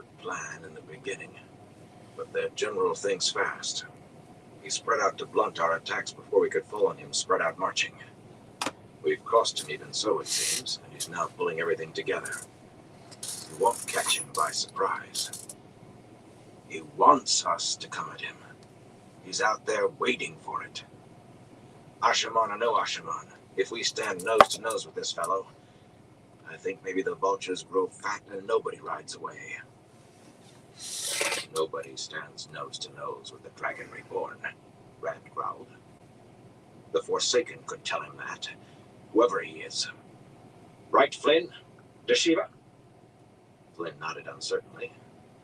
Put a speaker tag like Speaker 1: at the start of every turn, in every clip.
Speaker 1: plan in the beginning, but the general thinks fast. He spread out to blunt our attacks before we could fall on him, spread out marching. We've crossed him even so, it seems, and he's now pulling everything together. We won't catch him by surprise. He wants us to come at him. He's out there waiting for it. Ashaman or no Ashaman, if we stand nose to nose with this fellow, I think maybe the vultures grow fat and nobody rides away. Nobody stands nose to nose with the Dragon Reborn, Rand growled. The Forsaken could tell him that, whoever he is. Right, Flynn? Deshiva? Flynn nodded uncertainly.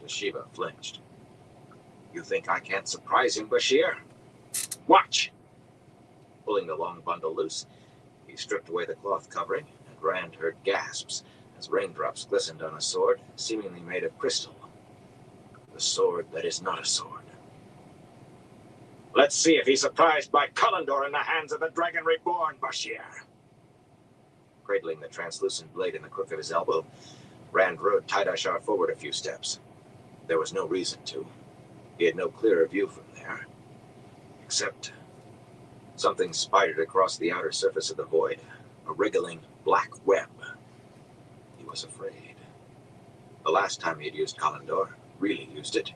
Speaker 1: Deshiva flinched. You think I can't surprise him, Bashir? Watch! Pulling the long bundle loose, he stripped away the cloth covering, and Rand heard gasps as raindrops glistened on a sword seemingly made of crystal. The sword that is not a sword. Let's see if he's surprised by Kalendor in the hands of the Dragon Reborn, Bashir. Cradling the translucent blade in the crook of his elbow, Rand rode Tidashar forward a few steps. There was no reason to. He had no clearer view from there. Except something spidered across the outer surface of the void, a wriggling black web. He was afraid. The last time he had used Kalendor, really used it,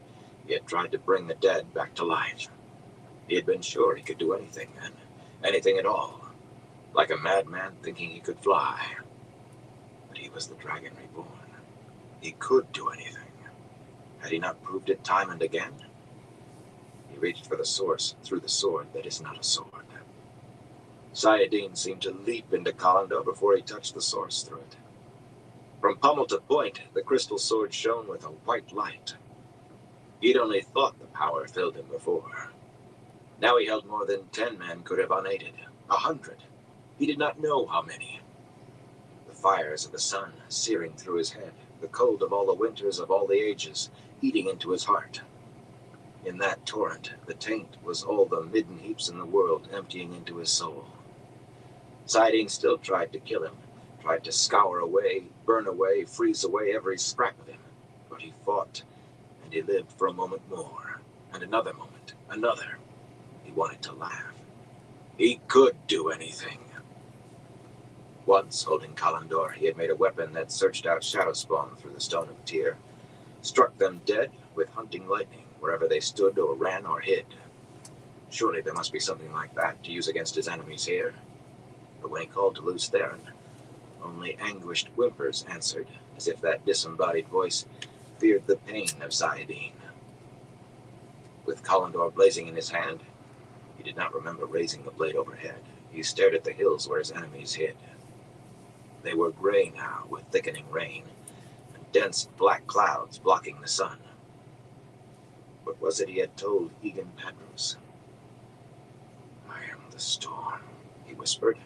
Speaker 1: he had tried to bring the dead back to life. He had been sure he could do anything then, anything at all, like a madman thinking he could fly. But he was the Dragon Reborn. He could do anything. Had he not proved it time and again? He reached for the source through the sword that is not a sword. Sayadin seemed to leap into Kalendor before he touched the source through it. From pommel to point, the crystal sword shone with a white light. He'd only thought the power filled him before. Now he held more than 10 men could have unaided. 100. He did not know how many. The fires of the sun searing through his head, the cold of all the winters of all the ages, eating into his heart. In that torrent, the taint was all the midden heaps in the world emptying into his soul. Sayadin still tried to kill him, tried to scour away, burn away, freeze away every scrap of him. But he fought, and he lived for a moment more, and another moment, another. He wanted to laugh. He could do anything. Once, holding Kalendor, he had made a weapon that searched out Shadowspawn through the Stone of Tyr, struck them dead with hunting lightning wherever they stood or ran or hid. Surely there must be something like that to use against his enemies here. But when he called to Luce Theron, only anguished whimpers answered, as if that disembodied voice feared the pain of Sayadin. With Kalendor blazing in his hand, he did not remember raising the blade overhead. He stared at the hills where his enemies hid. They were gray now with thickening rain, and dense black clouds blocking the sun. What was it he had told Egan Padros? I am the storm, he whispered,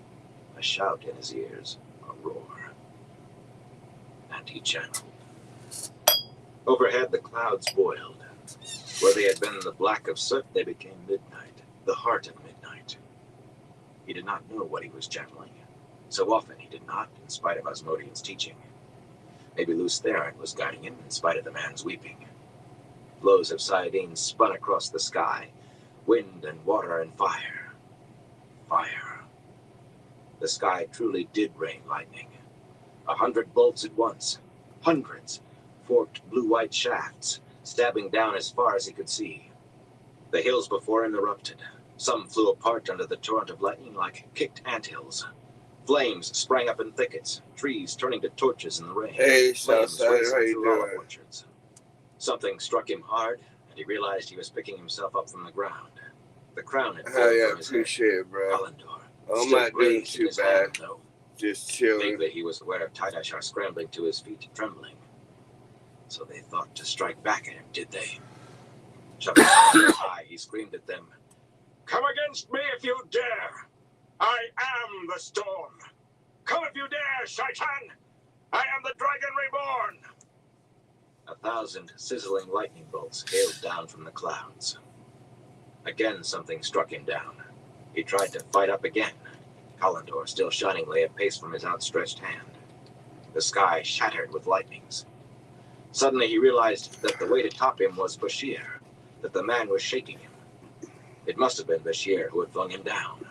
Speaker 1: a shout in his ears, a roar. And he channeled. Overhead the clouds boiled. Where they had been the black of soot, they became midnight, the heart of midnight. He did not know what he was channeling. So often he did not, in spite of Asmodean's teaching. Maybe Luce Theron was guiding him, in spite of the man's weeping. Blows of Sayadin spun across the sky, wind and water and fire. Fire. The sky truly did rain lightning. 100 bolts at once. Hundreds. Forked blue-white shafts, stabbing down as far as he could see. The hills before him erupted. Some flew apart under the torrent of lightning like kicked anthills. Flames sprang up in thickets, trees turning to torches in the rain.
Speaker 2: Hey,
Speaker 1: Flames
Speaker 2: Southside,
Speaker 1: racing
Speaker 2: how you
Speaker 1: through olive
Speaker 2: doing?
Speaker 1: orchards. Something struck him hard, and he realized he was picking himself up from the ground. The crown had
Speaker 2: Oh,
Speaker 1: fallen
Speaker 2: yeah,
Speaker 1: from his head.
Speaker 2: appreciate it, bro.
Speaker 1: Kalendor
Speaker 2: I'm
Speaker 1: still
Speaker 2: not doing
Speaker 1: grazed in
Speaker 2: too
Speaker 1: his
Speaker 2: bad.
Speaker 1: hand, though.
Speaker 2: Just chilling.
Speaker 1: Vaguely he was aware of Tidashar scrambling to his feet, trembling. So they thought to strike back at him, did they? Shoving Kalendar's high, he screamed at them, "Come against me if you dare! I am the storm! Come if you dare, Shaitan! I am the Dragon Reborn!" 1,000 sizzling lightning bolts hailed down from the clouds. Again something struck him down. He tried to fight up again. Kalendor, still shining, lay a pace from his outstretched hand. The sky shattered with lightnings. Suddenly he realized that the way to top him was Bashir, that the man was shaking him. It must have been Bashir who had flung him down.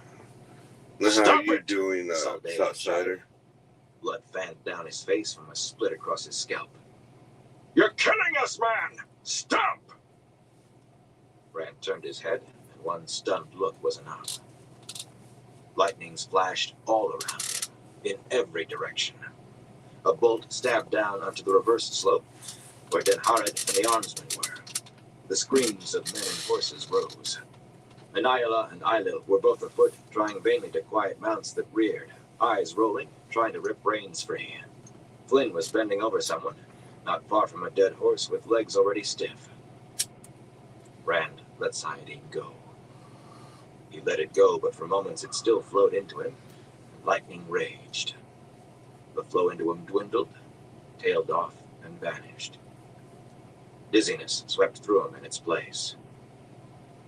Speaker 2: How you doing, Southsider?
Speaker 1: Blood fanned down his face from a split across his scalp. You're killing us, man! Stop! Rand turned his head, and one stunned look was enough. Lightning splashed all around him, in every direction. A bolt stabbed down onto the reversed slope, where Den Harid and the armsmen were. The screams of men and horses rose. Anayala and Ailil were both afoot, trying vainly to quiet mounts that reared, eyes rolling, trying to rip reins free. Flynn was bending over someone, not far from a dead horse with legs already stiff. Rand let Sayadine go. He let it go, but for moments it still flowed into him, and lightning raged. The flow into him dwindled, tailed off, and vanished. Dizziness swept through him in its place.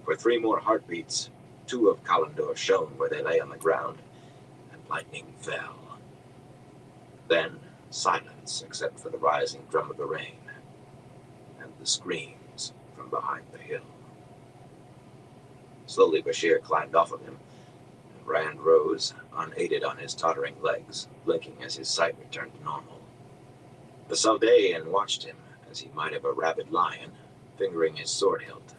Speaker 1: For 3 more heartbeats, 2 of Kalandor shone where they lay on the ground, and lightning fell. Then silence except for the rising drum of the rain, and the screams from behind the hill. Slowly Bashir climbed off of him, and Rand rose, unaided on his tottering legs, blinking as his sight returned to normal. The Saldaean watched him as he might have a rabid lion, fingering his sword hilt.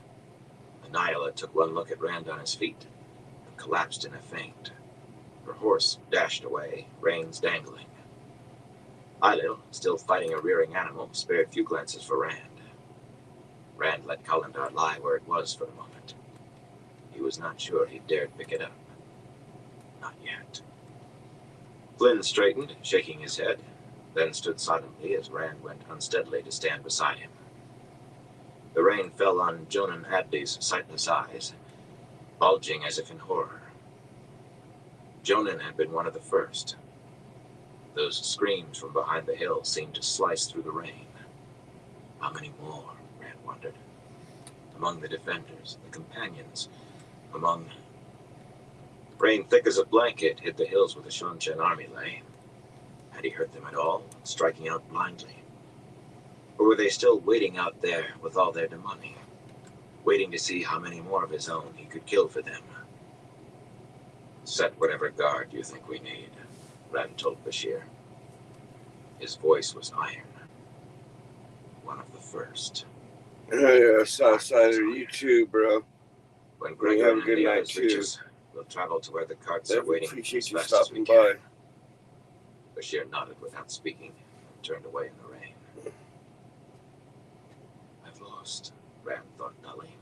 Speaker 1: Anayala took one look at Rand on his feet and collapsed in a faint. Her horse dashed away, reins dangling. Ailil, still fighting a rearing animal, spared few glances for Rand. Rand let Kalandar lie where it was for the moment. He was not sure he dared pick it up. Not yet. Flynn straightened, shaking his head, then stood silently as Rand went unsteadily to stand beside him. The rain fell on Jonan Abdi's sightless eyes, bulging as if in horror. Jonan had been one of the first. Those screams from behind the hill seemed to slice through the rain. How many more, Rand wondered. Among the defenders, the companions, among... Rain thick as a blanket hid the hills where the Shonchen army lay. Had he hurt them at all, striking out blindly? Or were they still waiting out there with all their demoni, waiting to see how many more of his own he could kill for them? Set whatever guard you think we need, Rand told Bashir. His voice was iron. One of the first.
Speaker 2: Yeah, Southsider, you too, bro.
Speaker 1: When Gregor and the others reach us, we'll travel to where the carts are waiting
Speaker 2: appreciate
Speaker 1: as fast
Speaker 2: you
Speaker 1: as we
Speaker 2: stopping
Speaker 1: can.
Speaker 2: by.
Speaker 1: Bashir nodded without speaking and turned away in the rain. I've lost, Rand thought dully.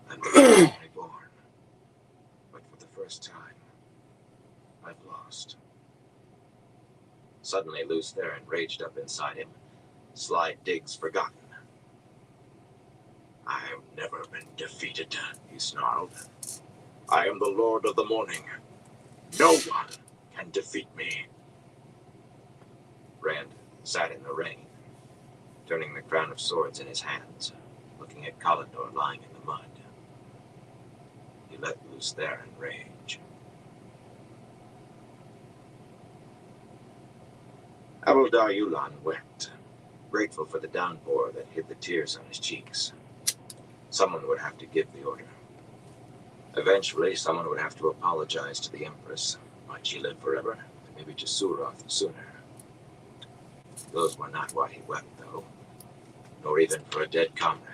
Speaker 1: I'm reborn. But for the first time, I've lost. Suddenly, Luce Theron raged up inside him. Sly Diggs forgotten. I've never been defeated, he snarled. I am the Lord of the Morning. No one can defeat me. Rand sat in the rain, turning the crown of swords in his hands, looking at Kalandor lying in the mud. He let loose Theron rage. Abildar Yulan wept, grateful for the downpour that hid the tears on his cheeks. Someone would have to give the order. Eventually, someone would have to apologize to the Empress. Might she live forever? Maybe to Suroth sooner. Those were not why he wept, though. Nor even for a dead comrade.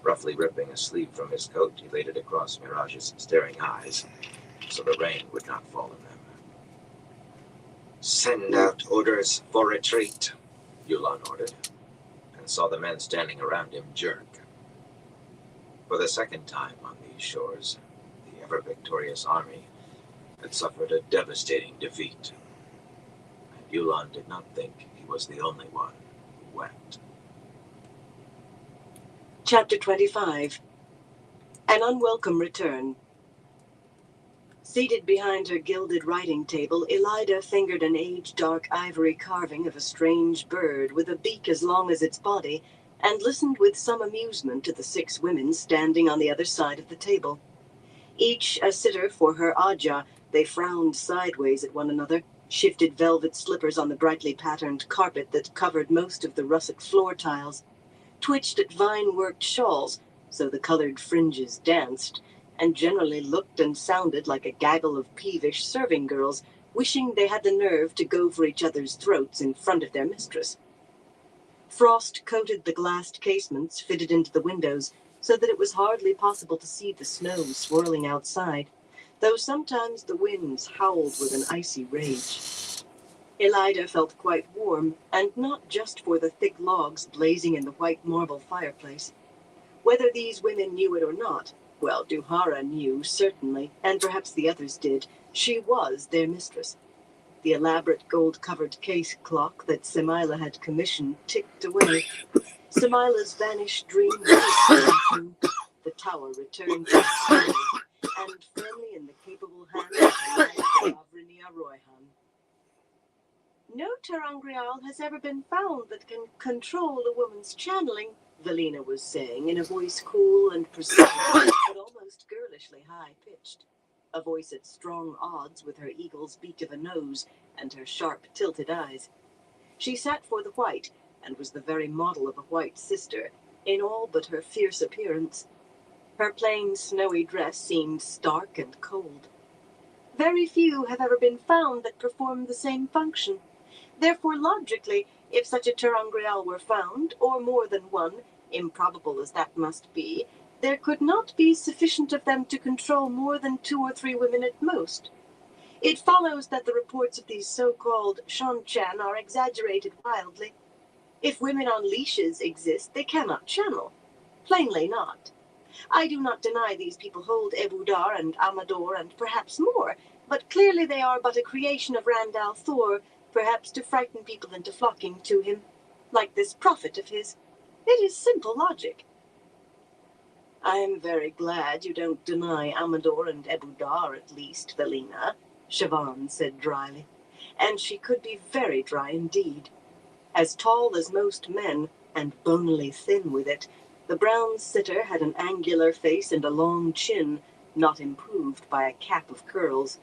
Speaker 1: Roughly ripping a sleeve from his coat, he laid it across Mirage's staring eyes, so the rain would not fall on them. Send out orders for retreat, Yulan ordered, and saw the men standing around him jerk. For the second time on these shores, the ever-victorious army had suffered a devastating defeat. And Yulan did not think he was the only one who wept.
Speaker 3: Chapter 25. An Unwelcome Return. Seated behind her gilded writing table, Elida fingered an age-dark ivory carving of a strange bird with a beak as long as its body, and listened with some amusement to the 6 women standing on the other side of the table. Each a sitter for her Aja, they frowned sideways at one another, shifted velvet slippers on the brightly patterned carpet that covered most of the russet floor tiles, twitched at vine-worked shawls so the colored fringes danced, and generally looked and sounded like a gaggle of peevish serving girls wishing they had the nerve to go for each other's throats in front of their mistress. Frost coated the glassed casements fitted into the windows so that it was hardly possible to see the snow swirling outside, though sometimes the winds howled with an icy rage. Elida felt quite warm, and not just for the thick logs blazing in the white marble fireplace. Whether these women knew it or not, well, Duhara knew, certainly, and perhaps the others did, she was their mistress. The elaborate gold-covered case clock that Samaila had commissioned ticked away. Samaila's vanished dream was true. The tower returned to slowly, and firmly in the capable hands of Avrinia Royhan. No Terangrial has ever been found that can control a woman's channeling, Valina was saying in a voice cool and precise, but almost girlishly high-pitched. A voice at strong odds with her eagle's beak of a nose and her sharp, tilted eyes. She sat for the white, and was the very model of a white sister, in all but her fierce appearance. Her plain, snowy dress seemed stark and cold. Very few have ever been found that perform the same function. Therefore, logically, if such a Terangrial were found, or more than one, improbable as that must be, there could not be sufficient of them to control more than 2 or 3 women at most. It follows that the reports of these so-called Shanchan are exaggerated wildly. If women on leashes exist, they cannot channel. Plainly not. I do not deny these people hold Ebudar and Amador and perhaps more, but clearly they are but a creation of Randall Thor, perhaps to frighten people into flocking to him, like this prophet of his. It is simple logic. I am very glad you don't deny Amador and Ebudar, at least, Valina, Siobhan said dryly. And she could be very dry indeed. As tall as most men, and bonily thin with it, the brown sitter had an angular face and a long chin, not improved by a cap of curls.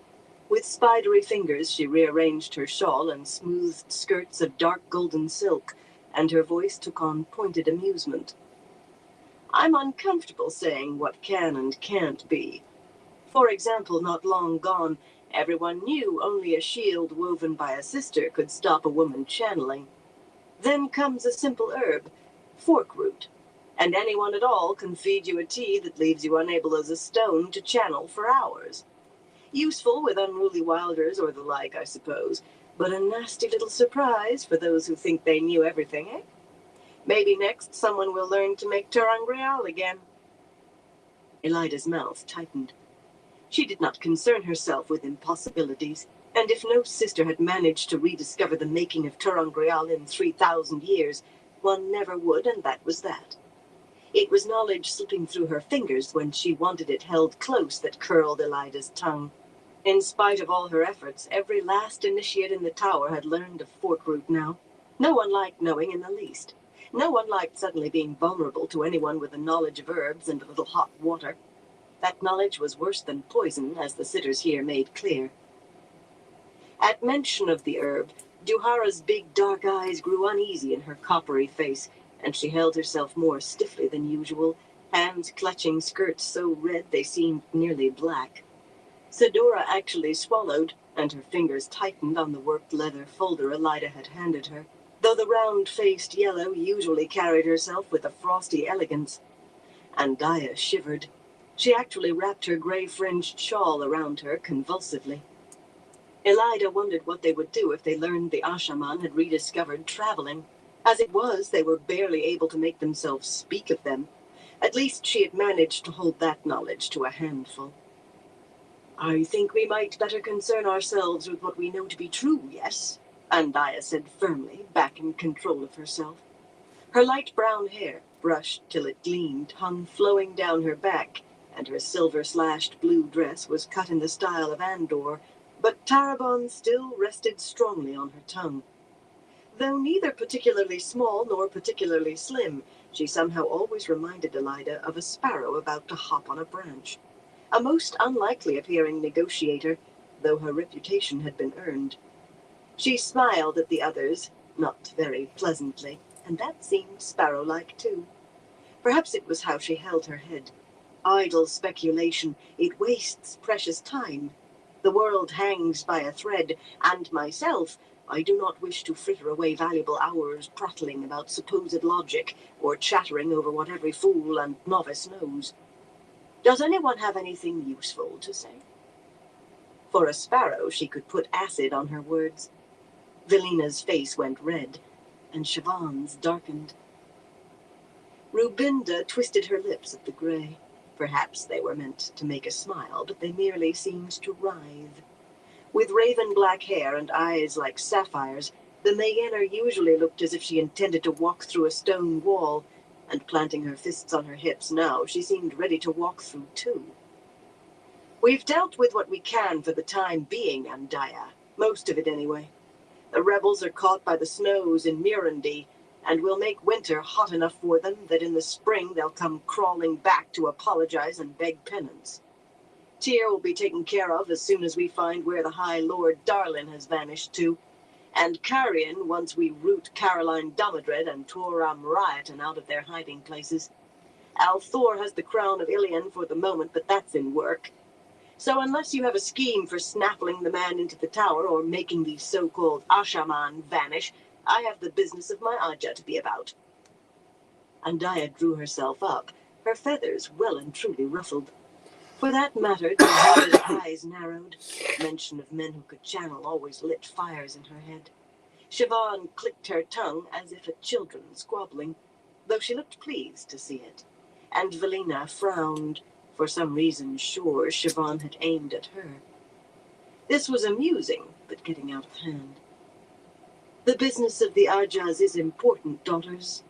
Speaker 3: With spidery fingers she rearranged her shawl and smoothed skirts of dark golden silk, and her voice took on pointed amusement. I'm uncomfortable saying what can and can't be. For example, not long gone, everyone knew only a shield woven by a sister could stop a woman channeling. Then comes a simple herb, forkroot, and anyone at all can feed you a tea that leaves you unable as a stone to channel for hours. Useful with unruly wilders or the like, I suppose, but a nasty little surprise for those who think they knew everything, eh? Maybe next someone will learn to make Terangrial again. Elida's mouth tightened. She did not concern herself with impossibilities, and if no sister had managed to rediscover the making of Terangrial in 3,000 years, one never would, and that was that. It was knowledge slipping through her fingers when she wanted it held close that curled Elida's tongue. In spite of all her efforts, every last initiate in the tower had learned of forkroot now. No one liked knowing in the least. No one liked suddenly being vulnerable to anyone with a knowledge of herbs and a little hot water. That knowledge was worse than poison, as the sitters here made clear. At mention of the herb, Duhara's big dark eyes grew uneasy in her coppery face, and she held herself more stiffly than usual, hands clutching skirts so red they seemed nearly black. Sedora actually swallowed, and her fingers tightened on the worked leather folder Elida had handed her, though the round-faced yellow usually carried herself with a frosty elegance. Andaya shivered. She actually wrapped her gray-fringed shawl around her convulsively. Elida wondered what they would do if they learned the Ashaman had rediscovered traveling. As it was, they were barely able to make themselves speak of them. At least she had managed to hold that knowledge to a handful. I think we might better concern ourselves with what we know to be true, yes? Andaya said firmly, back in control of herself. Her light brown hair, brushed till it gleamed, hung flowing down her back, and her silver-slashed blue dress was cut in the style of Andor, but Tarabon still rested strongly on her tongue. Though neither particularly small nor particularly slim, she somehow always reminded Elida of a sparrow about to hop on a branch. A most unlikely-appearing negotiator, though her reputation had been earned. She smiled at the others, not very pleasantly, and that seemed sparrow-like too. Perhaps it was how she held her head. Idle speculation, it wastes precious time. The world hangs by a thread, and myself, I do not wish to fritter away valuable hours prattling about supposed logic, or chattering over what every fool and novice knows. Does anyone have anything useful to say? For a sparrow, she could put acid on her words. Velina's face went red, and Siobhan's darkened. Rubinda twisted her lips at the gray. Perhaps they were meant to make a smile, but they merely seemed to writhe. With raven black hair and eyes like sapphires, the Mayener usually looked as if she intended to walk through a stone wall, and planting her fists on her hips now, she seemed ready to walk through too. We've dealt with what we can for the time being, Andaya. Most of it anyway. The rebels are caught by the snows in Mirandy, and we'll make winter hot enough for them that in the spring they'll come crawling back to apologize and beg penance. Tyr will be taken care of as soon as we find where the High Lord Darlin has vanished to, and Carrion once we root Caroline Domodred and Toram Rioton out of their hiding places. Althor has the crown of Ilion for the moment, but that's in work. So unless you have a scheme for snaffling the man into the tower or making the so-called Ashaman vanish, I have the business of my Aja to be about. Andaya drew herself up, her feathers well and truly ruffled. For that matter, Dahada's eyes narrowed. Mention of men who could channel always lit fires in her head. Siobhan clicked her tongue as if at children squabbling, though she looked pleased to see it. And Velina frowned, for some reason sure Siobhan had aimed at her. This was amusing, but getting out of hand. The business of the Ajas is important, daughters.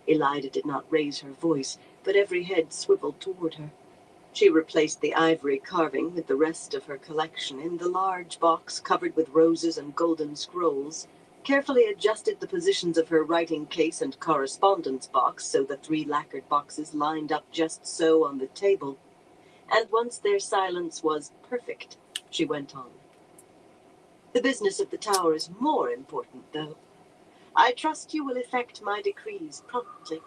Speaker 3: Elida did not raise her voice, but every head swiveled toward her. She replaced the ivory carving with the rest of her collection in the large box covered with roses and golden scrolls, carefully adjusted the positions of her writing case and correspondence box so the 3 lacquered boxes lined up just so on the table. And once their silence was perfect, she went on. The business of the tower is more important, though. I trust you will effect my decrees promptly.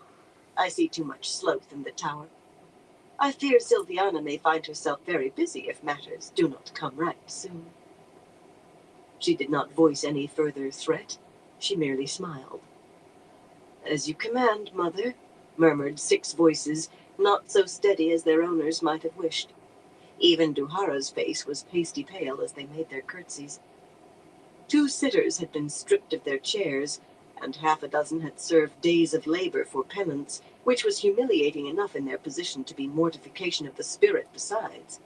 Speaker 3: I see too much sloth in the tower. I fear Silviana may find herself very busy if matters do not come right soon. She did not voice any further threat. She merely smiled. As you command, mother, murmured 6 voices, not so steady as their owners might have wished. Even Duhara's face was pasty pale as they made their curtsies. 2 sitters had been stripped of their chairs, and half a dozen had served days of labor for penance, which was humiliating enough in their position to be mortification of the spirit besides.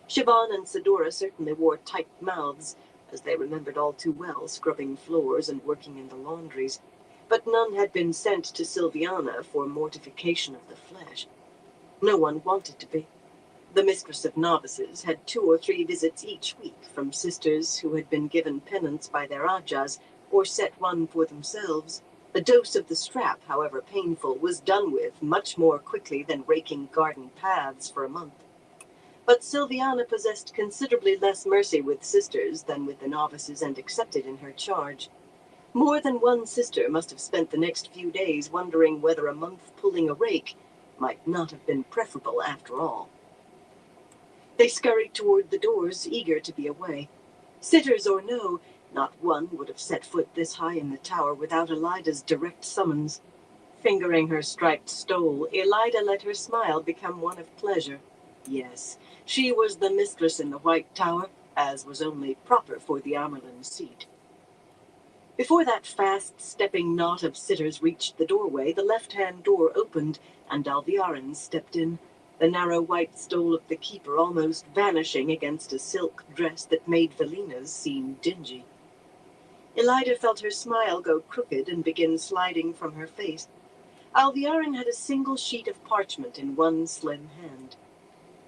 Speaker 3: Siobhan and Sedora certainly wore tight mouths, as they remembered all too well scrubbing floors and working in the laundries, but none had been sent to Silviana for mortification of the flesh. No one wanted to be. The mistress of novices had 2 or 3 visits each week from sisters who had been given penance by their Ajas or set one for themselves. A dose of the strap, however painful, was done with much more quickly than raking garden paths for a month. But Silviana possessed considerably less mercy with sisters than with the novices and accepted in her charge. More than one sister must have spent the next few days wondering whether a month pulling a rake might not have been preferable after all. They scurried toward the doors, eager to be away. Sitters or no, not one would have set foot this high in the tower without Elida's direct summons. Fingering her striped stole, Elida let her smile become one of pleasure. Yes, she was the mistress in the White Tower, as was only proper for the Amerlin seat. Before that fast-stepping knot of sitters reached the doorway, the left-hand door opened, and Alviarin stepped in, the narrow white stole of the keeper almost vanishing against a silk dress that made Velina's seem dingy. Elida felt her smile go crooked and begin sliding from her face. Alviarin had a single sheet of parchment in one slim hand.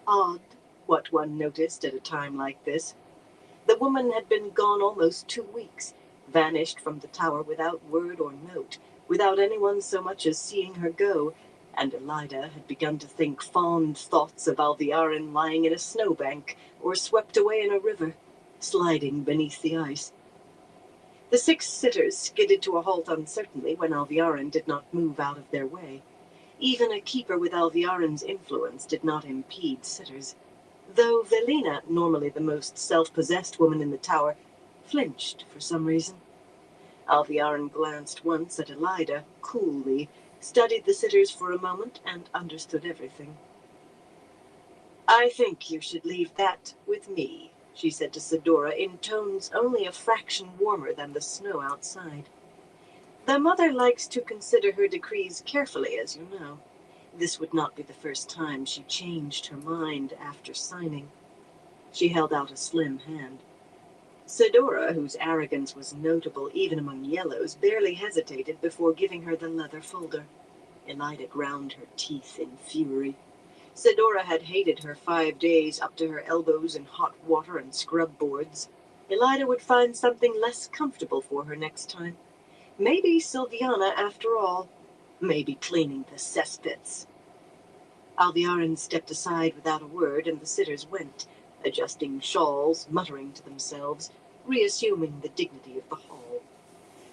Speaker 3: Odd, what one noticed at a time like this. The woman had been gone almost 2 weeks, vanished from the tower without word or note, without anyone so much as seeing her go, and Elida had begun to think fond thoughts of Alviarin lying in a snowbank or swept away in a river, sliding beneath the ice. The 6 sitters skidded to a halt uncertainly when Alviarin did not move out of their way. Even a keeper with Alviarin's influence did not impede sitters, though Velina, normally the most self-possessed woman in the tower, flinched for some reason. Alviarin glanced once at Elida, coolly, studied the sitters for a moment, and understood everything. "I think you should leave that with me," she said to Sidora in tones only a fraction warmer than the snow outside. "The mother likes to consider her decrees carefully, as you know. This would not be the first time she changed her mind after signing." She held out a slim hand. Sidora, whose arrogance was notable even among yellows, barely hesitated before giving her the leather folder. Elida ground her teeth in fury. Sidora had hated her 5 days up to her elbows in hot water and scrub boards. Elida would find something less comfortable for her next time. Maybe Sylviana after all. Maybe cleaning the cesspits. Alviarin stepped aside without a word, and the sitters went, adjusting shawls, muttering to themselves, reassuming the dignity of the hall.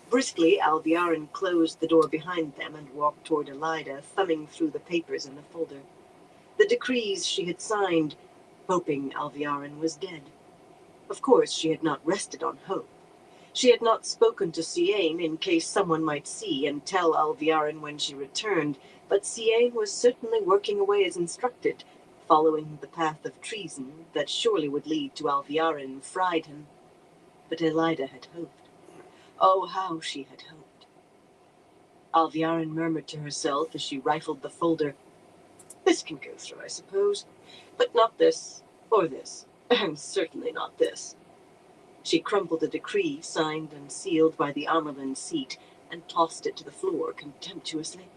Speaker 3: Briskly, Alviarin closed the door behind them and walked toward Elida, thumbing through the papers in the folder. The decrees she had signed, hoping Alviarin was dead. Of course, she had not rested on hope. She had not spoken to Siain in case someone might see and tell Alviarin when she returned, but Siain was certainly working away as instructed, following the path of treason that surely would lead to Alviarin Friedhan. But Elida had hoped. Oh, how she had hoped. Alviarin murmured to herself as she rifled the folder. "This can go through, I suppose, but not this, or this, and certainly not this." She crumpled a decree signed and sealed by the Amerlin seat and tossed it to the floor contemptuously.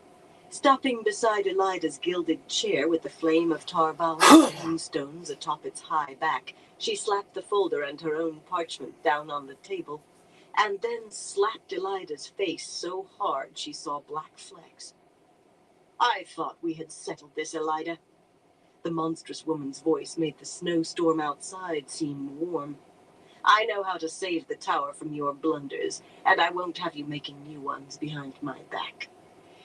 Speaker 3: Stopping beside Elida's gilded chair with the flame of Tarval's moonstones atop its high back, she slapped the folder and her own parchment down on the table, and then slapped Elida's face so hard she saw black flecks. "I thought we had settled this, Elida." The monstrous woman's voice made the snowstorm outside seem warm. "I know how to save the tower from your blunders, and I won't have you making new ones behind my back.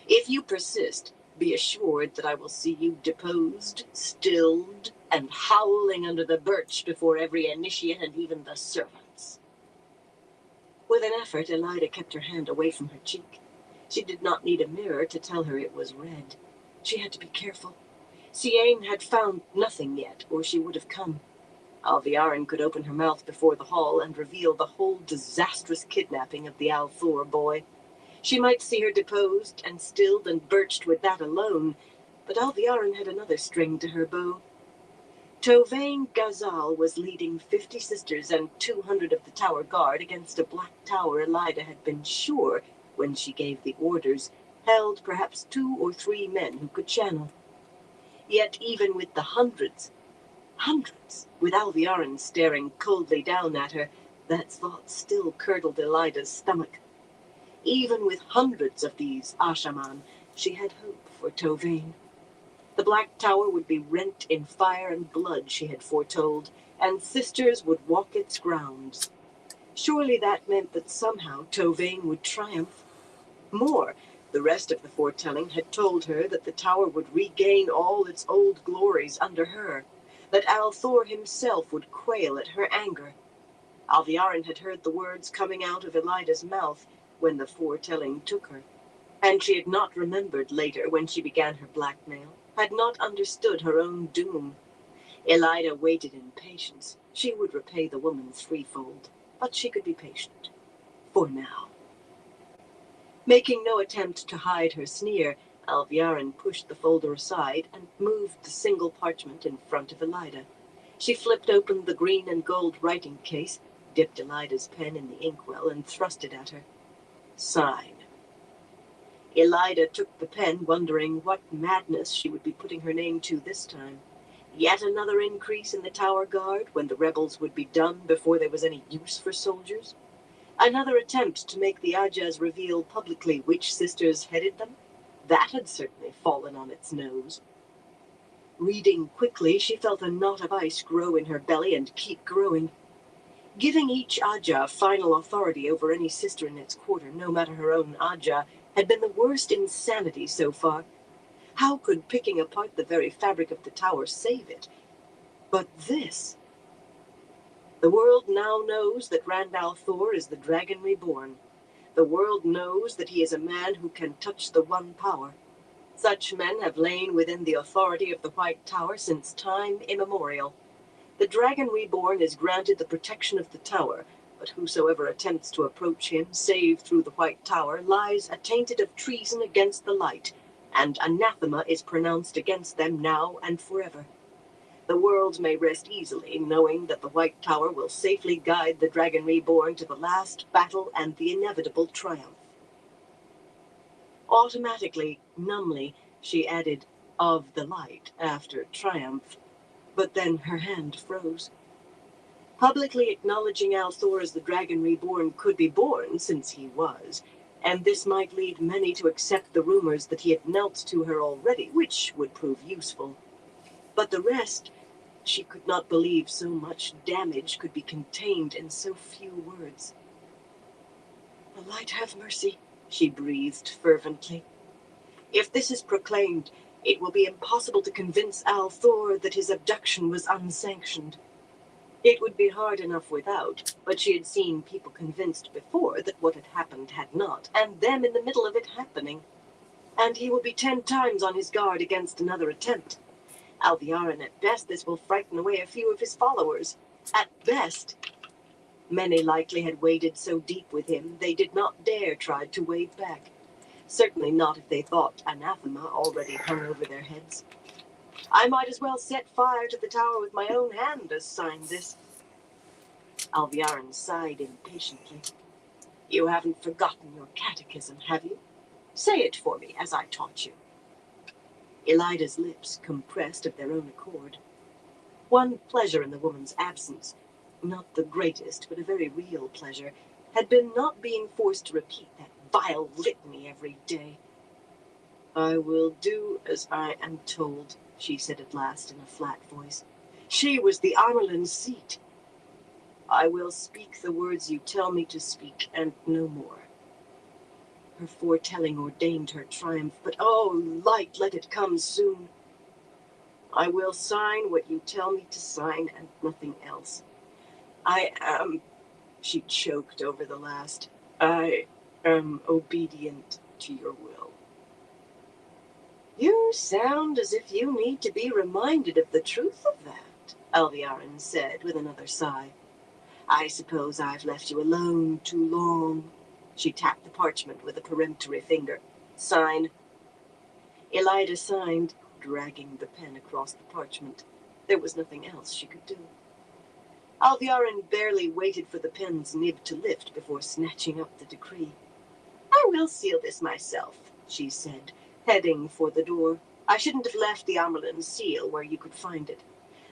Speaker 3: If you persist, be assured that I will see you deposed, stilled, and howling under the birch before every initiate and even the servants." With an effort, Elida kept her hand away from her cheek. She did not need a mirror to tell her it was red. She had to be careful. Siain had found nothing yet, or she would have come. Alviarin could open her mouth before the hall and reveal the whole disastrous kidnapping of the Althor boy. She might see her deposed and stilled and birched with that alone, but Alviarin had another string to her bow. Tovain Ghazal was leading 50 sisters and 200 of the tower guard against a black tower Elida had been sure, when she gave the orders, held perhaps 2 or 3 men who could channel. Yet even with the hundreds, with Alviarin staring coldly down at her, that thought still curdled Elida's stomach. Even with hundreds of these Ashaman, she had hope for Tovain. The Black Tower would be rent in fire and blood, she had foretold, and sisters would walk its grounds. Surely that meant that somehow Tovain would triumph. More, the rest of the foretelling had told her that the tower would regain all its old glories under her, that Althor himself would quail at her anger. Alviarin had heard the words coming out of Elida's mouth when the foretelling took her, and she had not remembered later when she began her blackmail, had not understood her own doom. Elida waited in patience. She would repay the woman threefold, but she could be patient. For now. Making no attempt to hide her sneer, Alviarin pushed the folder aside and moved the single parchment in front of Elida. She flipped open the green and gold writing case, dipped Elida's pen in the inkwell, and thrust it at her. "Sign." Elida took the pen, wondering what madness she would be putting her name to this time. Yet another increase in the tower guard, when the rebels would be done before there was any use for soldiers? Another attempt to make the Ajahs reveal publicly which sisters headed them? That had certainly fallen on its nose. Reading quickly, she felt a knot of ice grow in her belly and keep growing. Giving each Aja final authority over any sister in its quarter, no matter her own Aja, had been the worst insanity so far. How could picking apart the very fabric of the tower save it? But this... The world now knows that Randall Thor is the Dragon Reborn. The world knows that he is a man who can touch the One Power. Such men have lain within the authority of the White Tower since time immemorial. The Dragon Reborn is granted the protection of the Tower, but whosoever attempts to approach him, save through the White Tower, lies attainted of treason against the light, and anathema is pronounced against them now and forever. The world may rest easily, knowing that the White Tower will safely guide the Dragon Reborn to the last battle and the inevitable triumph. Automatically, numbly, she added, "of the light," after triumph. But then her hand froze. Publicly acknowledging Althor as the Dragon Reborn could be borne, since he was, and this might lead many to accept the rumors that he had knelt to her already, which would prove useful. But the rest, she could not believe so much damage could be contained in so few words. "The light have mercy," she breathed fervently. "If this is proclaimed, it will be impossible to convince Althor that his abduction was unsanctioned. It would be hard enough without, but she had seen people convinced before that what had happened had not, and them in the middle of it happening. And he will be 10 times on his guard against another attempt. Alviarin, at best, this will frighten away a few of his followers. At best. Many likely had waded so deep with him, they did not dare try to wade back. Certainly not if they thought anathema already hung over their heads. I might as well set fire to the tower with my own hand as sign this." Alviarin sighed impatiently. "You haven't forgotten your catechism, have you? Say it for me, as I taught you." Elida's lips compressed of their own accord. One pleasure in the woman's absence, not the greatest, but a very real pleasure, had been not being forced to repeat that vile litany every day. "I will do as I am told," she said at last in a flat voice. She was the Amerlin's seat. "I will speak the words you tell me to speak, and no more." Her foretelling ordained her triumph, but oh, light, let it come soon. "I will sign what you tell me to sign, and nothing else. I am..." She choked over the last. "I am obedient to your will." "You sound as if you need to be reminded of the truth of that," Alviarin said with another sigh. "I suppose I've left you alone too long." She tapped the parchment with a peremptory finger. "Sign." Elida signed, dragging the pen across the parchment. There was nothing else she could do. Alviarin barely waited for the pen's nib to lift before snatching up the decree. "I will seal this myself," she said, heading for the door. "I shouldn't have left the Amerlin's seal where you could find it.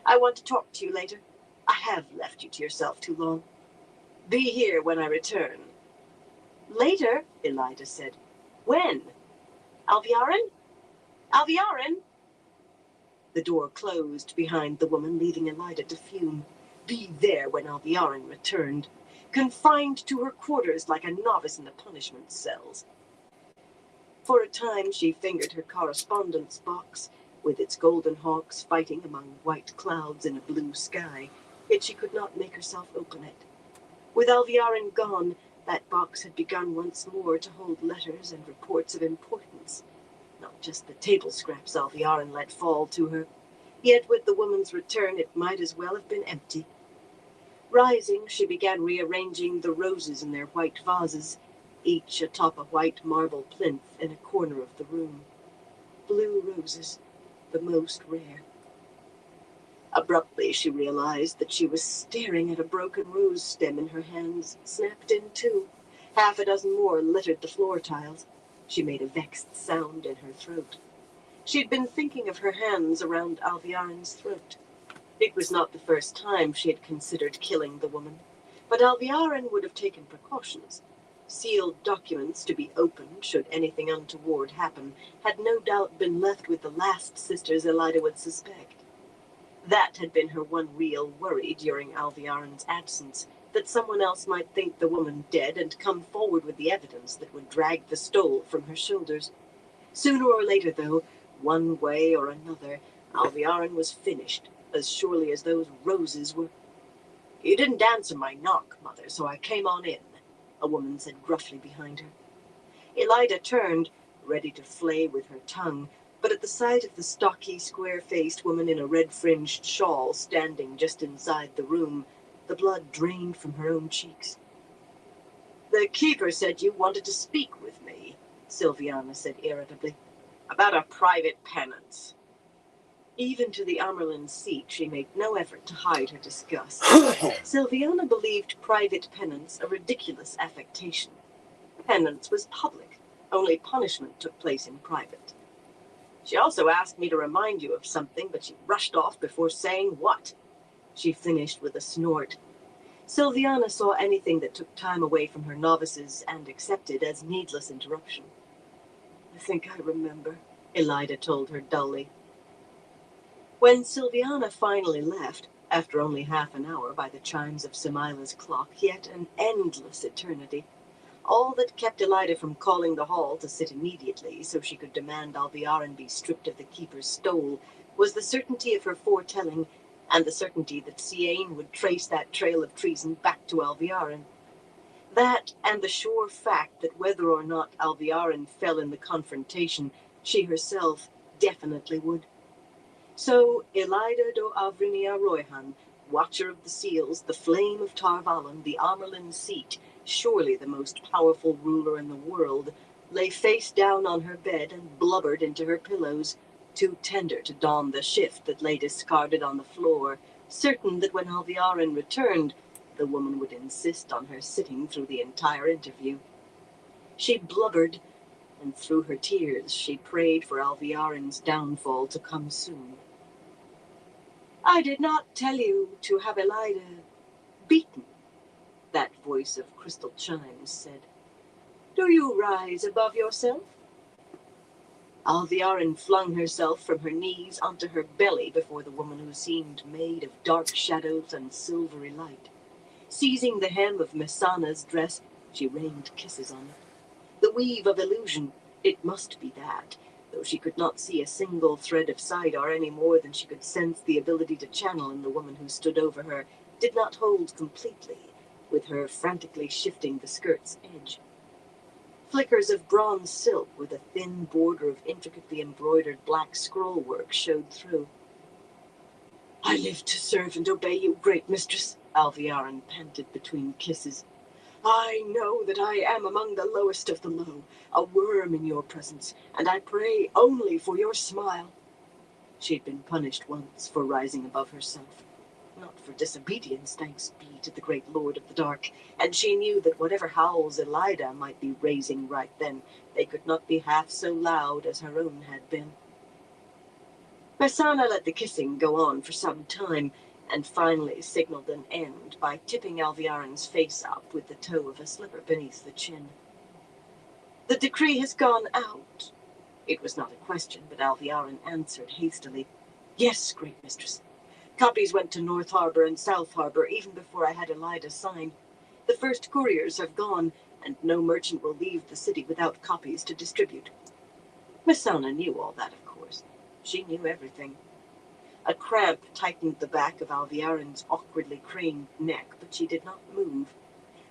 Speaker 3: I want to talk to you later. I have left you to yourself too long. Be here when I return." "Later," Elida said. "When? Alviarin? Alviarin?" The door closed behind the woman, leaving Elida to fume. Be there when Alviarin returned, confined to her quarters like a novice in the punishment cells. For a time she fingered her correspondence box, with its golden hawks fighting among white clouds in a blue sky, yet she could not make herself open it. With Alviarin gone, that box had begun once more to hold letters and reports of importance, not just the table scraps Alviarin let fall to her. Yet with the woman's return it might as well have been empty. Rising, she began rearranging the roses in their white vases, each atop a white marble plinth in a corner of the room. Blue roses, the most rare. Abruptly she realized that she was staring at a broken rose stem in her hands, snapped in two. Half a dozen more littered the floor tiles. She made a vexed sound in her throat. She'd been thinking of her hands around Alviarin's throat. It was not the first time she had considered killing the woman, but Alviarin would have taken precautions. Sealed documents to be opened should anything untoward happen had no doubt been left with the last sisters Elida would suspect. That had been her one real worry during Alviarin's absence, that someone else might think the woman dead and come forward with the evidence that would drag the stole from her shoulders. Sooner or later, though, one way or another, Alviarin was finished, as surely as those roses were. "You didn't answer my knock, Mother, so I came on in," a woman said gruffly behind her. Elida turned, ready to flay with her tongue, but at the sight of the stocky, square-faced woman in a red-fringed shawl standing just inside the room, the blood drained from her own cheeks. "The keeper said you wanted to speak with me," Silviana said irritably. "About a private penance." Even to the Amerlin's seat, she made no effort to hide her disgust. Silviana believed private penance a ridiculous affectation. Penance was public. Only punishment took place in private. "She also asked me to remind you of something, but she rushed off before saying what," she finished with a snort. Silviana saw anything that took time away from her novices and accepted as needless interruption. "I think I remember," Elida told her dully. When Silviana finally left, after only half an hour by the chimes of Samila's clock, yet an endless eternity, all that kept Elida from calling the hall to sit immediately so she could demand Alviarin be stripped of the keeper's stole was the certainty of her foretelling and the certainty that Ciane would trace that trail of treason back to Alviarin. That and the sure fact that whether or not Alviarin fell in the confrontation, she herself definitely would. So Elida do Avrinia Royhan, watcher of the seals, the flame of Tarvalon, the Amerlin's seat, surely the most powerful ruler in the world, lay face down on her bed and blubbered into her pillows, too tender to don the shift that lay discarded on the floor, certain that when Alviarin returned, the woman would insist on her sitting through the entire interview. She blubbered, and through her tears she prayed for Alviarin's downfall to come soon. "I did not tell you to have Elida beaten," that voice of crystal chimes said. "Do you rise above yourself?" Alviarin flung herself from her knees onto her belly before the woman who seemed made of dark shadows and silvery light. Seizing the hem of Messana's dress, she rained kisses on it. The weave of illusion, it must be that, though she could not see a single thread of Sidar any more than she could sense the ability to channel in the woman who stood over her, did not hold completely, with her frantically shifting the skirt's edge. Flickers of bronze silk with a thin border of intricately embroidered black scrollwork showed through. "I live to serve and obey you, great mistress," Alviarin panted between kisses. "I know that I am among the lowest of the low, a worm in your presence, and I pray only for your smile." She had been punished once for rising above herself. Not for disobedience, thanks be to the great Lord of the Dark, and she knew that whatever howls Elida might be raising right then, they could not be half so loud as her own had been. Messana let the kissing go on for some time, and finally signaled an end by tipping Alviarin's face up with the toe of a slipper beneath the chin. "The decree has gone out." It was not a question, but Alviarin answered hastily. "Yes, great mistress. Copies went to North Harbor and South Harbor even before I had Elida sign. The first couriers have gone, and no merchant will leave the city without copies to distribute." Messana knew all that, of course. She knew everything. A cramp tightened the back of Alviarin's awkwardly craned neck, but she did not move.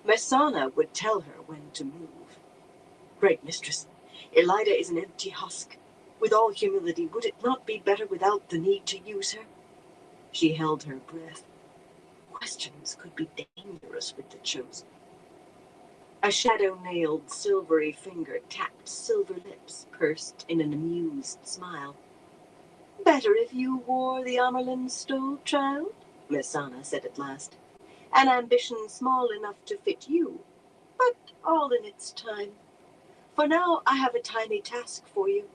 Speaker 3: Messana would tell her when to move. "Great mistress, Elida is an empty husk. With all humility, would it not be better without the need to use her?" She held her breath. Questions could be dangerous with the chosen. A shadow-nailed, silvery finger tapped silver lips, pursed in an amused smile. "Better if you wore the Amerlin's stole, child," Messana said at last. "An ambition small enough to fit you, but all in its time. For now I have a tiny task for you.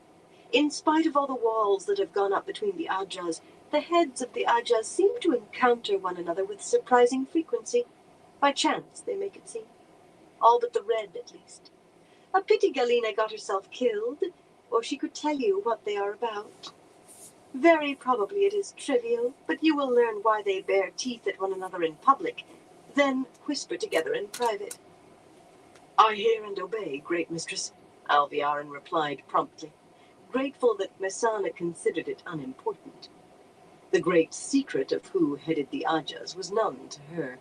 Speaker 3: In spite of all the walls that have gone up between the Ajas, the heads of the Ajas seem to encounter one another with surprising frequency. By chance, they make it seem. All but the red, at least. A pity Galena got herself killed, or she could tell you what they are about. Very probably it is trivial, but you will learn why they bare teeth at one another in public, then whisper together in private. "I hear and obey, great mistress," Alviarin replied promptly, grateful that Messana considered it unimportant. The great secret of who headed the Ajas was known to her.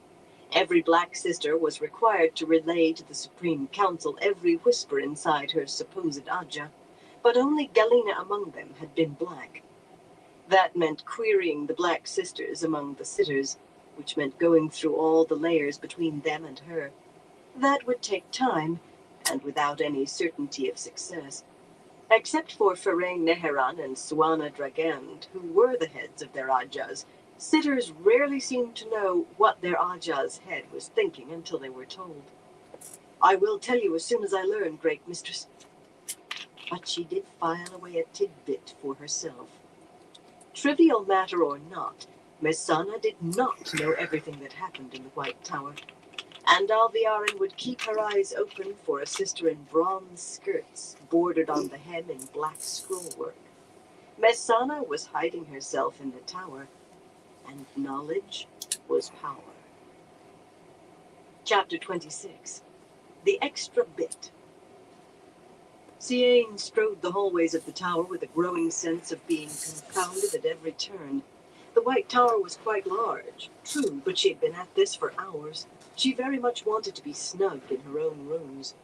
Speaker 3: Every black sister was required to relay to the Supreme Council every whisper inside her supposed Aja, but only Galena among them had been black. That meant querying the black sisters among the sitters, which meant going through all the layers between them and her. That would take time, and without any certainty of success. Except for Ferenc Neheran and Suana Dragand, who were the heads of their Ajas, sitters rarely seemed to know what their Aja's head was thinking until they were told. "I will tell you as soon as I learn, great mistress." But she did file away a tidbit for herself. Trivial matter or not, Messana did not know everything that happened in the White Tower, and Alviarin would keep her eyes open for a sister in bronze skirts bordered on the hem in black scrollwork. Messana was hiding herself in the tower, and knowledge was power. Chapter 26. The Extra Bit. Siain strode the hallways of the tower with a growing sense of being confounded at every turn. The White Tower was quite large, true, but she had been at this for hours. She very much wanted to be snug in her own rooms.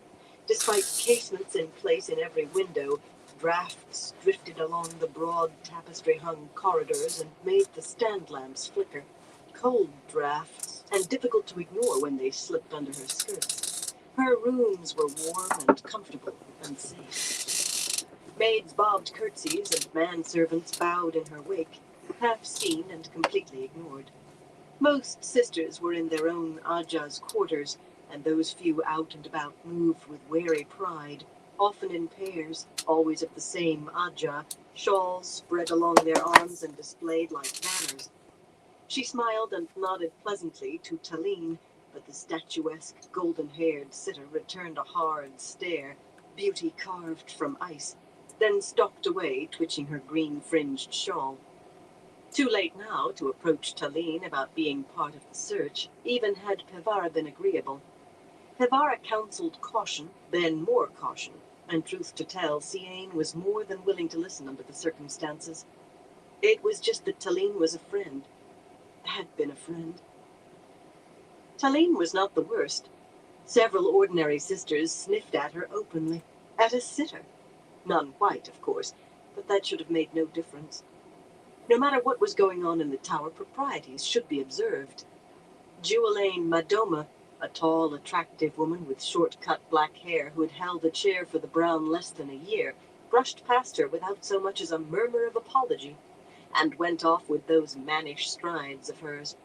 Speaker 3: Despite casements in place in every window, drafts drifted along the broad tapestry-hung corridors and made the stand lamps flicker. Cold drafts, and difficult to ignore when they slipped under her skirts. Her rooms were warm and comfortable and safe. Maids bobbed curtsies and manservants bowed in her wake, half seen and completely ignored. Most sisters were in their own Aja's quarters, and those few out and about moved with wary pride, often in pairs, always of the same Aja, shawls spread along their arms and displayed like banners. She smiled and nodded pleasantly to Talene, but the statuesque, golden-haired sitter returned a hard stare, beauty carved from ice, then stalked away, twitching her green-fringed shawl. Too late now to approach Talene about being part of the search, even had Pevara been agreeable. Pevara counseled caution, then more caution, and truth to tell, Siain was more than willing to listen under the circumstances. It was just that Talene was a friend. Had been a friend. Talene was not the worst. Several ordinary sisters sniffed at her openly. At a sitter. None white, of course, but that should have made no difference. No matter what was going on in the tower, proprieties should be observed. Jewelaine Madoma, a tall, attractive woman with short-cut black hair who had held a chair for the Brown less than a year, brushed past her without so much as a murmur of apology, and went off with those mannish strides of hers.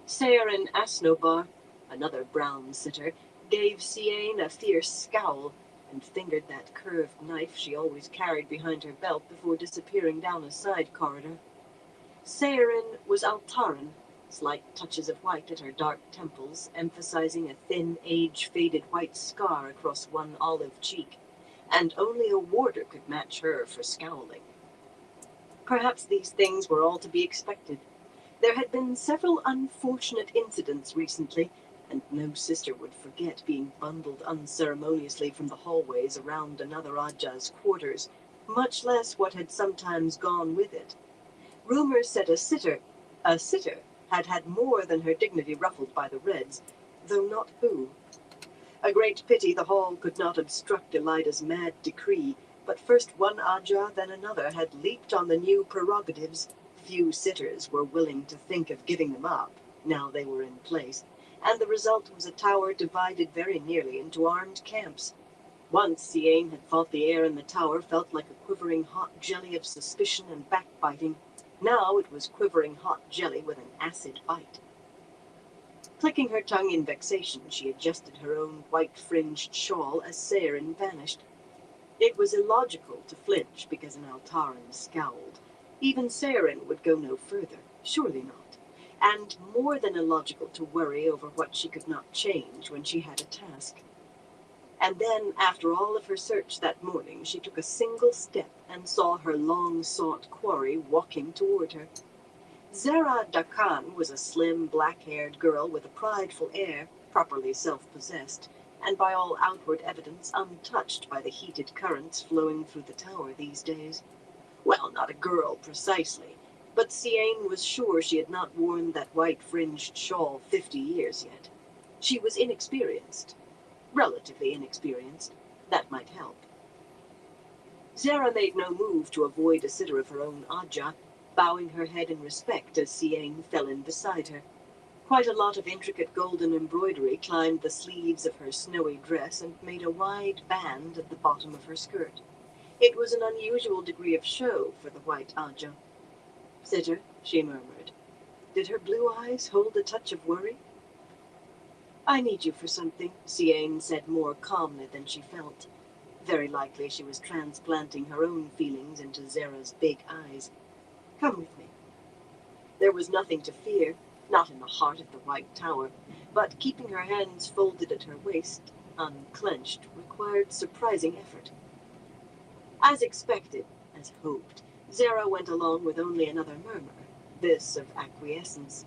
Speaker 3: Saerin Asnobar, another brown sitter, gave Siain a fierce scowl, and fingered that curved knife she always carried behind her belt before disappearing down a side corridor. Saerin was Altaran, slight touches of white at her dark temples, emphasizing a thin, age-faded white scar across one olive cheek, and only a warder could match her for scowling. Perhaps these things were all to be expected. There had been several unfortunate incidents recently, and no sister would forget being bundled unceremoniously from the hallways around another Aja's quarters, much less what had sometimes gone with it. Rumor said a sitter, had had more than her dignity ruffled by the Reds, though not who. A great pity the hall could not obstruct Elida's mad decree, but first one Aja, then another had leaped on the new prerogatives. Few sitters were willing to think of giving them up, now they were in place, and the result was a tower divided very nearly into armed camps. Once Siain had fought the air in the tower felt like a quivering hot jelly of suspicion and backbiting. Now it was quivering hot jelly with an acid bite. Clicking her tongue in vexation, she adjusted her own white-fringed shawl as Saerin vanished. It was illogical to flinch because an Altaran scowled. Even Saerin would go no further, surely not. And more than illogical to worry over what she could not change when she had a task. And then, after all of her search that morning, she took a single step and saw her long-sought quarry walking toward her. Zara Dakan was a slim, black-haired girl with a prideful air, properly self-possessed, and by all outward evidence untouched by the heated currents flowing through the tower these days. Well, not a girl precisely, but Siane was sure she had not worn that white-fringed shawl 50 years yet. She was inexperienced. Relatively inexperienced. That might help. Zara made no move to avoid a sitter of her own Aja, bowing her head in respect as Siane fell in beside her. Quite a lot of intricate golden embroidery climbed the sleeves of her snowy dress and made a wide band at the bottom of her skirt. It was an unusual degree of show for the white Aja. "Sitter," she murmured. Did her blue eyes hold a touch of worry? "I need you for something," Siane said more calmly than she felt. Very likely she was transplanting her own feelings into Zara's big eyes. "Come with me." There was nothing to fear, not in the heart of the White Tower, but keeping her hands folded at her waist, unclenched, required surprising effort. As expected, as hoped, Zara went along with only another murmur, this of acquiescence.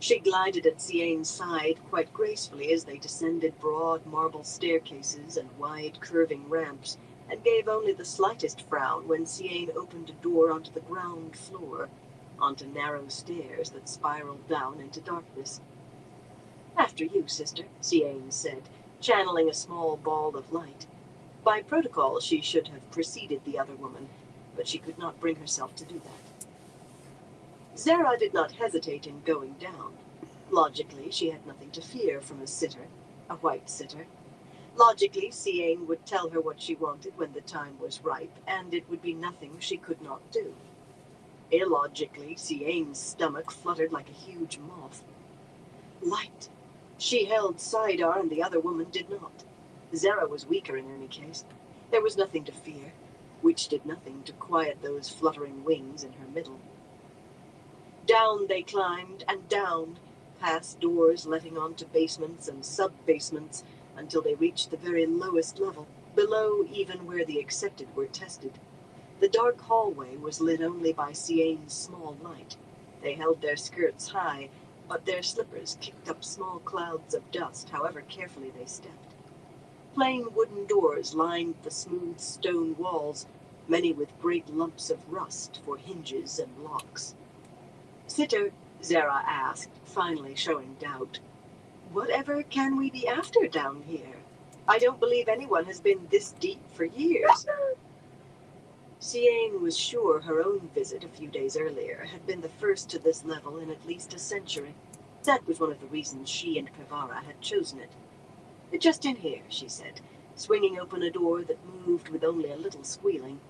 Speaker 3: She glided at Siane's side quite gracefully as they descended broad marble staircases and wide curving ramps, and gave only the slightest frown when Siane opened a door onto the ground floor, onto narrow stairs that spiraled down into darkness. "After you, sister," Siane said, channeling a small ball of light. By protocol, she should have preceded the other woman, but she could not bring herself to do that. Zara did not hesitate in going down. Logically, she had nothing to fear from a sitter, a white sitter. Logically, Siane would tell her what she wanted when the time was ripe, and it would be nothing she could not do. Illogically, Siane's stomach fluttered like a huge moth. Light. She held Saidar and the other woman did not. Zara was weaker in any case. There was nothing to fear, which did nothing to quiet those fluttering wings in her middle. Down they climbed, and down, past doors letting onto basements and sub-basements, until they reached the very lowest level, below even where the accepted were tested. The dark hallway was lit only by Siane's small light. They held their skirts high, but their slippers kicked up small clouds of dust, however carefully they stepped. Plain wooden doors lined the smooth stone walls, many with great lumps of rust for hinges and locks. "Sitter," Zara asked, finally showing doubt, "whatever can we be after down here? I don't believe anyone has been this deep for years." Siane was sure her own visit a few days earlier had been the first to this level in at least a century. That was one of the reasons she and Pevara had chosen it. "Just in here," she said, swinging open a door that moved with only a little squealing.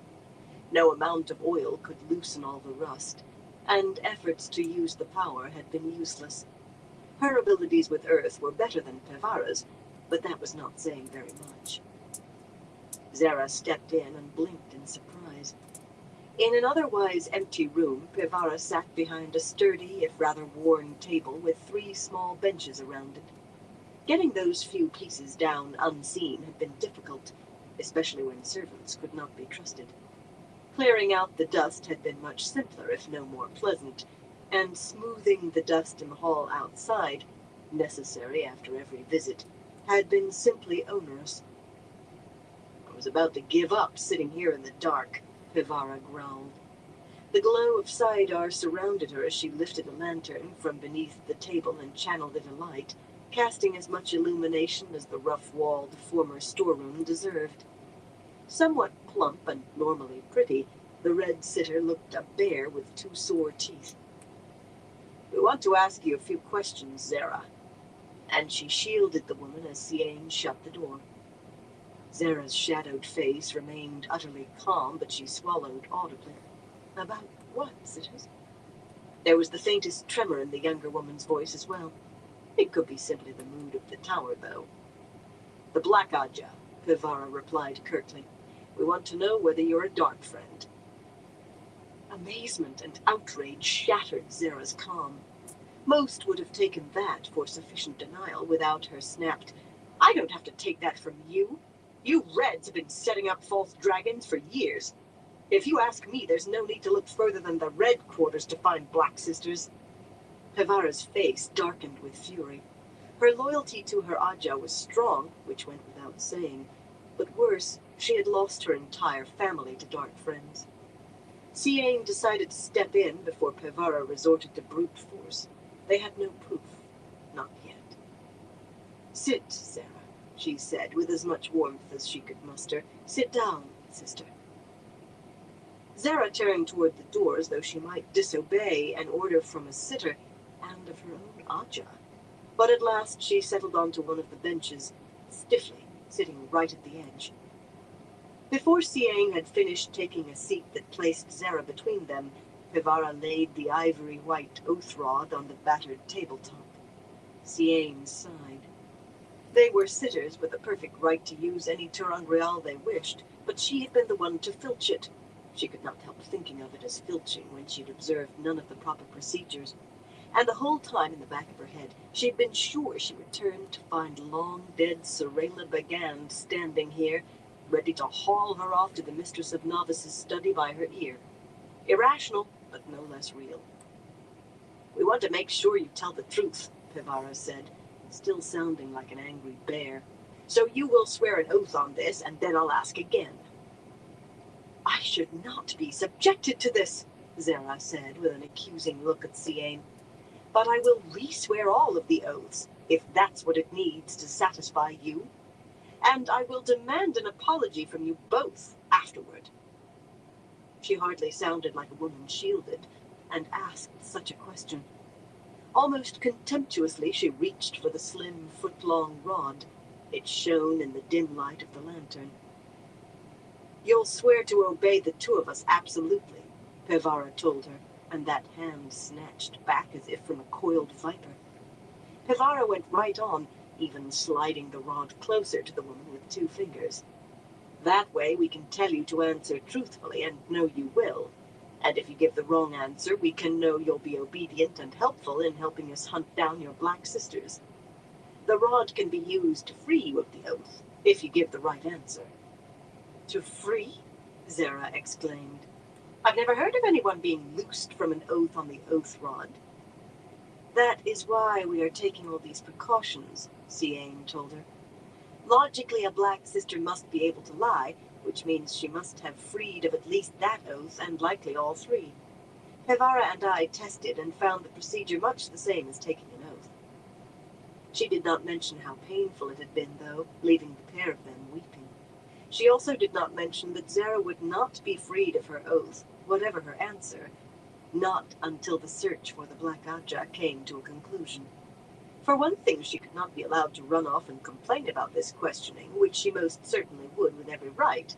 Speaker 3: No amount of oil could loosen all the rust, and efforts to use the power had been useless. Her abilities with Earth were better than Pevara's, but that was not saying very much. Zara stepped in and blinked in surprise. In an otherwise empty room, Pevara sat behind a sturdy, if rather worn table with 3 small benches around it. Getting those few pieces down unseen had been difficult, especially when servants could not be trusted. Clearing out the dust had been much simpler, if no more pleasant, and smoothing the dust in the hall outside, necessary after every visit, had been simply onerous. "I was about to give up sitting here in the dark," Pevara growled. The glow of Saidar surrounded her as she lifted a lantern from beneath the table and channeled it alight, casting as much illumination as the rough-walled former storeroom deserved. Somewhat plump and normally pretty, the red sitter looked a bear with 2 sore teeth. "We want to ask you a few questions, Zara." And she shielded the woman as Siane shut the door. Zara's shadowed face remained utterly calm, but she swallowed audibly. "About what, sitters?" There was the faintest tremor in the younger woman's voice as well. It could be simply the mood of the tower, though. "The Black Aja," Pevara replied curtly. "We want to know whether you're a dark friend." Amazement and outrage shattered Zara's calm. Most would have taken that for sufficient denial without her snapped, "I don't have to take that from you. You Reds have been setting up false dragons for years." If you ask me, there's no need to look further than the Red Quarters to find Black Sisters. Pevara's face darkened with fury. Her loyalty to her Aja was strong, which went without saying. But worse, she had lost her entire family to dark friends. Siain decided to step in before Pevara resorted to brute force. They had no proof. Not yet. Sit, Sarah, she said with as much warmth as she could muster. Sit down, sister. Zara turned toward the door as though she might disobey an order from a sitter and of her own Aja. But at last she settled onto one of the benches, stiffly, sitting right at the edge. Before Siain had finished taking a seat that placed Zara between them, Pevara laid the ivory-white oath rod on the battered tabletop. Siain sighed. They were sitters with the perfect right to use any ter'angreal they wished, but she had been the one to filch it. She could not help thinking of it as filching when she'd observed none of the proper procedures. And the whole time in the back of her head, she'd been sure she returned to find long-dead Sorella Bagand standing here, ready to haul her off to the mistress of novices' study by her ear. Irrational, but no less real. We want to make sure you tell the truth, Pevara said, still sounding like an angry bear. So you will swear an oath on this, and then I'll ask again. I should not be subjected to this, Zara said with an accusing look at Siain. But I will re-swear all of the oaths, if that's what it needs to satisfy you. And I will demand an apology from you both afterward. She hardly sounded like a woman shielded, and asked such a question. Almost contemptuously she reached for the slim, foot-long rod. It shone in the dim light of the lantern. You'll swear to obey the two of us absolutely, Pevara told her, and that hand snatched back as if from a coiled viper. Pevara went right on, even sliding the rod closer to the woman with 2 fingers. That way we can tell you to answer truthfully and know you will. And if you give the wrong answer, we can know you'll be obedient and helpful in helping us hunt down your Black Sisters. The rod can be used to free you of the oath, if you give the right answer. To free? Zara exclaimed. I've never heard of anyone being loosed from an oath on the oath rod. That is why we are taking all these precautions, Siain told her. Logically, a Black Sister must be able to lie, which means she must have freed of at least that oath and likely all 3. Pevara and I tested and found the procedure much the same as taking an oath. She did not mention how painful it had been, though, leaving the pair of them weeping. She also did not mention that Zara would not be freed of her oath, whatever her answer, not until the search for the Black Aja came to a conclusion. For one thing, she could not be allowed to run off and complain about this questioning, which she most certainly would with every right,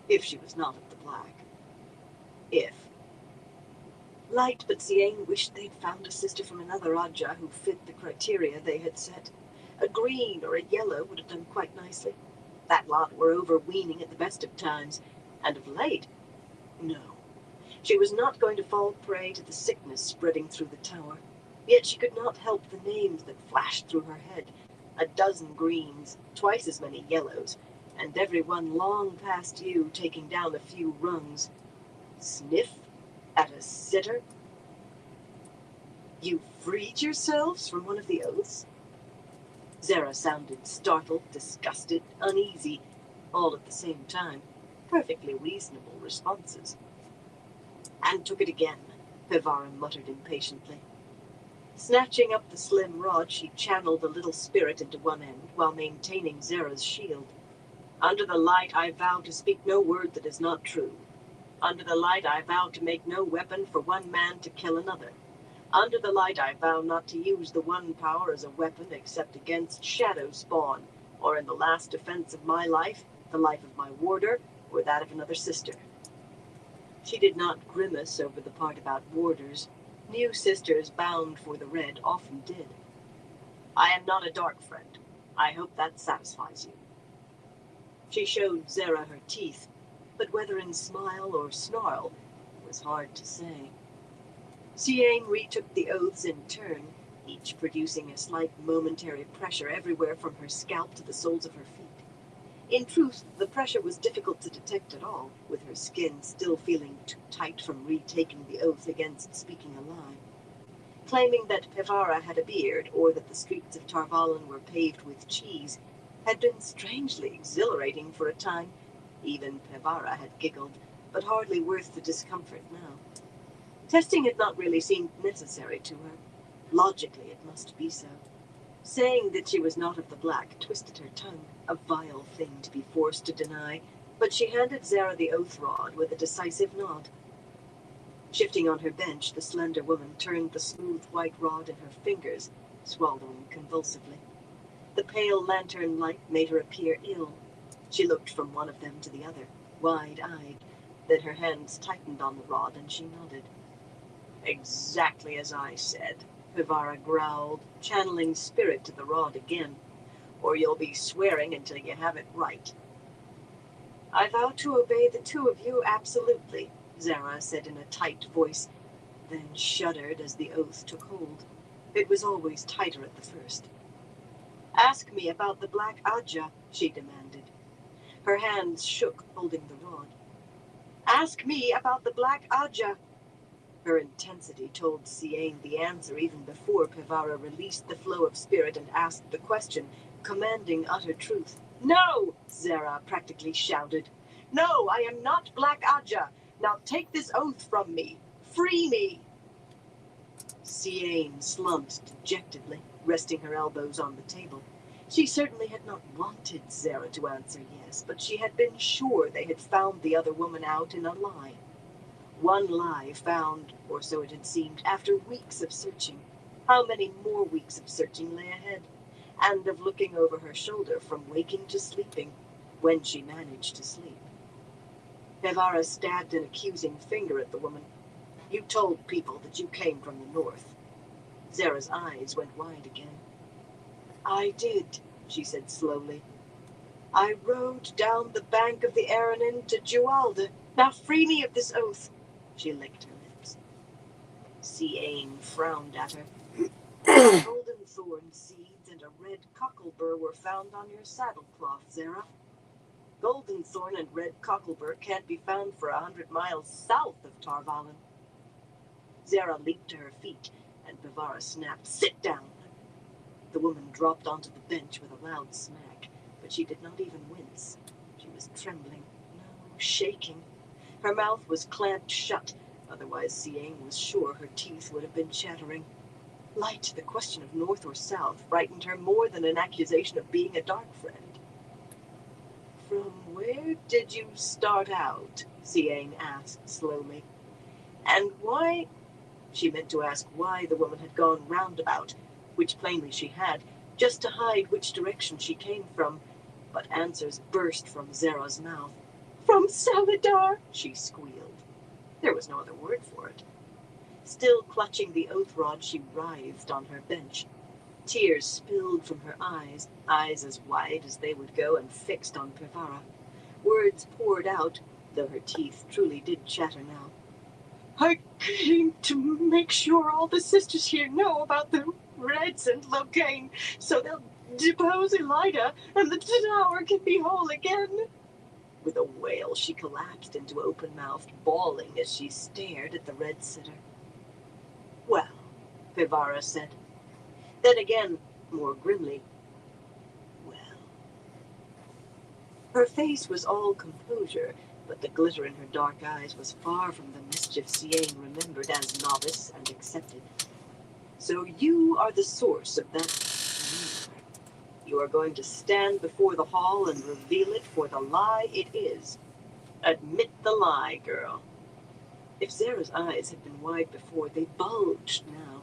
Speaker 3: if she was not of the Black. If. Light, but Siain wished they'd found a sister from another Aja who fit the criteria they had set. A green or a yellow would have done quite nicely. That lot were overweening at the best of times, and of late, no. She was not going to fall prey to the sickness spreading through the tower. Yet she could not help the names that flashed through her head. 12 greens, twice as many yellows, and every one long past you, taking down a few rungs. Sniff at a sitter? You freed yourselves from one of the oaths? Zara sounded startled, disgusted, uneasy, all at the same time. Perfectly reasonable responses. And took it again, Pevara muttered impatiently. Snatching up the slim rod, she channeled the little spirit into one end, while maintaining Zara's shield. Under the light, I vow to speak no word that is not true. Under the light, I vow to make no weapon for one man to kill another. Under the light, I vow not to use the one power as a weapon except against shadow spawn, or in the last defense of my life, the life of my warder, or that of another sister. She did not grimace over the part about warders. New sisters bound for the red often did. I am not a dark friend. I hope that satisfies you. She showed Zara her teeth, but whether in smile or snarl was hard to say. Siain retook the oaths in turn, each producing a slight momentary pressure everywhere from her scalp to the soles of her feet. In truth, the pressure was difficult to detect at all, with her skin still feeling too tight from retaking the oath against speaking a lie. Claiming that Pevara had a beard, or that the streets of Tarvalin were paved with cheese, had been strangely exhilarating for a time. Even Pevara had giggled, but hardly worth the discomfort now. Testing had not really seemed necessary to her. Logically, it must be so. Saying that she was not of the black twisted her tongue, a vile thing to be forced to deny, but she handed Zara the oath rod with a decisive nod. Shifting on her bench, the slender woman turned the smooth white rod in her fingers, swallowing convulsively. The pale lantern light made her appear ill. She looked from one of them to the other, wide-eyed. Then her hands tightened on the rod, and she nodded. Exactly as I said, Pevara growled, channeling spirit to the rod again. Or you'll be swearing until you have it right. I vow to obey the two of you absolutely, Zara said in a tight voice, then shuddered as the oath took hold. It was always tighter at the first. Ask me about the Black Aja, she demanded. Her hands shook, holding the rod. Ask me about the Black Aja. Her intensity told Siain the answer even before Pevara released the flow of spirit and asked the question, commanding utter truth. No, Zara practically shouted. No, I am not Black Aja. Now take this oath from me. Free me. Siain slumped dejectedly, resting her elbows on the table. She certainly had not wanted Zara to answer yes, but she had been sure they had found the other woman out in a lie. One lie found, or so it had seemed, after weeks of searching. How many more weeks of searching lay ahead? And of looking over her shoulder from waking to sleeping, when she managed to sleep. Pevara stabbed an accusing finger at the woman. You told people that you came from the north. Zara's eyes went wide again. I did, she said slowly. I rode down the bank of the Aranin to Jualda. Now free me of this oath. She licked her lips. Siain frowned at her. Golden thorn seeds and a red cocklebur were found on your saddlecloth, Zara. Golden thorn and red cocklebur can't be found for 100 miles south of Tarvalin. Zara leaped to her feet, and Pevara snapped, Sit down! The woman dropped onto the bench with a loud smack, but she did not even wince. She was trembling, no, shaking. Her mouth was clamped shut, otherwise Siain was sure her teeth would have been chattering. Light, the question of north or south, frightened her more than an accusation of being a dark friend. From where did you start out? Siain asked slowly. And why? She meant to ask why the woman had gone roundabout, which plainly she had, just to hide which direction she came from, but answers burst from Zara's mouth. From Saladar, she squealed. There was no other word for it. Still clutching the oath rod, she writhed on her bench. Tears spilled from her eyes, eyes as wide as they would go and fixed on Pevara. Words poured out, though her teeth truly did chatter now. I came to make sure all the sisters here know about the Reds and Locane, so they'll depose Elida, and the tower can be whole again. With a wail, she collapsed into open-mouthed bawling as she stared at the red sitter. Well, Pevara said. Then again, more grimly, well. Her face was all composure, but the glitter in her dark eyes was far from the mischief Siain remembered as novice and accepted. So you are the source of that. You are going to stand before the hall and reveal it for the lie it is. Admit the lie, girl. If Zara's eyes had been wide before, they bulged now.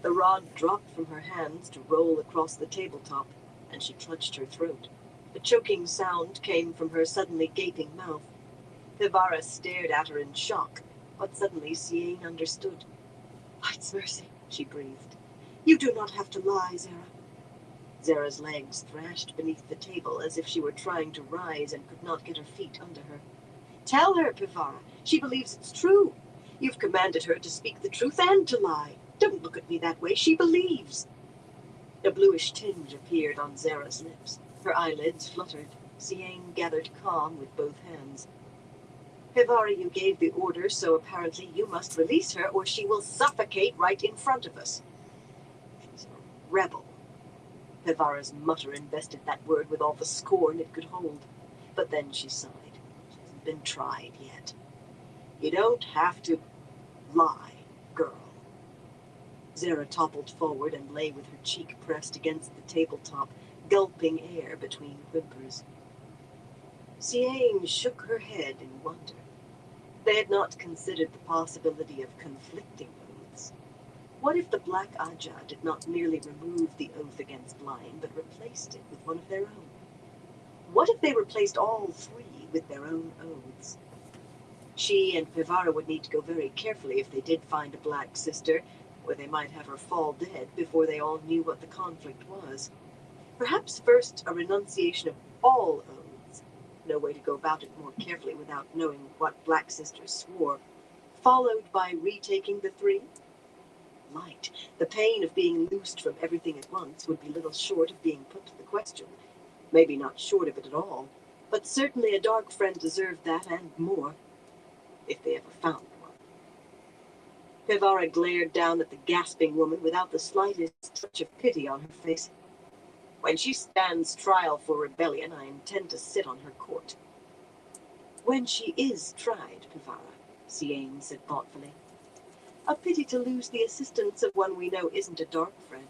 Speaker 3: The rod dropped from her hands to roll across the tabletop, and she clutched her throat. A choking sound came from her suddenly gaping mouth. Pevara stared at her in shock, but suddenly Siain understood. Height's mercy, she breathed. You do not have to lie, Zara. Zara's legs thrashed beneath the table as if she were trying to rise and could not get her feet under her. Tell her, Pevara. She believes it's true. You've commanded her to speak the truth and to lie. Don't look at me that way. She believes. A bluish tinge appeared on Zara's lips. Her eyelids fluttered. Siain gathered calm with both hands. Pivara, you gave the order, so apparently you must release her or she will suffocate right in front of us. She's a rebel. Pivara's mutter invested that word with all the scorn it could hold. But then she sighed. She hasn't been tried yet. You don't have to lie, girl. Zara toppled forward and lay with her cheek pressed against the tabletop, gulping air between whimpers. Siain shook her head in wonder. They had not considered the possibility of conflicting oaths. What if the Black Aja did not merely remove the oath against lying, but replaced it with one of their own? What if they replaced all three with their own oaths? She and Pivara would need to go very carefully if they did find a Black Sister, or they might have her fall dead before they all knew what the conflict was. Perhaps first a renunciation of all oaths. No way to go about it more carefully without knowing what Black Sisters swore. Followed by retaking the three? Light. The pain of being loosed from everything at once would be little short of being put to the question. Maybe not short of it at all, but certainly a dark friend deserved that and more, if they ever found one. Pivara glared down at the gasping woman without the slightest touch of pity on her face. When she stands trial for rebellion, I intend to sit on her court. When she is tried, Pivara, Siain said thoughtfully. A pity to lose the assistance of one we know isn't a dark friend.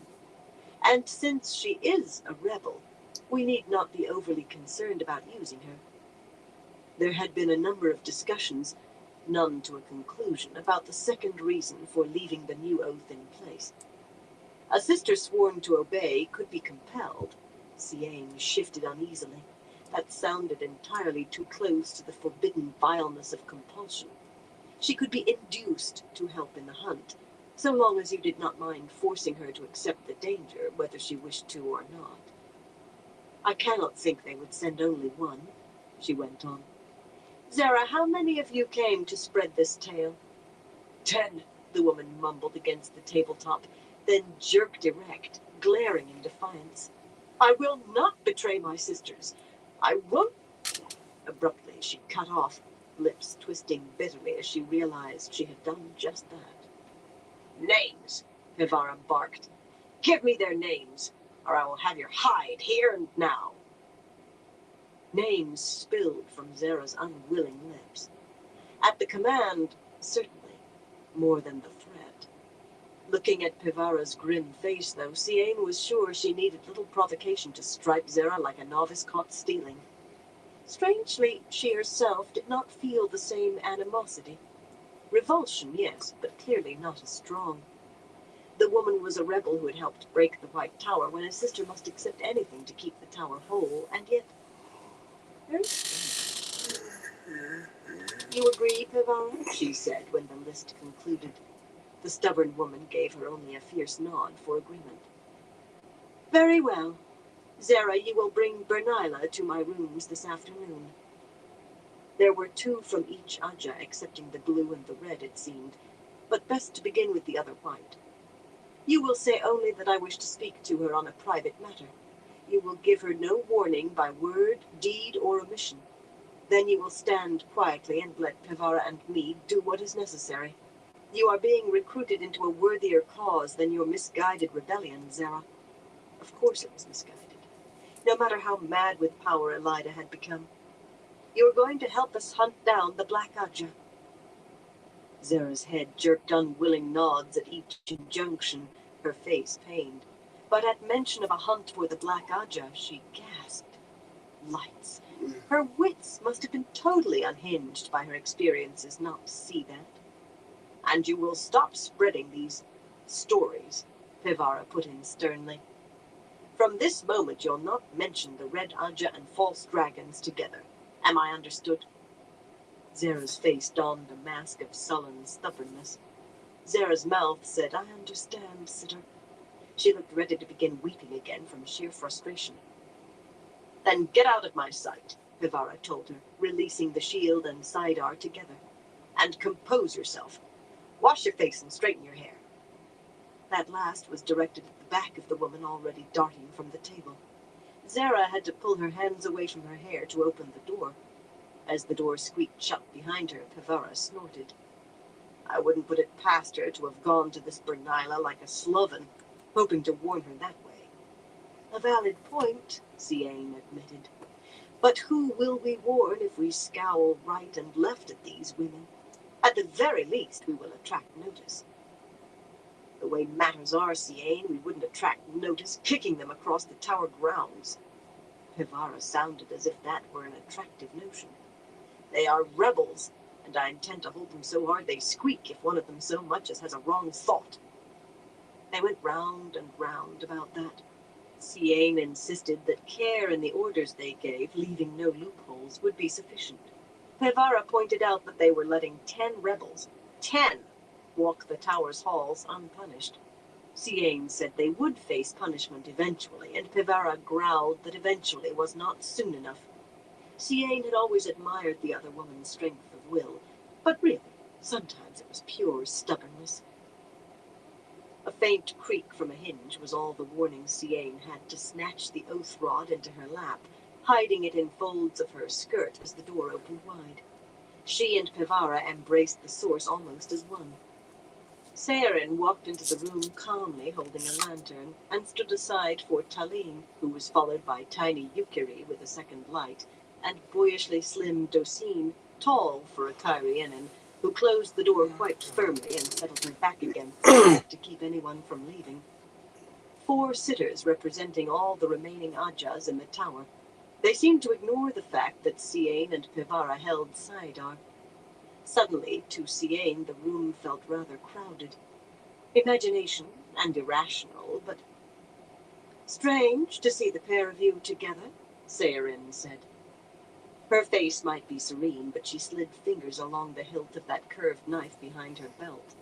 Speaker 3: And since she is a rebel, we need not be overly concerned about using her. There had been a number of discussions, none to a conclusion, about the second reason for leaving the new oath in place. A sister sworn to obey could be compelled. Siain shifted uneasily. That sounded entirely too close to the forbidden vileness of compulsion. She could be induced to help in the hunt, so long as you did not mind forcing her to accept the danger, whether she wished to or not. I cannot think they would send only one, she went on. Zara, how many of you came to spread this tale? 10, the woman mumbled against the tabletop, then jerked erect, glaring in defiance. I will not betray my sisters. I won't. Abruptly, she cut off, lips twisting bitterly as she realized she had done just that. Names, Pivara barked. Give me their names, or I will have your hide here and now. Names spilled from Zara's unwilling lips. At the command, certainly, more than the threat. Looking at Pivara's grim face, though, Siain was sure she needed little provocation to strike Zara like a novice caught stealing. Strangely, she herself did not feel the same animosity. Revulsion, yes, but clearly not as strong. The woman was a rebel who had helped break the White Tower when a sister must accept anything to keep the tower whole, and yet... Very strange. You agree, Pivara? She said when the list concluded. The stubborn woman gave her only a fierce nod for agreement. Very well. Zara, you will bring Bernila to my rooms this afternoon. There were 2 from each Aja, excepting the blue and the red, it seemed, but best to begin with the other white. You will say only that I wish to speak to her on a private matter. You will give her no warning by word, deed, or omission. Then you will stand quietly and let Pivara and me do what is necessary. You are being recruited into a worthier cause than your misguided rebellion, Zara. Of course it was misguided. No matter how mad with power Elida had become. You are going to help us hunt down the Black Aja. Zara's head jerked unwilling nods at each injunction, her face pained. But at mention of a hunt for the Black Aja, she gasped. Lights. Her wits must have been totally unhinged by her experiences not to see that. And you will stop spreading these stories, Pivara put in sternly. From this moment you'll not mention the Red Aja and false dragons together. Am I understood? Zara's face donned a mask of sullen stubbornness. Zara's mouth said, I understand, sitter. She looked ready to begin weeping again from sheer frustration. Then get out of my sight, Pivara told her, releasing the shield and sidearm together. And compose yourself. Wash your face and straighten your hair. That last was directed at the back of the woman already darting from the table. Zara had to pull her hands away from her hair to open the door. As the door squeaked shut behind her, Pevara snorted. I wouldn't put it past her to have gone to this Bernila like a sloven, hoping to warn her that way. A valid point, Ciane admitted. But who will we warn if we scowl right and left at these women? At the very least, we will attract notice. The way matters are, Ciane, we wouldn't attract notice kicking them across the tower grounds. Pevara sounded as if that were an attractive notion. They are rebels, and I intend to hold them so hard they squeak if one of them so much as has a wrong thought. They went round and round about that. Ciane insisted that care in the orders they gave, leaving no loopholes, would be sufficient. Pevara pointed out that they were letting 10 rebels, 10, walk the tower's halls unpunished. Ciane said they would face punishment eventually, and Pevara growled that eventually was not soon enough. Ciane had always admired the other woman's strength of will, but really, sometimes it was pure stubbornness. A faint creak from a hinge was all the warning Ciane had to snatch the oath rod into her lap, hiding it in folds of her skirt as the door opened wide. She and Pevara embraced the source almost as one. Sarin walked into the room calmly, holding a lantern, and stood aside for Taline, who was followed by tiny Yukiri with a second light, and boyishly slim Docine, tall for a Tyrianan, who closed the door quite firmly and settled her back against it to keep anyone from leaving. 4 sitters representing all the remaining Ajas in the tower. They seemed to ignore the fact that Ciane and Pevara held Saidar. Suddenly, to Ciane, the room felt rather crowded. Imagination and irrational, but strange to see the pair of you together, Sarin said. Her face might be serene, but she slid fingers along the hilt of that curved knife behind her belt.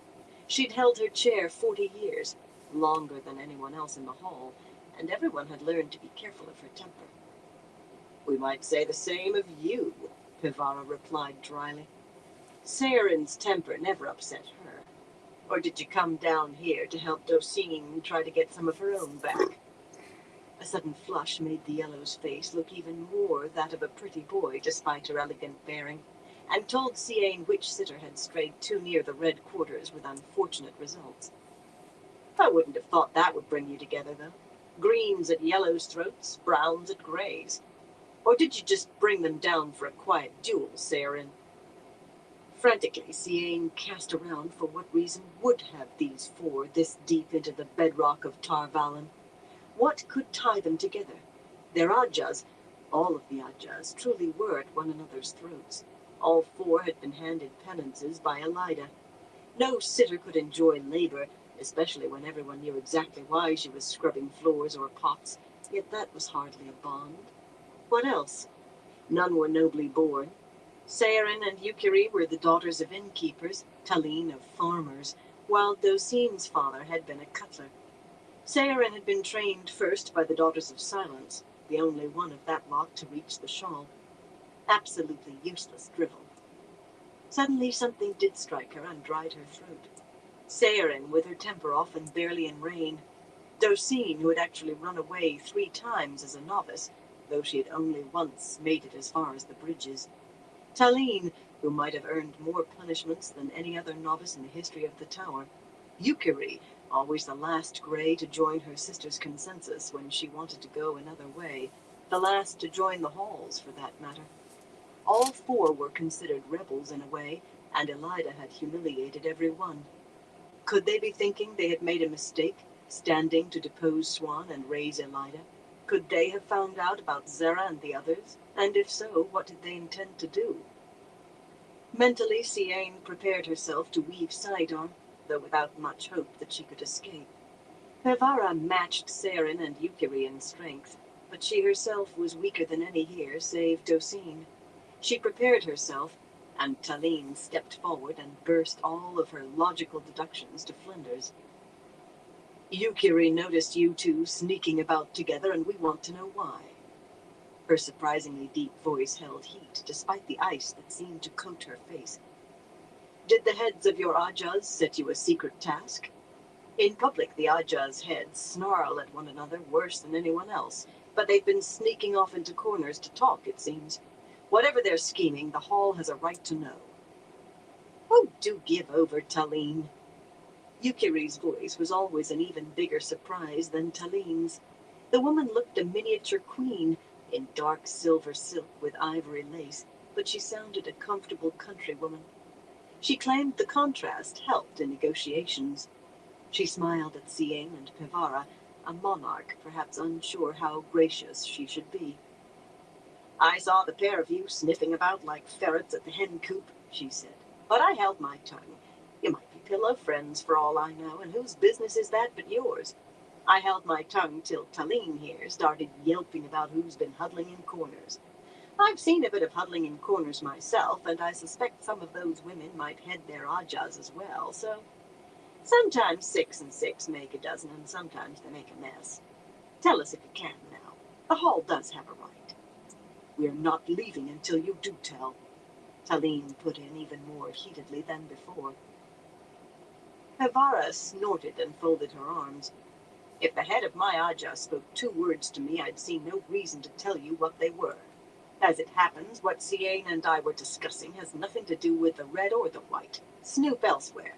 Speaker 3: She'd held her chair 40 years, longer than anyone else in the hall, and everyone had learned to be careful of her temper. We might say the same of you, Pevara replied dryly. Saren's temper never upset her. Or did you come down here to help Docine try to get some of her own back? A sudden flush made the Yellow's face look even more that of a pretty boy despite her elegant bearing, and told Ciane which sitter had strayed too near the red quarters with unfortunate results. I wouldn't have thought that would bring you together, though. Greens at Yellow's throats, browns at Gray's. Or did you just bring them down for a quiet duel, Saren? Frantically, Ciane cast around for what reason would have these 4 this deep into the bedrock of Tarvalon. What could tie them together? Their Ajas, all of the Ajas, truly were at one another's throats. All 4 had been handed penances by Elida. No sitter could enjoy labor, especially when everyone knew exactly why she was scrubbing floors or pots, yet that was hardly a bond. What else? None were nobly born. Sarin and Yukiri were the daughters of innkeepers, Taline of farmers, while Docine's father had been a cutler. Sarin had been trained first by the Daughters of Silence, the only one of that lot to reach the shawl. Absolutely useless drivel. Suddenly something did strike her and dried her throat. Sarin, with her temper often barely in rein. Docine, who had actually run away 3 times as a novice, though she had only once made it as far as the bridges. Taline, who might have earned more punishments than any other novice in the history of the tower. Yukiri, always the last Grey to join her sister's consensus when she wanted to go another way, the last to join the halls, for that matter. All 4 were considered rebels in a way, and Elida had humiliated every one. Could they be thinking they had made a mistake, standing to depose Swan and raise Elida? Could they have found out about Zara and the others? And if so, what did they intend to do? Mentally, Ciane prepared herself to weave Saidar, though without much hope that she could escape. Pevara matched Sarin and Yukiri in strength, but she herself was weaker than any here, save Docine. She prepared herself, and Taline stepped forward and burst all of her logical deductions to flinders. Yukiri noticed you 2 sneaking about together, and we want to know why. Her surprisingly deep voice held heat, despite the ice that seemed to coat her face. Did the heads of your Ajas set you a secret task? In public, the Ajas' heads snarl at one another worse than anyone else, but they've been sneaking off into corners to talk, it seems. Whatever they're scheming, the Hall has a right to know. Oh, do give over, Taline. Yukiri's voice was always an even bigger surprise than Taline's. The woman looked a miniature queen in dark silver silk with ivory lace, but she sounded a comfortable countrywoman. She claimed the contrast helped in negotiations. She smiled at Sieng and Pivara, a monarch perhaps unsure how gracious she should be. I saw the pair of you sniffing about like ferrets at the hen coop, she said, but I held my tongue. You might be pillow friends for all I know, and whose business is that but yours? I held my tongue till Taline here started yelping about who's been huddling in corners. I've seen a bit of huddling in corners myself, and I suspect some of those women might head their ajas as well, so sometimes 6 and 6 make a dozen, and sometimes they make a mess. Tell us if you can now. The Hall does have a right. We're not leaving until you do tell, Taline put in even more heatedly than before. Pivara snorted and folded her arms. If the head of my Aja spoke 2 words to me, I'd see no reason to tell you what they were. As it happens, what Sieng and I were discussing has nothing to do with the red or the white. Snoop elsewhere.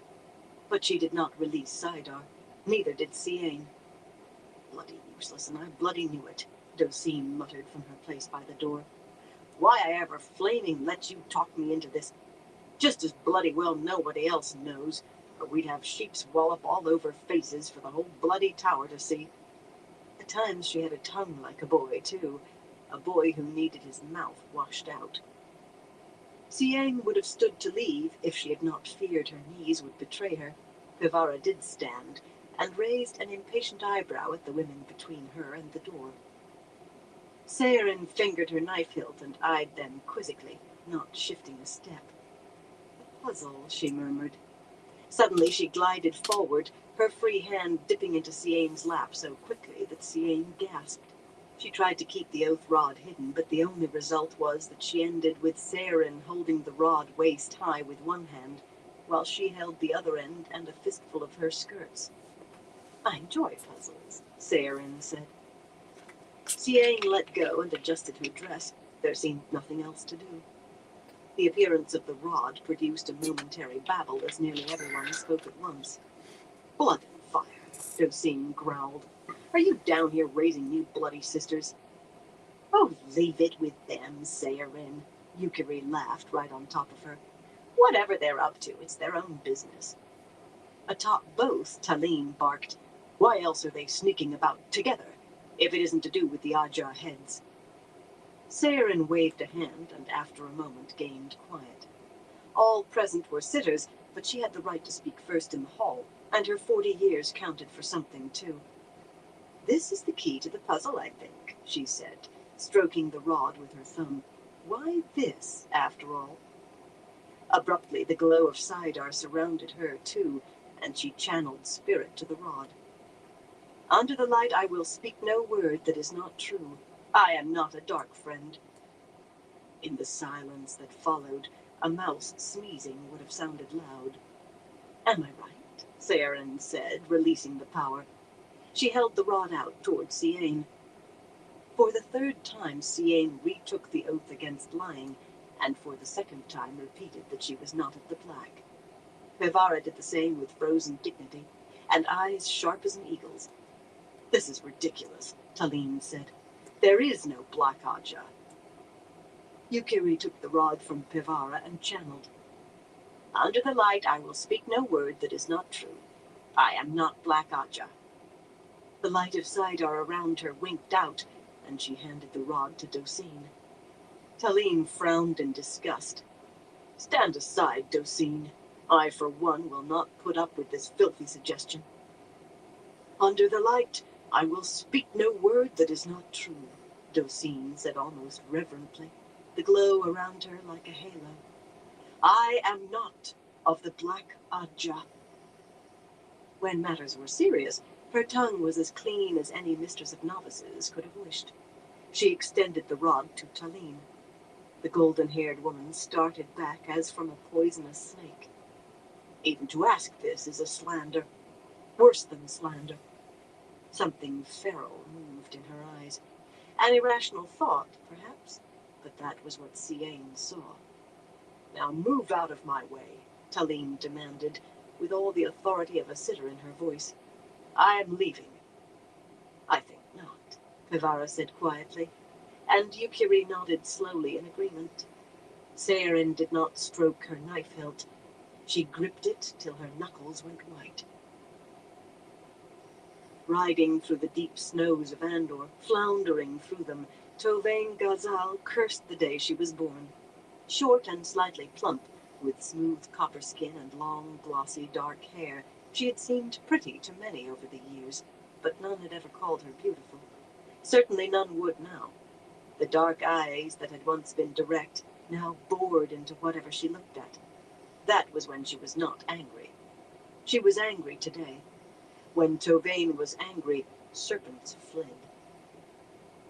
Speaker 3: But she did not release Sidar. Neither did Sieng. Bloody useless, and I bloody knew it, Dosine muttered from her place by the door. Why I ever flaming let you talk me into this? Just as bloody well nobody else knows, or we'd have sheep's wallop all over faces for the whole bloody tower to see. At times she had a tongue like a boy, too. A boy who needed his mouth washed out. Sieng would have stood to leave if she had not feared her knees would betray her. Pivara did stand, and raised an impatient eyebrow at the women between her and the door. Saerin fingered her knife hilt and eyed them quizzically, not shifting a step. A puzzle, she murmured. Suddenly she glided forward, her free hand dipping into Sieng's lap so quickly that Sieng gasped. She tried to keep the oath rod hidden, but the only result was that she ended with Saerin holding the rod waist high with one hand, while she held the other end and a fistful of her skirts. I enjoy puzzles, Saerin said. Sieng let go and adjusted her dress. There seemed nothing else to do. The appearance of the rod produced a momentary babble as nearly everyone spoke at once. Blood and fire, Dosine growled. Are you down here raising new bloody sisters? Oh, leave it with them, Saerin. Yukiri laughed right on top of her. Whatever they're up to, it's their own business. Atop both, Taline barked. Why else are they sneaking about together, if it isn't to do with the Aja heads? Saerin waved a hand and after a moment gained quiet. All present were sitters, but she had the right to speak first in the hall, and her 40 years counted for something too. This is the key to the puzzle, I think, she said, stroking the rod with her thumb. Why this, after all? Abruptly, the glow of Sidar surrounded her, too, and she channeled spirit to the rod. Under the light I will speak no word that is not true. I am not a dark friend. In the silence that followed, a mouse sneezing would have sounded loud. Am I right? Saerin said, releasing the power. She held the rod out toward Sieng. For the 3rd time, Sieng retook the oath against lying, and for the 2nd time repeated that she was not of the black. Pivara did the same with frozen dignity, and eyes sharp as an eagle's. This is ridiculous, Taline said. There is no black Aja. Yukiri took the rod from Pivara and channeled. Under the light I will speak no word that is not true. I am not black Aja. The light of Sidar around her winked out, and she handed the rod to Dosine. Taline frowned in disgust. Stand aside, Dosine. I, for one, will not put up with this filthy suggestion. Under the light, I will speak no word that is not true, Dosine said almost reverently, the glow around her like a halo. I am not of the Black Aja. When matters were serious, her tongue was as clean as any mistress of novices could have wished. She extended the rod to Taline. The golden-haired woman started back as from a poisonous snake. Even to ask this is a slander. Worse than slander. Something feral moved in her eyes. An irrational thought, perhaps, but that was what Ciane saw. "Now move out of my way," Talim demanded, with all the authority of a sitter in her voice. "I am leaving." "I think not," Pivara said quietly, and Yukiri nodded slowly in agreement. Saerin did not stroke her knife hilt. She gripped it till her knuckles went white. Riding through the deep snows of Andor, floundering through them, Tovanne Ghazal cursed the day she was born. Short and slightly plump, with smooth copper skin and long, glossy, dark hair, she had seemed pretty to many over the years, but none had ever called her beautiful. Certainly none would now. The dark eyes that had once been direct now bored into whatever she looked at. That was when she was not angry. She was angry today. When Tovanne was angry, serpents fled.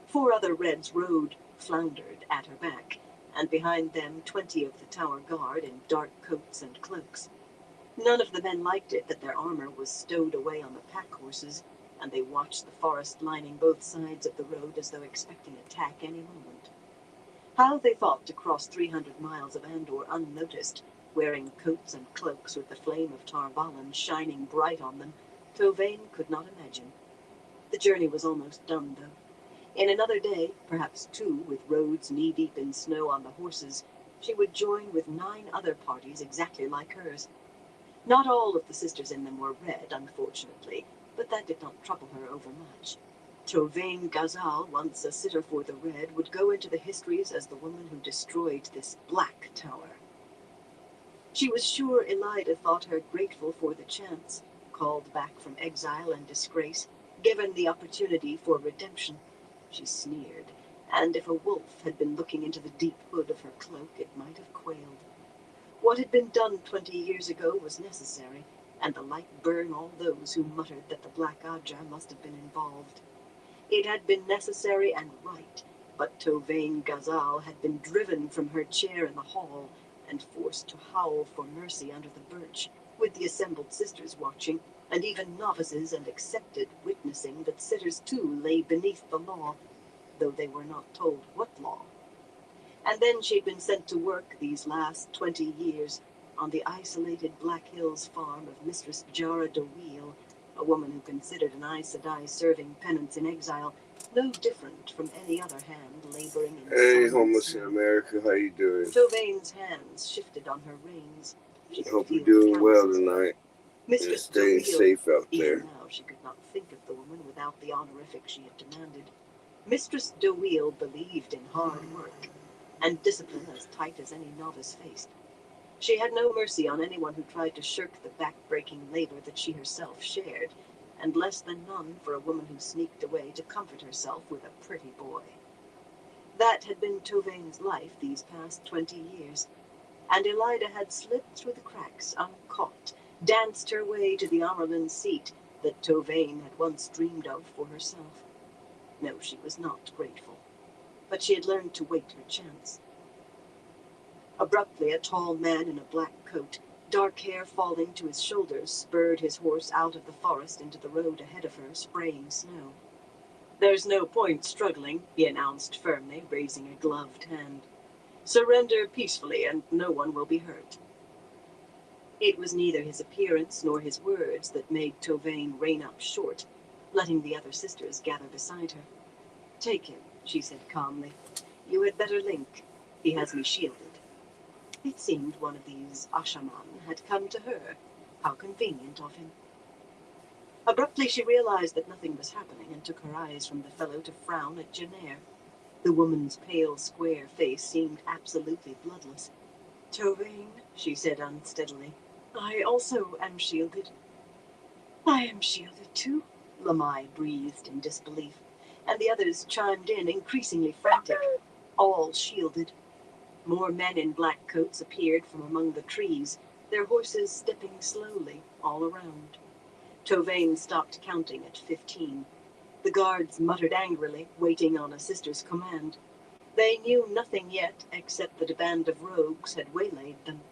Speaker 3: 4 other Reds rode, floundered at her back, and behind them 20 of the tower guard in dark coats and cloaks. None of the men liked it that their armor was stowed away on the pack horses, and they watched the forest lining both sides of the road as though expecting attack any moment. How they thought to cross 300 miles of Andor unnoticed, wearing coats and cloaks with the flame of Tar Valon shining bright on them, Tovanne could not imagine. The journey was almost done, though. In another day, perhaps 2, with roads knee-deep in snow on the horses, she would join with 9 other parties exactly like hers. Not all of the sisters in them were Red, unfortunately, but that did not trouble her overmuch. Tovanne Ghazal, once a sitter for the Red, would go into the histories as the woman who destroyed this Black Tower. She was sure Elida thought her grateful for the chance, called back from exile and disgrace, given the opportunity for redemption. She sneered, and if a wolf had been looking into the deep hood of her cloak, it might have quailed. What had been done 20 years ago was necessary, and the light burned all those who muttered that the Black Adja must have been involved. It had been necessary and right, but Tovanne Ghazal had been driven from her chair in the hall and forced to howl for mercy under the birch, with the assembled sisters watching, and even novices and accepted witnessing that sitters too lay beneath the law, though they were not told what law. And then she'd been sent to work these last 20 years on the isolated Black Hills farm of Mistress Jara DeWheel, a woman who considered an Aes Sedai serving penance in exile no different from any other hand laboring in
Speaker 2: Hey,
Speaker 3: sun and
Speaker 2: homeless in
Speaker 3: snow.
Speaker 2: America, how you doing?
Speaker 3: Tovanne's hands shifted on her reins. She could
Speaker 2: Hope you're
Speaker 3: feel the
Speaker 2: doing well
Speaker 3: calluses.
Speaker 2: tonight and
Speaker 3: Mistress
Speaker 2: staying
Speaker 3: DeWheel,
Speaker 2: safe out
Speaker 3: even
Speaker 2: there.
Speaker 3: now she could not think of the woman without the honorific she had demanded. Mistress DeWheel believed in hard work, and discipline as tight as any novice faced. She had no mercy on anyone who tried to shirk the back-breaking labor that she herself shared, and less than none for a woman who sneaked away to comfort herself with a pretty boy. That had been Tovanne's life these past 20 years, and Elida had slipped through the cracks uncaught, danced her way to the Amerlin seat that Tovanne had once dreamed of for herself. No, she was not grateful, but she had learned to wait her chance. Abruptly, a tall man in a black coat, dark hair falling to his shoulders, spurred his horse out of the forest into the road ahead of her, spraying snow. "There's no point struggling," he announced firmly, raising a gloved hand. "Surrender peacefully, and no one will be hurt." It was neither his appearance nor his words that made Tovanne rein up short, letting the other sisters gather beside her. "Take him," she said calmly. "You had better link. He has me shielded." It seemed one of these Ashaman had come to her. How convenient of him. Abruptly she realized that nothing was happening and took her eyes from the fellow to frown at Jennair. The woman's pale, square face seemed absolutely bloodless. "Tovanne," she said unsteadily, "I also am shielded." "I am shielded too," Lamai breathed in disbelief, and the others chimed in, increasingly frantic. All shielded. More men in black coats appeared from among the trees, their horses stepping slowly all around. Tovanne stopped counting at 15. The guards muttered angrily, waiting on a sister's command. They knew nothing yet except that a band of rogues had waylaid them.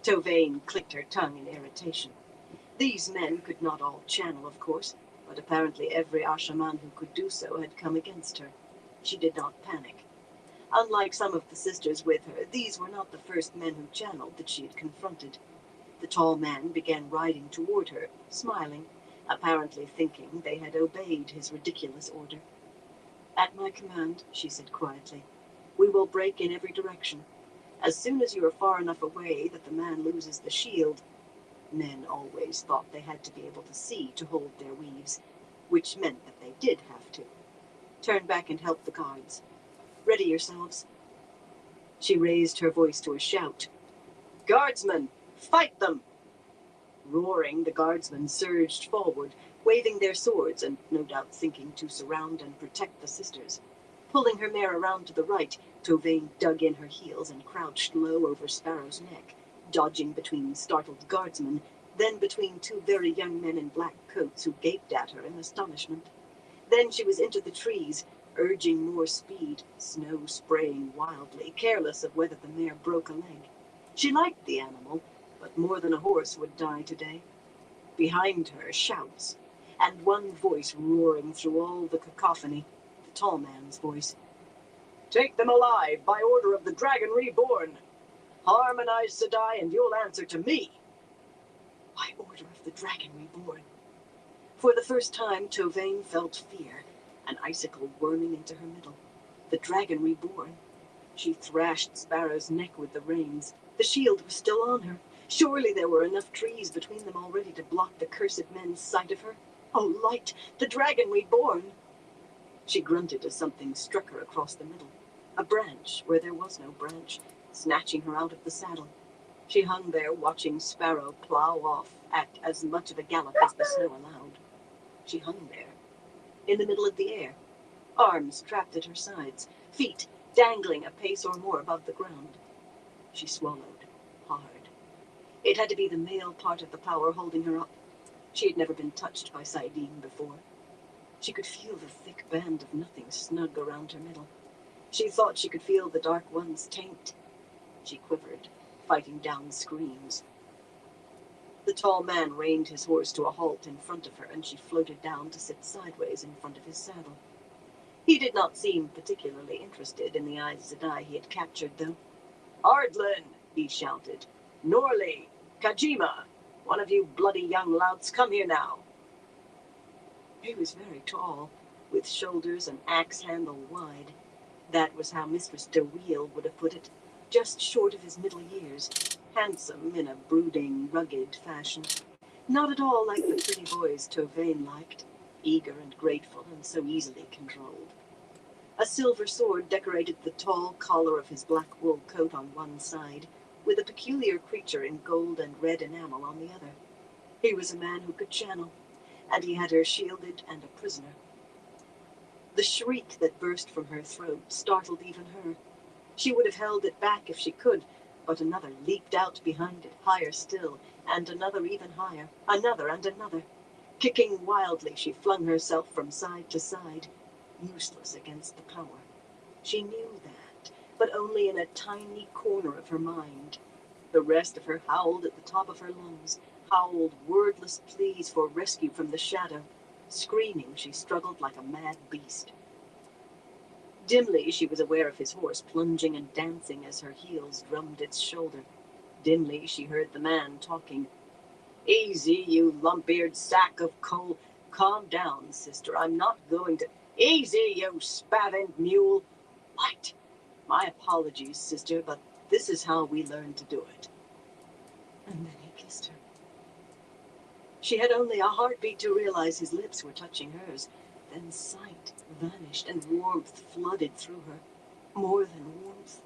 Speaker 3: Tovanne clicked her tongue in irritation. These men could not all channel, of course, but apparently every Ashaman who could do so had come against her. She did not panic. Unlike some of the sisters with her, these were not the first men who channeled that she had confronted. The tall man began riding toward her, smiling, apparently thinking they had obeyed his ridiculous order. "At my command," she said quietly, "we will break in every direction. As soon as you are far enough away that the man loses the shield." Men always thought they had to be able to see to hold their weaves, which meant that they did have to. "Turn back and help the guards. Ready yourselves." She raised her voice to a shout. "Guardsmen, fight them!" Roaring, the guardsmen surged forward, waving their swords and no doubt thinking to surround and protect the sisters. Pulling her mare around to the right, Tauvain dug in her heels and crouched low over Sparrow's neck, dodging between startled guardsmen, then between two very young men in black coats who gaped at her in astonishment. Then she was into the trees, urging more speed, snow spraying wildly, careless of whether the mare broke a leg. She liked the animal, but more than a horse would die today. Behind her, shouts, and one voice roaring through all the cacophony, the tall man's voice. "Take them alive, by order of the Dragon Reborn! Harmonize Sedai, and you'll answer to me!" By order of the Dragon Reborn. For the first time, Tauvain felt fear, an icicle worming into her middle. The Dragon Reborn. She thrashed Sparrow's neck with the reins. The shield was still on her. Surely there were enough trees between them already to block the cursed men's sight of her. Oh, light! The Dragon Reborn! She grunted as something struck her across the middle. A branch where there was no branch, snatching her out of the saddle. She hung there watching Sparrow plow off at as much of a gallop as the snow allowed. She hung there, in the middle of the air, arms trapped at her sides, feet dangling a pace or more above the ground. She swallowed hard. It had to be the male part of the power holding her up. She had never been touched by Saidin before. She could feel the thick band of nothing snug around her middle. She thought she could feel the Dark One's taint. She quivered, fighting down screams. The tall man reined his horse to a halt in front of her, and she floated down to sit sideways in front of his saddle. He did not seem particularly interested in the Aes Sedai he had captured, though. "Ardlin!" he shouted. "Norley! Kajima! One of you bloody young louts, come here now!" He was very tall, with shoulders an axe handle wide. That was how Mistress de Wheel would have put it, just short of his middle years, handsome in a brooding, rugged fashion. Not at all like the pretty boys Tauvain liked, eager and grateful and so easily controlled. A silver sword decorated the tall collar of his black wool coat on one side, with a peculiar creature in gold and red enamel on the other. He was a man who could channel, and he had her shielded and a prisoner. The shriek that burst from her throat startled even her. She would have held it back if she could, but another leaped out behind it, higher still, and another even higher, another and another. Kicking wildly, she flung herself from side to side, useless against the power. She knew that, but only in a tiny corner of her mind. The rest of her howled at the top of her lungs, howled wordless pleas for rescue from the shadow. Screaming, she struggled like a mad beast. Dimly, she was aware of his horse plunging and dancing as her heels drummed its shoulder. Dimly, she heard the man talking. "Easy, you lump-eared sack of coal. Calm down, sister. I'm not going to... Easy, you spavined mule. What? My apologies, sister, but this is how we learn to do it." And then he kissed her. She had only a heartbeat to realize his lips were touching hers. Then sight vanished and warmth flooded through her. More than warmth.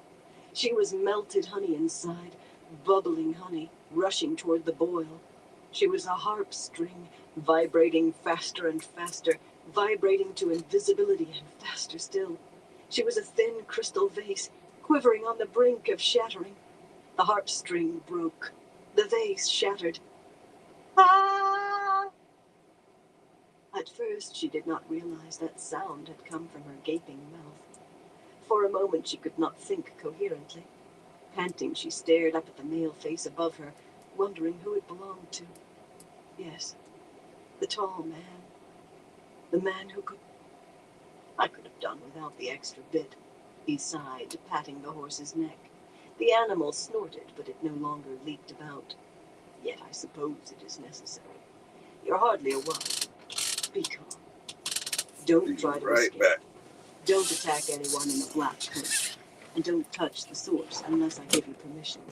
Speaker 3: She was melted honey inside, bubbling honey, rushing toward the boil. She was a harp string, vibrating faster and faster, vibrating to invisibility and faster still. She was a thin crystal vase, quivering on the brink of shattering. The harp string broke. The vase shattered. Ah! At first, she did not realize that sound had come from her gaping mouth. For a moment, she could not think coherently. Panting, she stared up at the male face above her, wondering who it belonged to. Yes, the tall man. The man who could... I could have done without the extra bit. He sighed, patting the horse's neck. The animal snorted, but it no longer leaped about. Yet I suppose it is necessary. You're hardly a wild. Be calm. Don't try to
Speaker 2: Right
Speaker 3: escape.
Speaker 2: back.
Speaker 3: Don't attack anyone in a black coat. And don't touch the source unless I give you permission.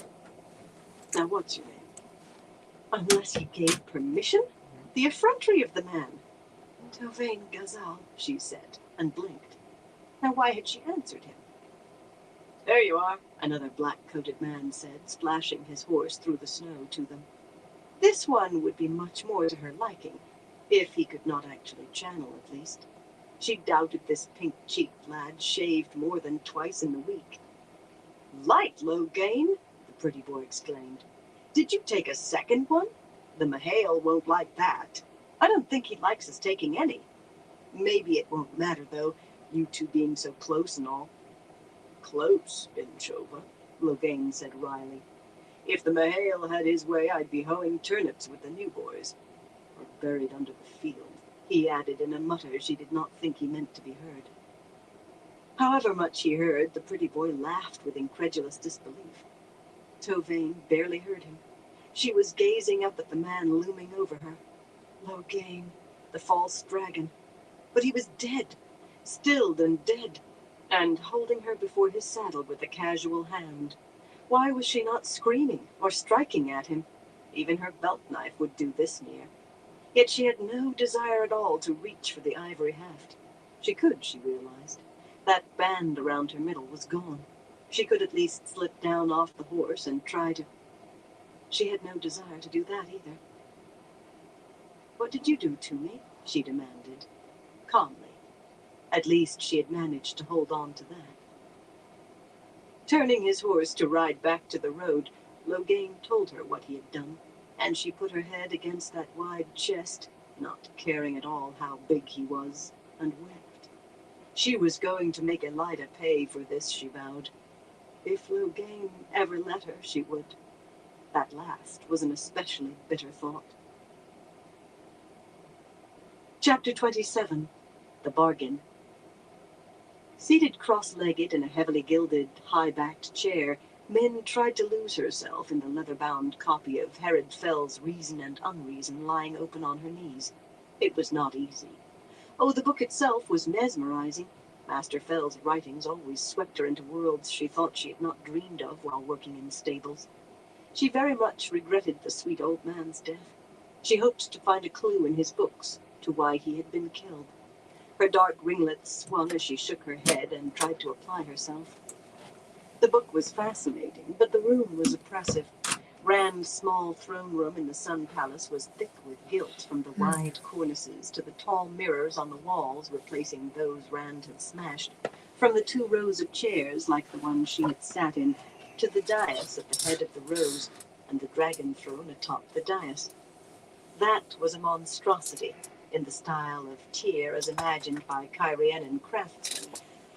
Speaker 3: Now, what's your name? Unless he gave permission? The effrontery of the man. Tauvain Ghazal, she said, and blinked. Now, why had she answered him? There you are, another black-coated man said, splashing his horse through the snow to them. This one would be much more to her liking, if he could not actually channel, at least. She doubted this pink-cheeked lad shaved more than twice in the week. Light, Logain, the pretty boy exclaimed. Did you take a second one? The Mahale won't like that. I don't think he likes us taking any. Maybe it won't matter, though, you two being so close and all. Close, Binchova, Logain said wryly. If the Mahale had his way, I'd be hoeing turnips with the new boys. Or buried under the field, he added in a mutter she did not think he meant to be heard. However much he heard, the pretty boy laughed with incredulous disbelief. Tauvain barely heard him. She was gazing up at the man looming over her. Logain, the false dragon. But he was dead, stilled and dead, and holding her before his saddle with a casual hand. Why was she not screaming or striking at him? Even her belt knife would do this near. Yet she had no desire at all to reach for the ivory haft. She could, she realized. That band around her middle was gone. She could at least slip down off the horse and try to... She had no desire to do that either. What did you do to me? She demanded, calmly. At least she had managed to hold on to that. Turning his horse to ride back to the road, Logain told her what he had done, and she put her head against that wide chest, not caring at all how big he was, and wept. She was going to make Elida pay for this, she vowed. If Logain ever let her, she would. That last was an especially bitter thought. Chapter 27. The Bargain. Seated cross-legged in a heavily gilded, high-backed chair, Min tried to lose herself in the leather-bound copy of Herod Fell's Reason and Unreason lying open on her knees. It was not easy. Oh, the book itself was mesmerizing. Master Fell's writings always swept her into worlds she thought she had not dreamed of while working in stables. She very much regretted the sweet old man's death. She hoped to find a clue in his books to why he had been killed. Her dark ringlets swung as she shook her head and tried to apply herself. The book was fascinating, but the room was oppressive. Rand's small throne room in the Sun Palace was thick with gilt, from the wide cornices to the tall mirrors on the walls replacing those Rand had smashed, from the 2 rows of chairs like the one she had sat in, to the dais at the head of the rows, and the dragon throne atop the dais. That was a monstrosity, in the style of Tyr as imagined by Kyrianan craftsmen,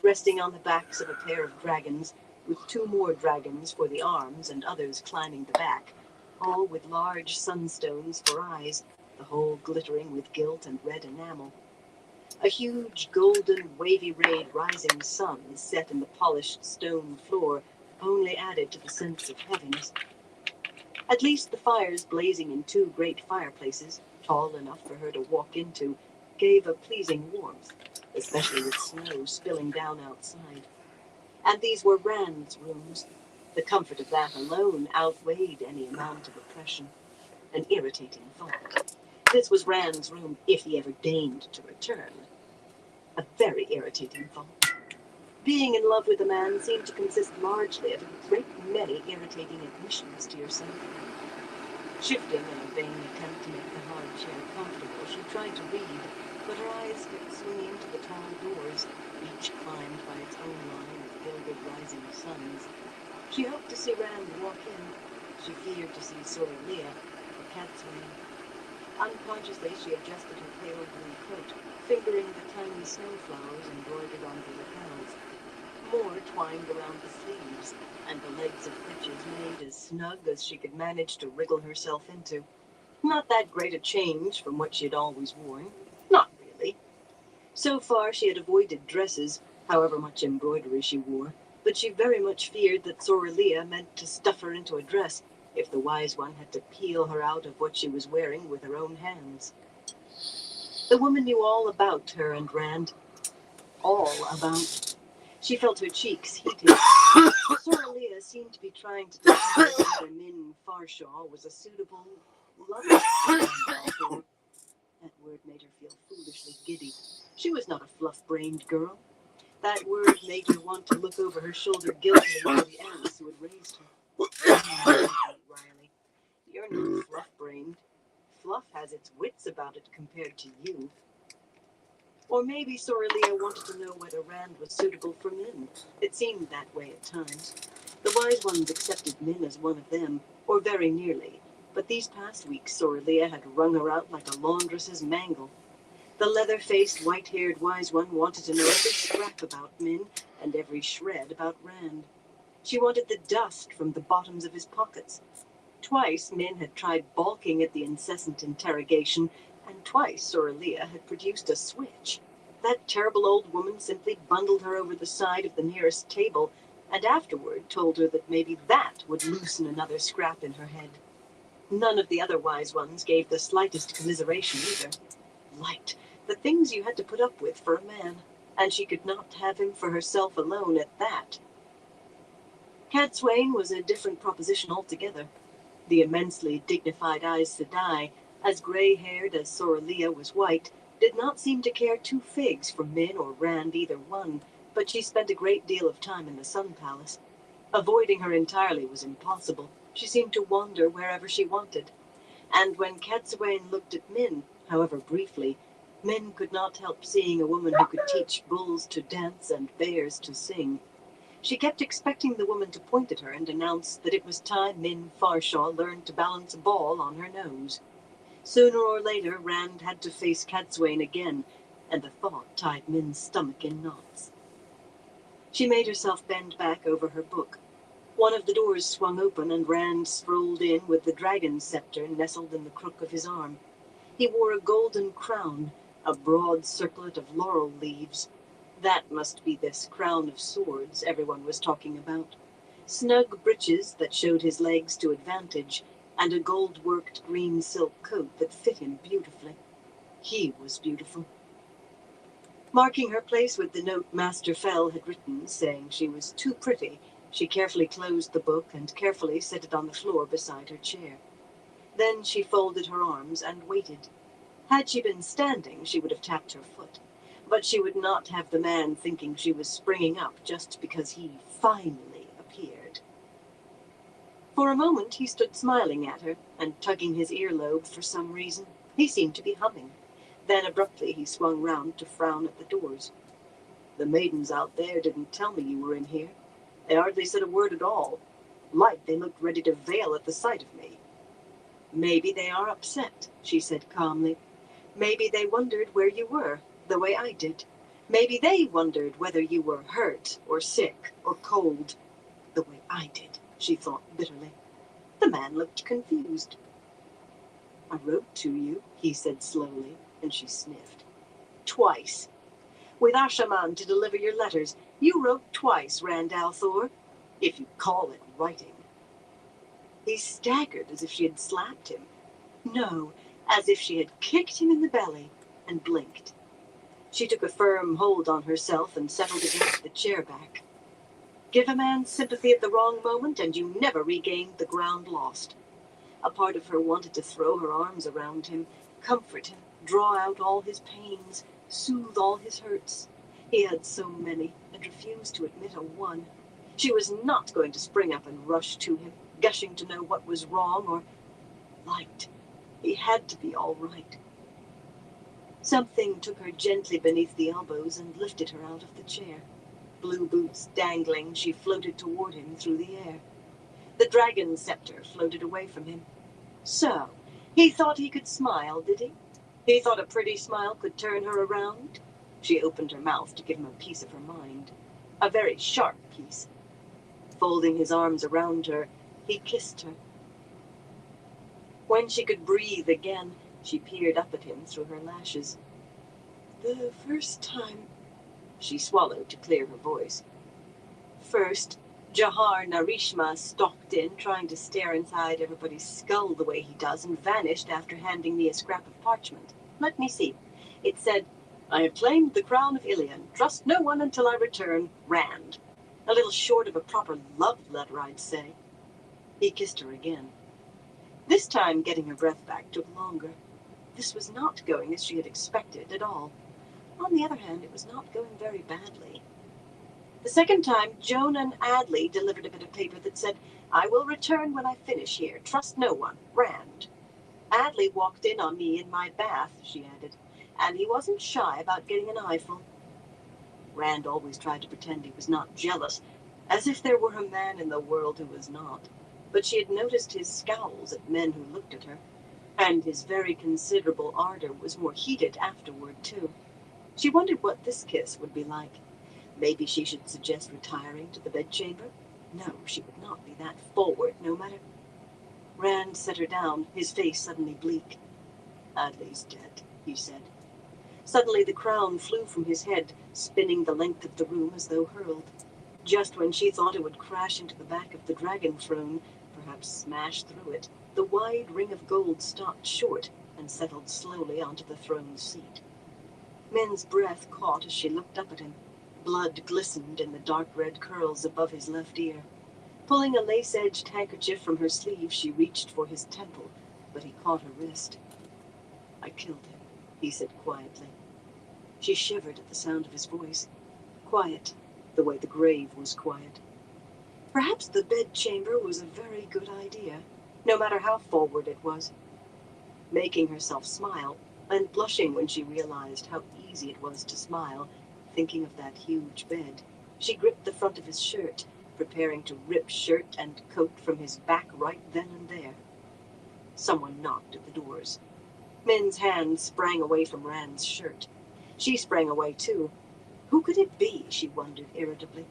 Speaker 3: resting on the backs of a pair of dragons, with 2 more dragons for the arms and others climbing the back, all with large sunstones for eyes, the whole glittering with gilt and red enamel. A huge golden wavy-rayed rising sun set in the polished stone floor only added to the sense of heaviness. At least the fires blazing in 2 great fireplaces, tall enough for her to walk into, gave a pleasing warmth, especially with snow spilling down outside. And these were Rand's rooms. The comfort of that alone outweighed any amount of oppression. An irritating thought. This was Rand's room if he ever deigned to return. A very irritating thought. Being in love with a man seemed to consist largely of a great many irritating admissions to yourself. Shifting in a vain attempt to make the hard chair comfortable, she tried to read, but her eyes kept swinging to the tall doors, each climbed by its own line of gilded rising suns. She hoped to see Rand walk in. She feared to see Soraya, the Catswoman. Unconsciously, she adjusted her pale blue coat, fingering the tiny snowflowers embroidered on the lapels. More twined around the sleeves, and the legs of breeches made as snug as she could manage to wriggle herself into. Not that great a change from what she had always worn. Not really. So far she had avoided dresses, however much embroidery she wore, but she very much feared that Soralia meant to stuff her into a dress if the Wise One had to peel her out of what she was wearing with her own hands. The woman knew all about her and Rand. All about. She felt her cheeks heating. Soralia seemed to be trying to decide whether Min Farshaw was a suitable lover for Rand Althor. That word made her feel foolishly giddy. She was not a fluff-brained girl. That word made her want to look over her shoulder guiltily at the aunts who had raised her. Riley, you're not fluff-brained. Fluff has its wits about it compared to you. Or maybe Soralia wanted to know whether Rand was suitable for Min. It seemed that way at times. The Wise Ones accepted Min as one of them, or very nearly, but these past weeks Soralia had wrung her out like a laundress's mangle. The leather-faced, white-haired Wise One wanted to know every scrap about Min and every shred about Rand. She wanted the dust from the bottoms of his pockets. Twice Min had tried balking at the incessant interrogation, and twice Soralia had produced a switch. That terrible old woman simply bundled her over the side of the nearest table, and afterward told her that maybe that would loosen another scrap in her head. None of the other Wise Ones gave the slightest commiseration either. Light, the things you had to put up with for a man, and she could not have him for herself alone at that. Cadsuane was a different proposition altogether. The immensely dignified Aes Sedai, as gray-haired as Soralia was white, did not seem to care two figs for Min or Rand either one, but she spent a great deal of time in the Sun Palace. Avoiding her entirely was impossible. She seemed to wander wherever she wanted. And when Cadsuane looked at Min, however briefly, Min could not help seeing a woman who could teach bulls to dance and bears to sing. She kept expecting the woman to point at her and announce that it was time Min Farshaw learned to balance a ball on her nose. Sooner or later, Rand had to face Cadsuane again, and the thought tied Min's stomach in knots. She made herself bend back over her book. One of the doors swung open, and Rand strolled in with the dragon scepter nestled in the crook of his arm. He wore a golden crown, a broad circlet of laurel leaves. That must be this crown of swords everyone was talking about. Snug breeches that showed his legs to advantage, and a gold-worked green silk coat that fit him beautifully. He was beautiful. Marking her place with the note Master Fell had written, saying she was too pretty, she carefully closed the book and carefully set it on the floor beside her chair. Then she folded her arms and waited. Had she been standing, she would have tapped her foot. But she would not have the man thinking she was springing up just because he finally appeared. For a moment he stood smiling at her and tugging his earlobe for some reason. He seemed to be humming. Then abruptly he swung round to frown at the doors. The maidens out there didn't tell me you were in here. They hardly said a word at all. Like they looked ready to vail at the sight of me. Maybe they are upset, she said calmly. Maybe they wondered where you were, the way I did. Maybe they wondered whether you were hurt or sick or cold, the way I did, she thought bitterly. The man looked confused. I wrote to you, he said slowly, and she sniffed. Twice. With Ashaman to deliver your letters, you wrote twice, Rand Althor, if you call it writing. He staggered as if she had slapped him. No, as if she had kicked him in the belly, and blinked. She took a firm hold on herself and settled against the chair back. Give a man sympathy at the wrong moment, and you never regained the ground lost. A part of her wanted to throw her arms around him, comfort him, draw out all his pains, soothe all his hurts. He had so many, and refused to admit a one. She was not going to spring up and rush to him, gushing to know what was wrong or liked. He had to be all right. Something took her gently beneath the elbows and lifted her out of the chair. Blue boots dangling, she floated toward him through the air. The dragon scepter floated away from him. So, he thought he could smile, did he? He thought a pretty smile could turn her around? She opened her mouth to give him a piece of her mind. A very sharp piece. Folding his arms around her, he kissed her. When she could breathe again, she peered up at him through her lashes. The first time, she swallowed to clear her voice. First, Jahar Narishma stalked in, trying to stare inside everybody's skull the way he does, and vanished after handing me a scrap of parchment. Let me see. It said, "I have claimed the crown of Ilion. Trust no one until I return. Rand." A little short of a proper love letter, I'd say. He kissed her again. This time, getting her breath back took longer. This was not going as she had expected at all. On the other hand, it was not going very badly. The second time, Joan and Adley delivered a bit of paper that said, "I will return when I finish here. Trust no one. Rand." Adley walked in on me in my bath, she added, and he wasn't shy about getting an eyeful. Rand always tried to pretend he was not jealous, as if there were a man in the world who was not. But she had noticed his scowls at men who looked at her, and his very considerable ardor was more heated afterward, too. She wondered what this kiss would be like. Maybe she should suggest retiring to the bedchamber? No, she would not be that forward, no matter. Rand set her down, his face suddenly bleak. "Adley's dead," he said. Suddenly the crown flew from his head, spinning the length of the room as though hurled. Just when she thought it would crash into the back of the dragon throne, perhaps smash through it, the wide ring of gold stopped short and settled slowly onto the throne's seat. Min's breath caught as she looked up at him. Blood glistened in the dark red curls above his left ear. Pulling a lace-edged handkerchief from her sleeve, she reached for his temple, but he caught her wrist. "I killed him," he said quietly. She shivered at the sound of his voice. Quiet, the way the grave was quiet. Perhaps the bedchamber was a very good idea, no matter how forward it was. Making herself smile, and blushing when she realized how easy it was to smile, thinking of that huge bed, she gripped the front of his shirt, preparing to rip shirt and coat from his back right then and there. Someone knocked at the doors. Min's hand sprang away from Rand's shirt. She sprang away too. Who could it be, she wondered irritably.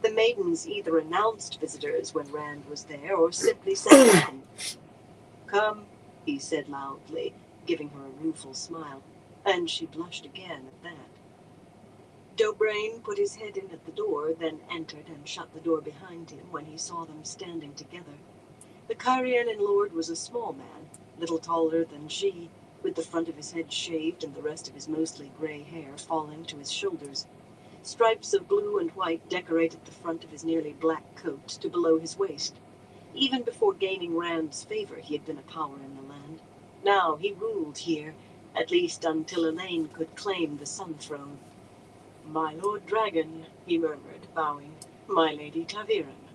Speaker 3: The maidens either announced visitors when Rand was there, or simply said nothing. "Come," he said loudly, giving her a rueful smile, and she blushed again at that. Dobrain put his head in at the door, then entered and shut the door behind him when he saw them standing together. The Carianan lord was a small man, little taller than she, with the front of his head shaved and the rest of his mostly gray hair falling to his shoulders. Stripes of blue and white decorated the front of his nearly black coat to below his waist. Even before gaining Rand's favor, he had been a power in the land. Now he ruled here, at least until Elaine could claim the Sun Throne. "My Lord Dragon," he murmured, bowing. "My Lady Claviran."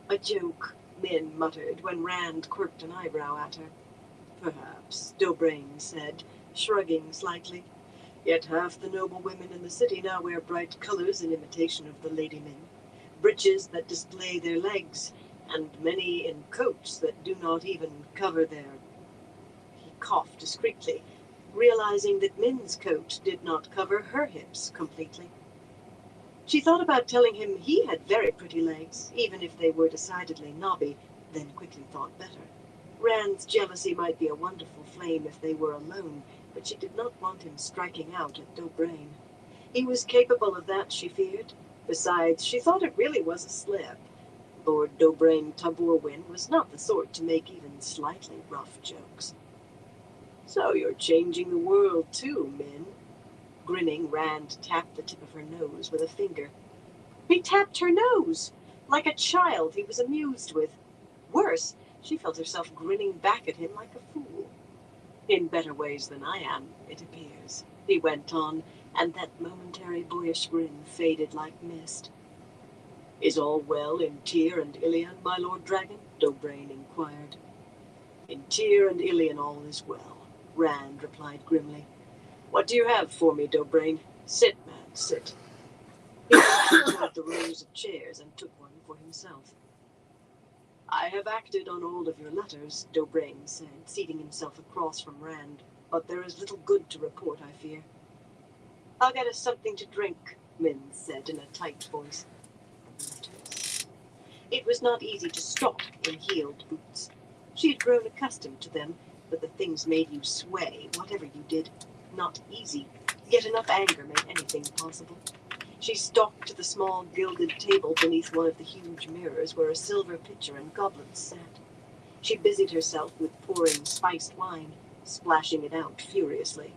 Speaker 3: "A joke," Min muttered when Rand quirked an eyebrow at her. "Perhaps," Dobrain said, shrugging slightly. "Yet half the noble women in the city now wear bright colors in imitation of the Lady Min, breeches that display their legs, and many in coats that do not even cover their—" He coughed discreetly, realizing that Min's coat did not cover her hips completely. She thought about telling him he had very pretty legs, even if they were decidedly knobby, then quickly thought better. Rand's jealousy might be a wonderful flame if they were alone, but she did not want him striking out at Dobrain. He was capable of that, she feared. Besides, she thought it really was a slip. Lord Dobrain Taborwin was not the sort to make even slightly rough jokes. "So you're changing the world too, Min." Grinning, Rand tapped the tip of her nose with a finger. He tapped her nose, like a child he was amused with. Worse, she felt herself grinning back at him like a fool. "In better ways than I am, it appears," he went on, and that momentary boyish grin faded like mist. "Is all well in Tyr and Ilion, my Lord Dragon?" Dobrain inquired. "In Tyr and Ilion all is well," Rand replied grimly. "What do you have for me, Dobrain? Sit, man, sit." He walked toward the rows of chairs and took one for himself. "I have acted on all of your letters," Dobrain said, seating himself across from Rand, "but there is little good to report, I fear." "I'll get us something to drink," Min said in a tight voice. Letters. It was not easy to stalk in heeled boots. She had grown accustomed to them, but the things made you sway, whatever you did. Not easy. Yet enough anger made anything possible. She stalked to the small gilded table beneath one of the huge mirrors where a silver pitcher and goblets sat. She busied herself with pouring spiced wine, splashing it out furiously.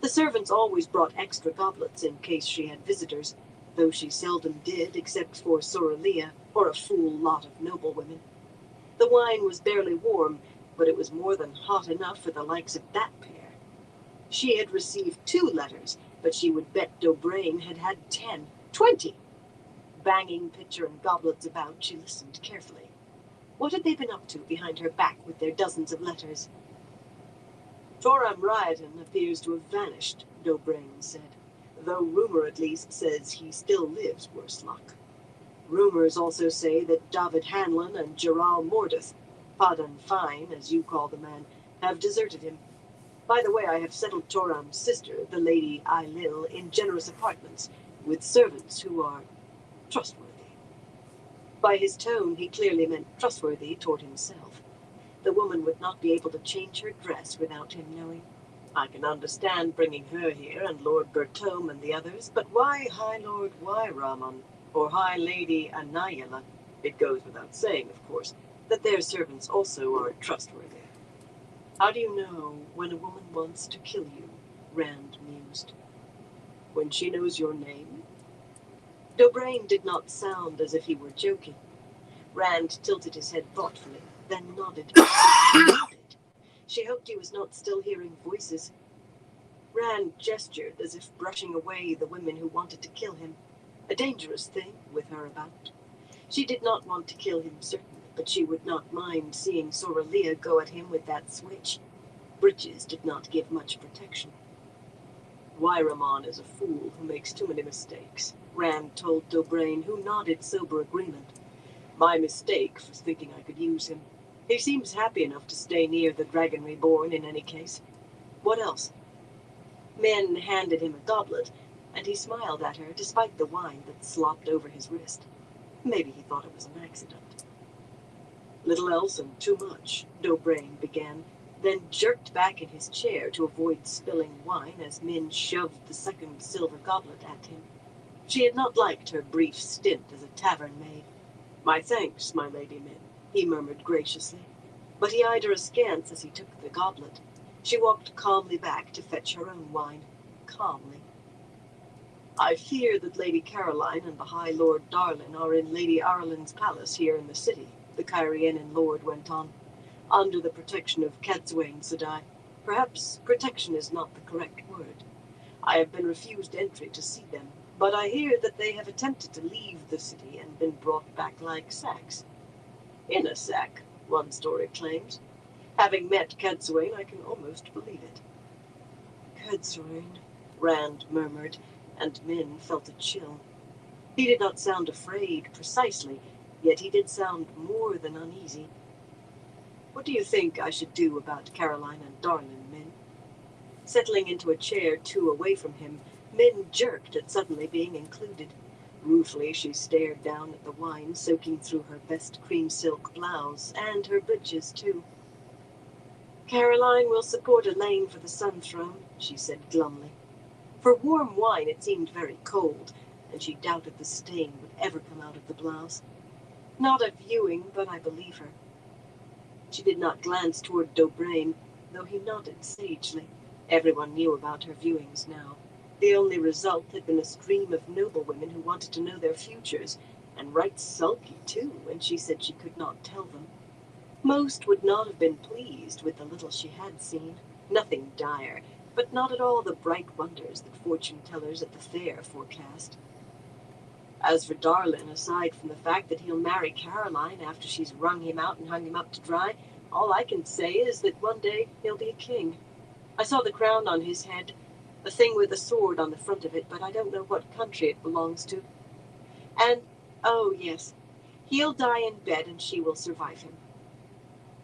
Speaker 3: The servants always brought extra goblets in case she had visitors, though she seldom did except for Soralia or a fool lot of noblewomen. The wine was barely warm, but it was more than hot enough for the likes of that pair. She had received 2 letters, but she would bet Dobraine had had 10, 20. Banging pitcher and goblets about, she listened carefully. What had they been up to behind her back with their dozens of letters? Toram Riordan appears to have vanished, Dobraine said, though rumor at least says he still lives, worse luck. Rumors also say that David Hanlon and Geral Mordeth, Padan Fine, as you call the man, have deserted him. By the way, I have settled Toram's sister, the Lady Ailil, in generous apartments, with servants who are trustworthy. By his tone, he clearly meant trustworthy toward himself. The woman would not be able to change her dress without him knowing. I can understand bringing her here and Lord Bertome and the others, but why High Lord Wyramon or High Lady Anayala? It goes without saying, of course, that their servants also are trustworthy. How do you know when a woman wants to kill you? Rand mused. When she knows your name? Dobraine did not sound as if he were joking. Rand tilted his head thoughtfully, then nodded. Nodded. She hoped he was not still hearing voices. Rand gestured as if brushing away the women who wanted to kill him. A dangerous thing with her about. She did not want to kill him, certainly, but she would not mind seeing Soralia go at him with that switch. Bridges did not give much protection. Wyramon is a fool who makes too many mistakes, Rand told Dobraine, who nodded sober agreement. My mistake was thinking I could use him. He seems happy enough to stay near the Dragon Reborn in any case. What else? Min handed him a goblet, and he smiled at her despite the wine that slopped over his wrist. Maybe he thought it was an accident. Little else and too much, Dobraine began, then jerked back in his chair to avoid spilling wine as Min shoved the second silver goblet at him. She had not liked her brief stint as a tavern maid. My thanks, my Lady Min, he murmured graciously, but he eyed her askance as he took the goblet. She walked calmly back to fetch her own wine, calmly. I fear that Lady Caroline and the High Lord Darlin are in Lady Arlen's palace here in the city, the Cairienin lord went on, under the protection of Cadsuane Sedai. Perhaps protection is not the correct word. I have been refused entry to see them, but I hear that they have attempted to leave the city and been brought back like sacks. In a sack, one story claims. Having met Cadsuane, I can almost believe it. Cadsuane, Rand murmured, and Min felt a chill. He did not sound afraid precisely, yet he did sound more than uneasy. What do you think I should do about Caroline and Darlin, Min? Settling into a chair 2 away from him, Min jerked at suddenly being included. Ruefully, she stared down at the wine soaking through her best cream silk blouse, and her breeches, too. Caroline will support Elaine for the Sun Throne, she said glumly. For warm wine it seemed very cold, and she doubted the stain would ever come out of the blouse. Not a viewing, but I believe her. She did not glance toward Dobraine, though he nodded sagely. Everyone knew about her viewings now. The only result had been a stream of noblewomen who wanted to know their futures, and right sulky, too, when she said she could not tell them. Most would not have been pleased with the little she had seen. Nothing dire, but not at all the bright wonders that fortune-tellers at the fair forecast. As for Darlin, aside from the fact that he'll marry Caroline after she's wrung him out and hung him up to dry, all I can say is that one day he'll be a king. I saw the crown on his head, the thing with the sword on the front of it, but I don't know what country it belongs to. And, oh yes, he'll die in bed and she will survive him.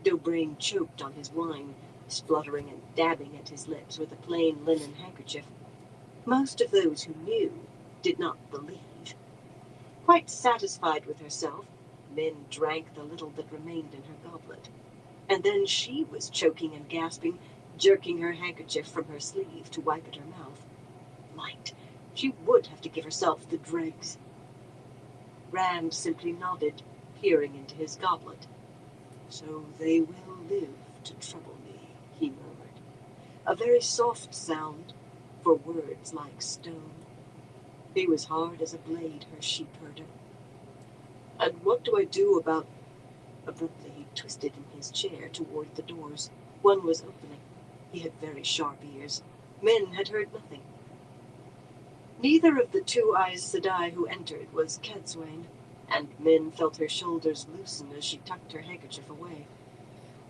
Speaker 3: Dobraine choked on his wine, spluttering and dabbing at his lips with a plain linen handkerchief. Most of those who knew did not believe. Quite satisfied with herself, Min drank the little that remained in her goblet. And then she was choking and gasping, jerking her handkerchief from her sleeve to wipe at her mouth. Might. She would have to give herself the dregs. Rand simply nodded, peering into his goblet. So they will live to trouble me, he murmured. A very soft sound for words like stone. He was hard as a blade, her sheepherder. And what do I do about... Abruptly, he twisted in his chair toward the doors. One was opening. He had very sharp ears. Men had heard nothing. Neither of the two Aes Sedai who entered was Cadsuane, and Min felt her shoulders loosen as she tucked her handkerchief away.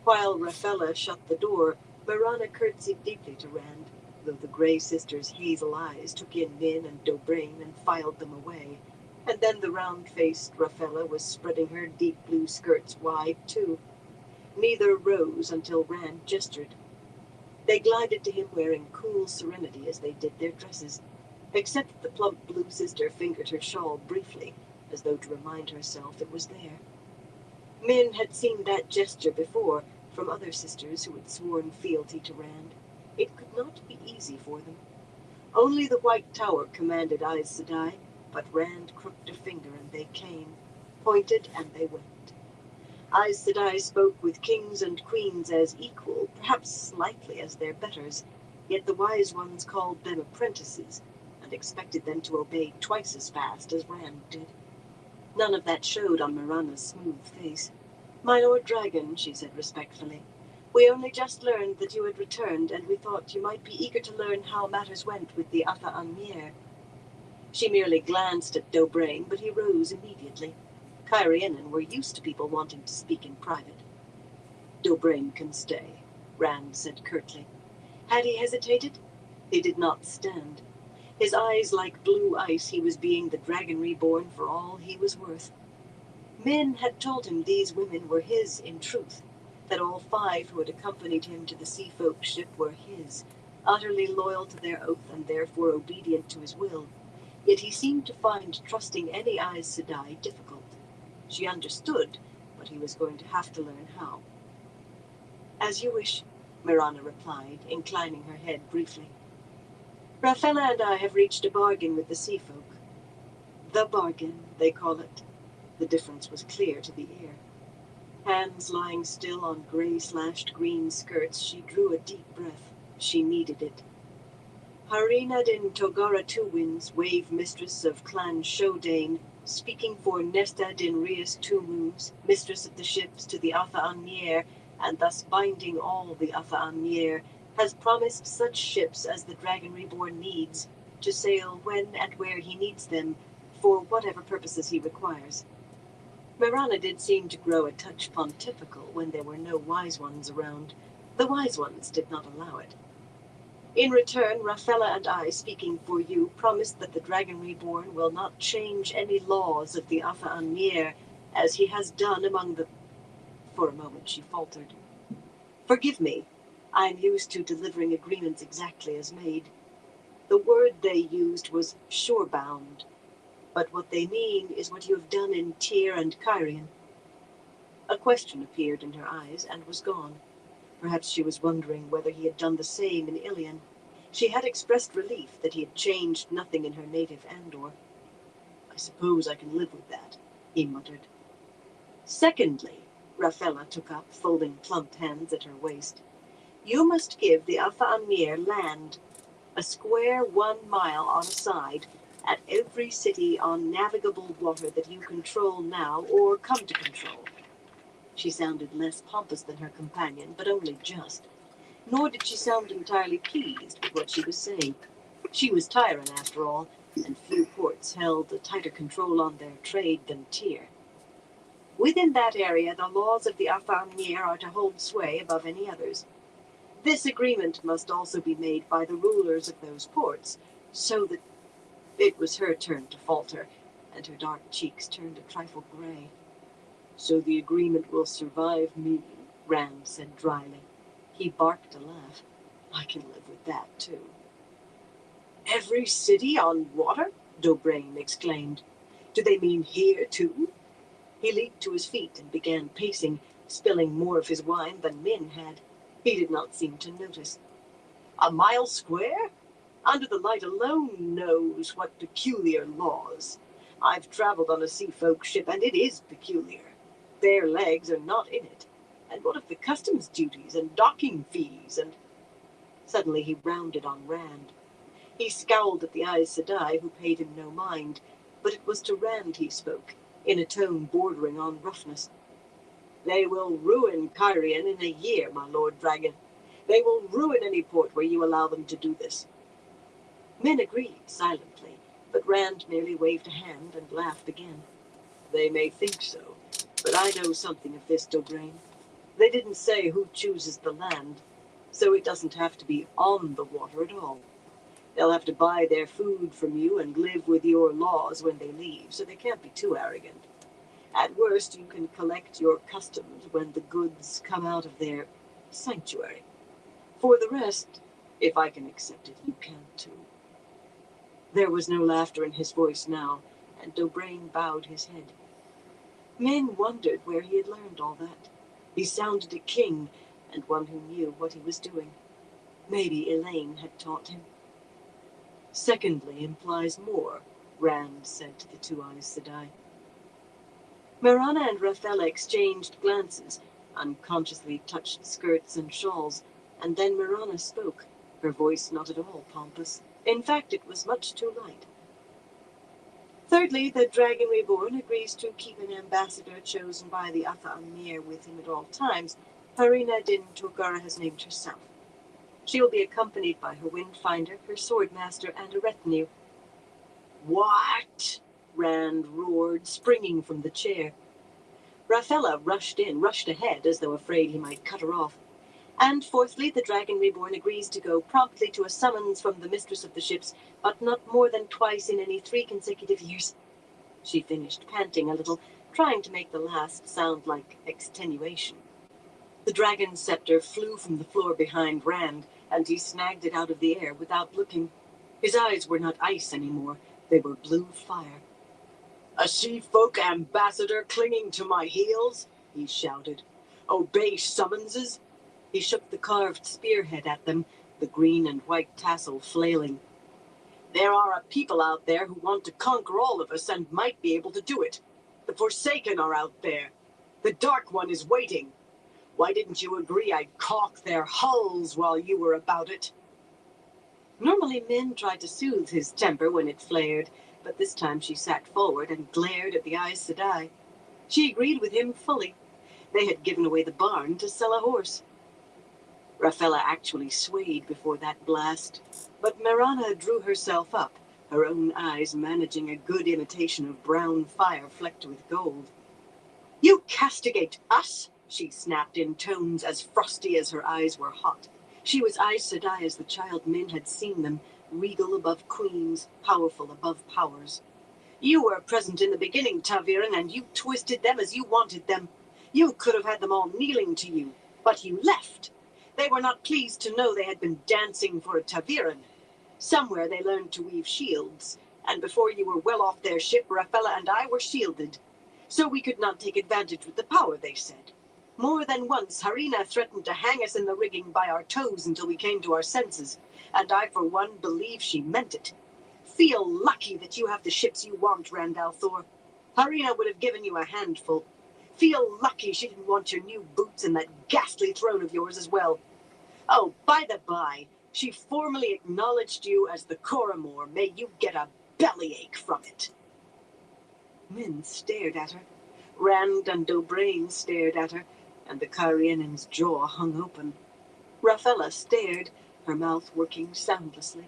Speaker 3: While Raphella shut the door, Marana curtsied deeply to Rand, though the Grey Sisters' hazel eyes took in Min and Dobraine and filed them away. And then the round-faced Raphella was spreading her deep blue skirts wide, too. Neither rose until Rand gestured. They glided to him wearing cool serenity as they did their dresses, except that the plump blue sister fingered her shawl briefly, as though to remind herself it was there. Min had seen that gesture before from other sisters who had sworn fealty to Rand. It could not be easy for them. Only the White Tower commanded Aes Sedai, but Rand crooked a finger and they came, pointed and they went. Aes Sedai spoke with kings and queens as equal, perhaps slightly as their betters, yet the wise ones called them apprentices and expected them to obey twice as fast as Rand did. None of that showed on Marana's smooth face. "My Lord Dragon," she said respectfully, "we only just learned that you had returned, and we thought you might be eager to learn how matters went with the Atha Anmier." She merely glanced at Dobraine, but he rose immediately. Kyrianen were used to people wanting to speak in private. "Dobraine can stay," Rand said curtly. Had he hesitated? He did not stand. His eyes like blue ice, he was being the Dragon Reborn for all he was worth. Min had told him these women were his in truth, that all 5 who had accompanied him to the Sea Folk ship were his, utterly loyal to their oath and therefore obedient to his will. Yet he seemed to find trusting any Aes Sedai difficult. She understood, but he was going to have to learn how. "As you wish," Marana replied, inclining her head briefly. "Raphella and I have reached a bargain with the Sea Folk. The bargain, they call it." The difference was clear to the ear. Hands lying still on gray-slashed green skirts, she drew a deep breath. She needed it. "Harina din Togara Two Winds, wave mistress of Clan Shodane, speaking for Nesta din Rias Two Moons, mistress of the ships to the Atha Anmier, and thus binding all the Atha Anmier, has promised such ships as the Dragon Reborn needs, to sail when and where he needs them, for whatever purposes he requires." Marana did seem to grow a touch pontifical when there were no wise ones around. The wise ones did not allow it. "In return, Raphella and I, speaking for you, promise that the Dragon Reborn will not change any laws of the Atha Anmier, as he has done among the..." For a moment she faltered. "Forgive me. I am used to delivering agreements exactly as made. The word they used was shorebound, but what they mean is what you have done in Tyr and Cairhien." A question appeared in her eyes and was gone. Perhaps she was wondering whether he had done the same in Ilion. She had expressed relief that he had changed nothing in her native Andor. "I suppose I can live with that," he muttered. "Secondly," Raphella took up, folding plump hands at her waist, "you must give the Atha Anmier land, a square 1 mile on a side, at every city on navigable water that you control now or come to control." She sounded less pompous than her companion, but only just. Nor did she sound entirely pleased with what she was saying. She was Tyran, after all, and few ports held a tighter control on their trade than Tyr. "Within that area, the laws of the Atha Anmier are to hold sway above any others. This agreement must also be made by the rulers of those ports, so that..." It was her turn to falter, and her dark cheeks turned a trifle gray. "So the agreement will survive me," Rand said dryly. He barked a laugh. "I can live with that, too." "Every city on water?" Dobraine exclaimed. "Do they mean here, too?" He leaped to his feet and began pacing, spilling more of his wine than Min had. He did not seem to notice. "A mile square?" Under the light alone knows what peculiar laws. I've traveled on a sea-folk ship, and it is peculiar. Bare legs are not in it. And what of the customs duties and docking fees and... Suddenly he rounded on Rand. He scowled at the Aes Sedai, who paid him no mind, but it was to Rand he spoke, in a tone bordering on roughness. They will ruin Kyrian in a year, my Lord Dragon. They will ruin any port where you allow them to do this. Men agreed silently, but Rand merely waved a hand and laughed again. They may think so, but I know something of this, Dobrain. They didn't say who chooses the land, so it doesn't have to be on the water at all. They'll have to buy their food from you and live with your laws when they leave, so they can't be too arrogant. At worst, you can collect your customs when the goods come out of their sanctuary. For the rest, if I can accept it, you can too. There was no laughter in his voice now, and Dobrain bowed his head. Men wondered where he had learned all that. He sounded a king, and one who knew what he was doing. Maybe Elaine had taught him. Secondly implies more, Rand said to the two Aes Sedai. Marana and Raphella exchanged glances, unconsciously touched skirts and shawls, and then Marana spoke, her voice not at all pompous. In fact, it was much too light. Thirdly, the Dragon Reborn agrees to keep an ambassador chosen by the Atha Amir with him at all times. Harina Din Togara has named herself. She will be accompanied by her Windfinder, her Swordmaster, and a retinue. What? Rand roared, springing from the chair. Raphella rushed ahead, as though afraid he might cut her off. And fourthly, the Dragon Reborn agrees to go promptly to a summons from the mistress of the ships, but not more than twice in any 3 consecutive years. She finished, panting a little, trying to make the last sound like extenuation. The dragon's scepter flew from the floor behind Rand, and he snagged it out of the air without looking. His eyes were not ice anymore, they were blue fire. A sea-folk ambassador clinging to my heels? He shouted. Obey summonses? He shook the carved spearhead at them, the green and white tassel flailing. There are a people out there who want to conquer all of us and might be able to do it. The Forsaken are out there. The Dark One is waiting. Why didn't you agree I'd caulk their hulls while you were about it? Normally men tried to soothe his temper when it flared, but this time she sat forward and glared at the Aes Sedai. She agreed with him fully. They had given away the barn to sell a horse. Raphella actually swayed before that blast, but Marana drew herself up, her own eyes managing a good imitation of brown fire flecked with gold. You castigate us? She snapped in tones as frosty as her eyes were hot. She was Aes Sedai as the child men had seen them, regal above queens, powerful above powers. You were present in the beginning, Taviran, and you twisted them as you wanted them. You could have had them all kneeling to you, but you left. They were not pleased to know they had been dancing for a Taviran. Somewhere they learned to weave shields, and before you were well off their ship, Raphella and I were shielded. So we could not take advantage with the power, they said. More than once, Harina threatened to hang us in the rigging by our toes until we came to our senses, and I, for one, believe she meant it. Feel lucky that you have the ships you want, Rand al'Thor. Harina would have given you a handful. Feel lucky she didn't want your new boots and that ghastly throne of yours as well. Oh, by the by, she formally acknowledged you as the Koramor. May you get a bellyache from it. Men stared at her. Rand and Dobrain stared at her, and the Kyrianen's jaw hung open. Raphella stared, her mouth working soundlessly.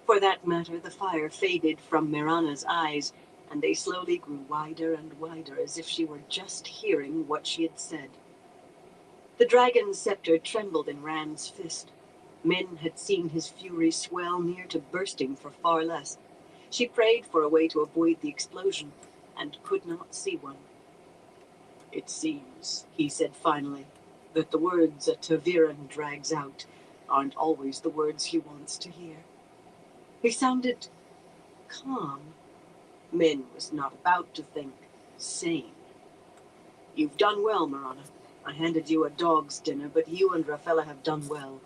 Speaker 3: For that matter, the fire faded from Marana's eyes, and they slowly grew wider and wider, as if she were just hearing what she had said. The dragon's scepter trembled in Rand's fist. Men had seen his fury swell near to bursting for far less. She prayed for a way to avoid the explosion, and could not see one. It seems, he said finally, that the words a Taviran drags out aren't always the words he wants to hear. He sounded calm. Min was not about to think sane. You've done well, Marana. I handed you a dog's dinner, but you and Raphella have done well.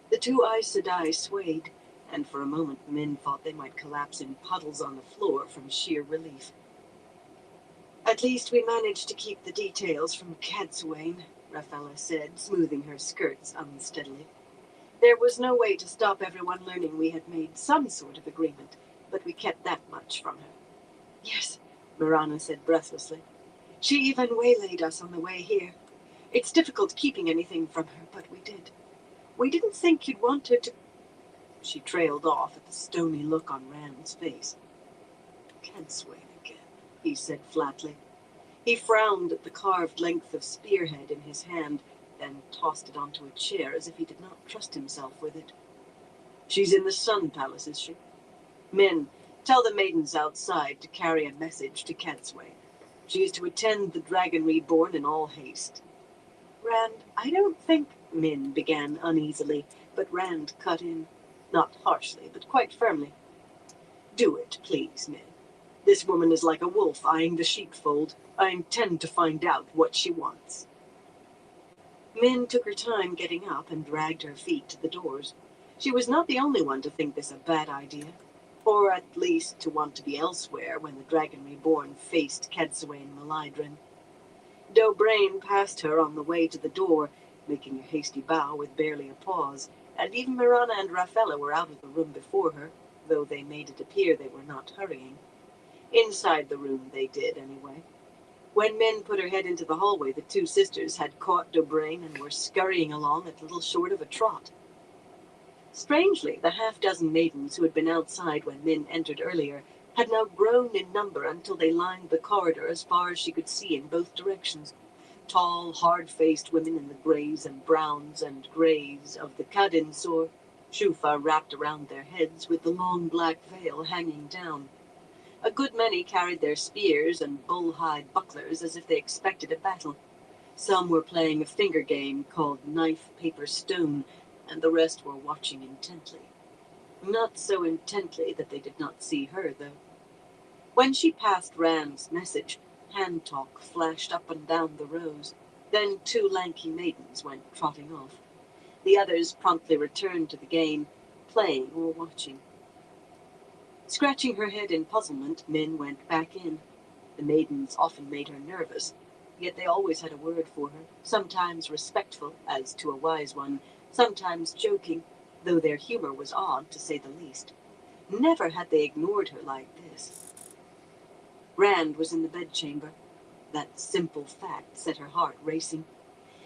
Speaker 3: The two Aes Sedai swayed, and for a moment Min thought they might collapse in puddles on the floor from sheer relief. "At least we managed to keep the details from Cadsuane," Rafaela said, smoothing her skirts unsteadily. "There was no way to stop everyone learning we had made some sort of agreement, but we kept that much from her." "Yes," Marana said breathlessly. "She even waylaid us on the way here. It's difficult keeping anything from her, but we did. We didn't think you'd want her to—" She trailed off at the stony look on Rand's face. "Cadsuane again," he said flatly. He frowned at the carved length of spearhead in his hand, then tossed it onto a chair as if he did not trust himself with it. "She's in the Sun Palace, is she? Men, tell the maidens outside to carry a message to Cadsuane. She is to attend the Dragon Reborn in all haste." "Rand, I don't think—" Min began uneasily, but Rand cut in, not harshly, but quite firmly. "Do it, please, Min. This woman is like a wolf eyeing the sheepfold. I intend to find out what she wants." Min took her time getting up and dragged her feet to the doors. She was not the only one to think this a bad idea, or at least to want to be elsewhere when the Dragon Reborn faced Cadsuane Malydrin. Dobrain passed her on the way to the door, making a hasty bow with barely a pause, and even Marana and Rafaela were out of the room before her, though they made it appear they were not hurrying. Inside the room they did, anyway. When Min put her head into the hallway, the two sisters had caught Dobrain and were scurrying along at little short of a trot. Strangely, the half-dozen maidens who had been outside when Min entered earlier had now grown in number until they lined the corridor as far as she could see in both directions. Tall, hard-faced women in the grays and browns and grays of the Kadinsor, shufa wrapped around their heads with the long black veil hanging down. A good many carried their spears and bull-hide bucklers as if they expected a battle. Some were playing a finger game called Knife, Paper, Stone, and the rest were watching intently. Not so intently that they did not see her, though. When she passed Rand's message, hand talk flashed up and down the rows. Then two lanky maidens went trotting off. The others promptly returned to the game, playing or watching. Scratching her head in puzzlement, Min went back in. The maidens often made her nervous, yet they always had a word for her, sometimes respectful, as to a wise one, sometimes joking, though their humor was odd, to say the least. Never had they ignored her like this. Rand was in the bedchamber. That simple fact set her heart racing.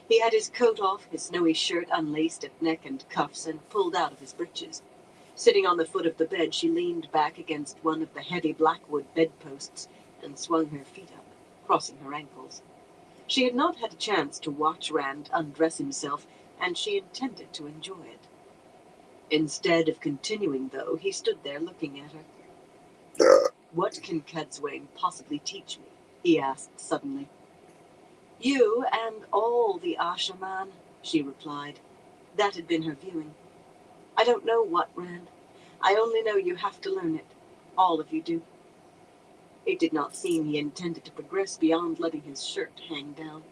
Speaker 3: He had his coat off, his snowy shirt unlaced at neck and cuffs and pulled out of his breeches. Sitting on the foot of the bed, she leaned back against one of the heavy blackwood bedposts and swung her feet up, crossing her ankles. She had not had a chance to watch Rand undress himself, and she intended to enjoy it. Instead of continuing, though, he stood there looking at her. "What can Cadsuane possibly teach me?" he asked suddenly. "You and all the Ashaman," she replied. That had been her viewing. "I don't know what, Rand. I only know you have to learn it. All of you do." It did not seem he intended to progress beyond letting his shirt hang down.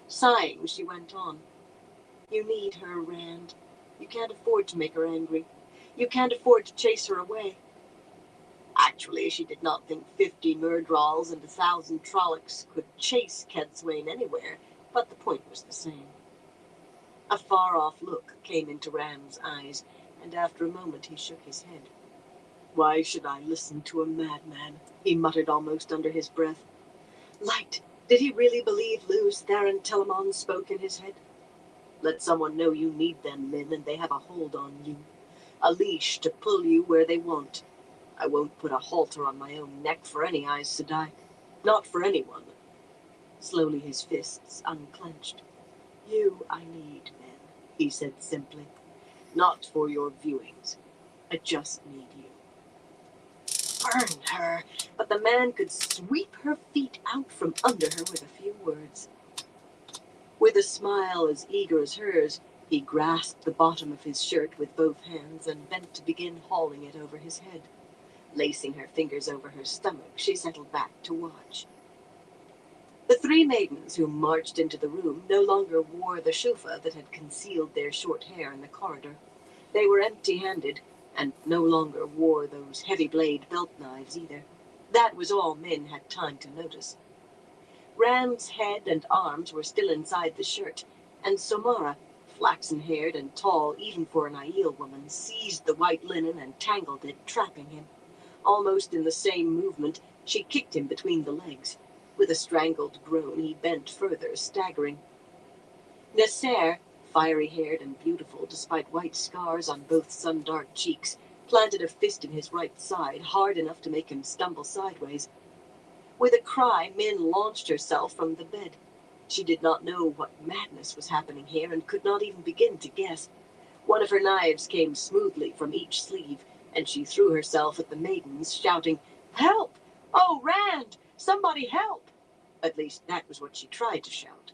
Speaker 3: Sighing, she went on. "You need her, Rand. You can't afford to make her angry. You can't afford to chase her away." Actually, she did not think 50 Murdrals and 1,000 Trollocs could chase Cadsuane anywhere, but the point was the same. A far-off look came into Rand's eyes, and after a moment he shook his head. "Why should I listen to a madman?" he muttered almost under his breath. Light! Did he really believe Luz Theron Telamon spoke in his head? Let someone know you need them, Min, and they have a hold on you. A leash to pull you where they want. I won't put a halter on my own neck for any Aes Sedai. Not for anyone. Slowly his fists unclenched. "You I need, Min," he said simply. "Not for your viewings. I just need you." Burn her! But the man could sweep her feet out from under her with a few words. With a smile as eager as hers, he grasped the bottom of his shirt with both hands and bent to begin hauling it over his head. Lacing her fingers over her stomach, she settled back to watch. The three maidens who marched into the room no longer wore the shufa that had concealed their short hair in the corridor. They were empty-handed, and no longer wore those heavy blade belt knives either. That was all Min had time to notice. Rand's head and arms were still inside the shirt, and Somara, flaxen-haired and tall even for an Aiel woman, seized the white linen and tangled it, trapping him. Almost in the same movement, she kicked him between the legs. With a strangled groan, he bent further, staggering. Nasser, fiery-haired and beautiful despite white scars on both sun-dark cheeks, planted a fist in his right side, hard enough to make him stumble sideways. With a cry, Min launched herself from the bed. She did not know what madness was happening here and could not even begin to guess. One of her knives came smoothly from each sleeve, and she threw herself at the maidens, shouting, "Help! Oh, Rand! Somebody help!" At least that was what she tried to shout.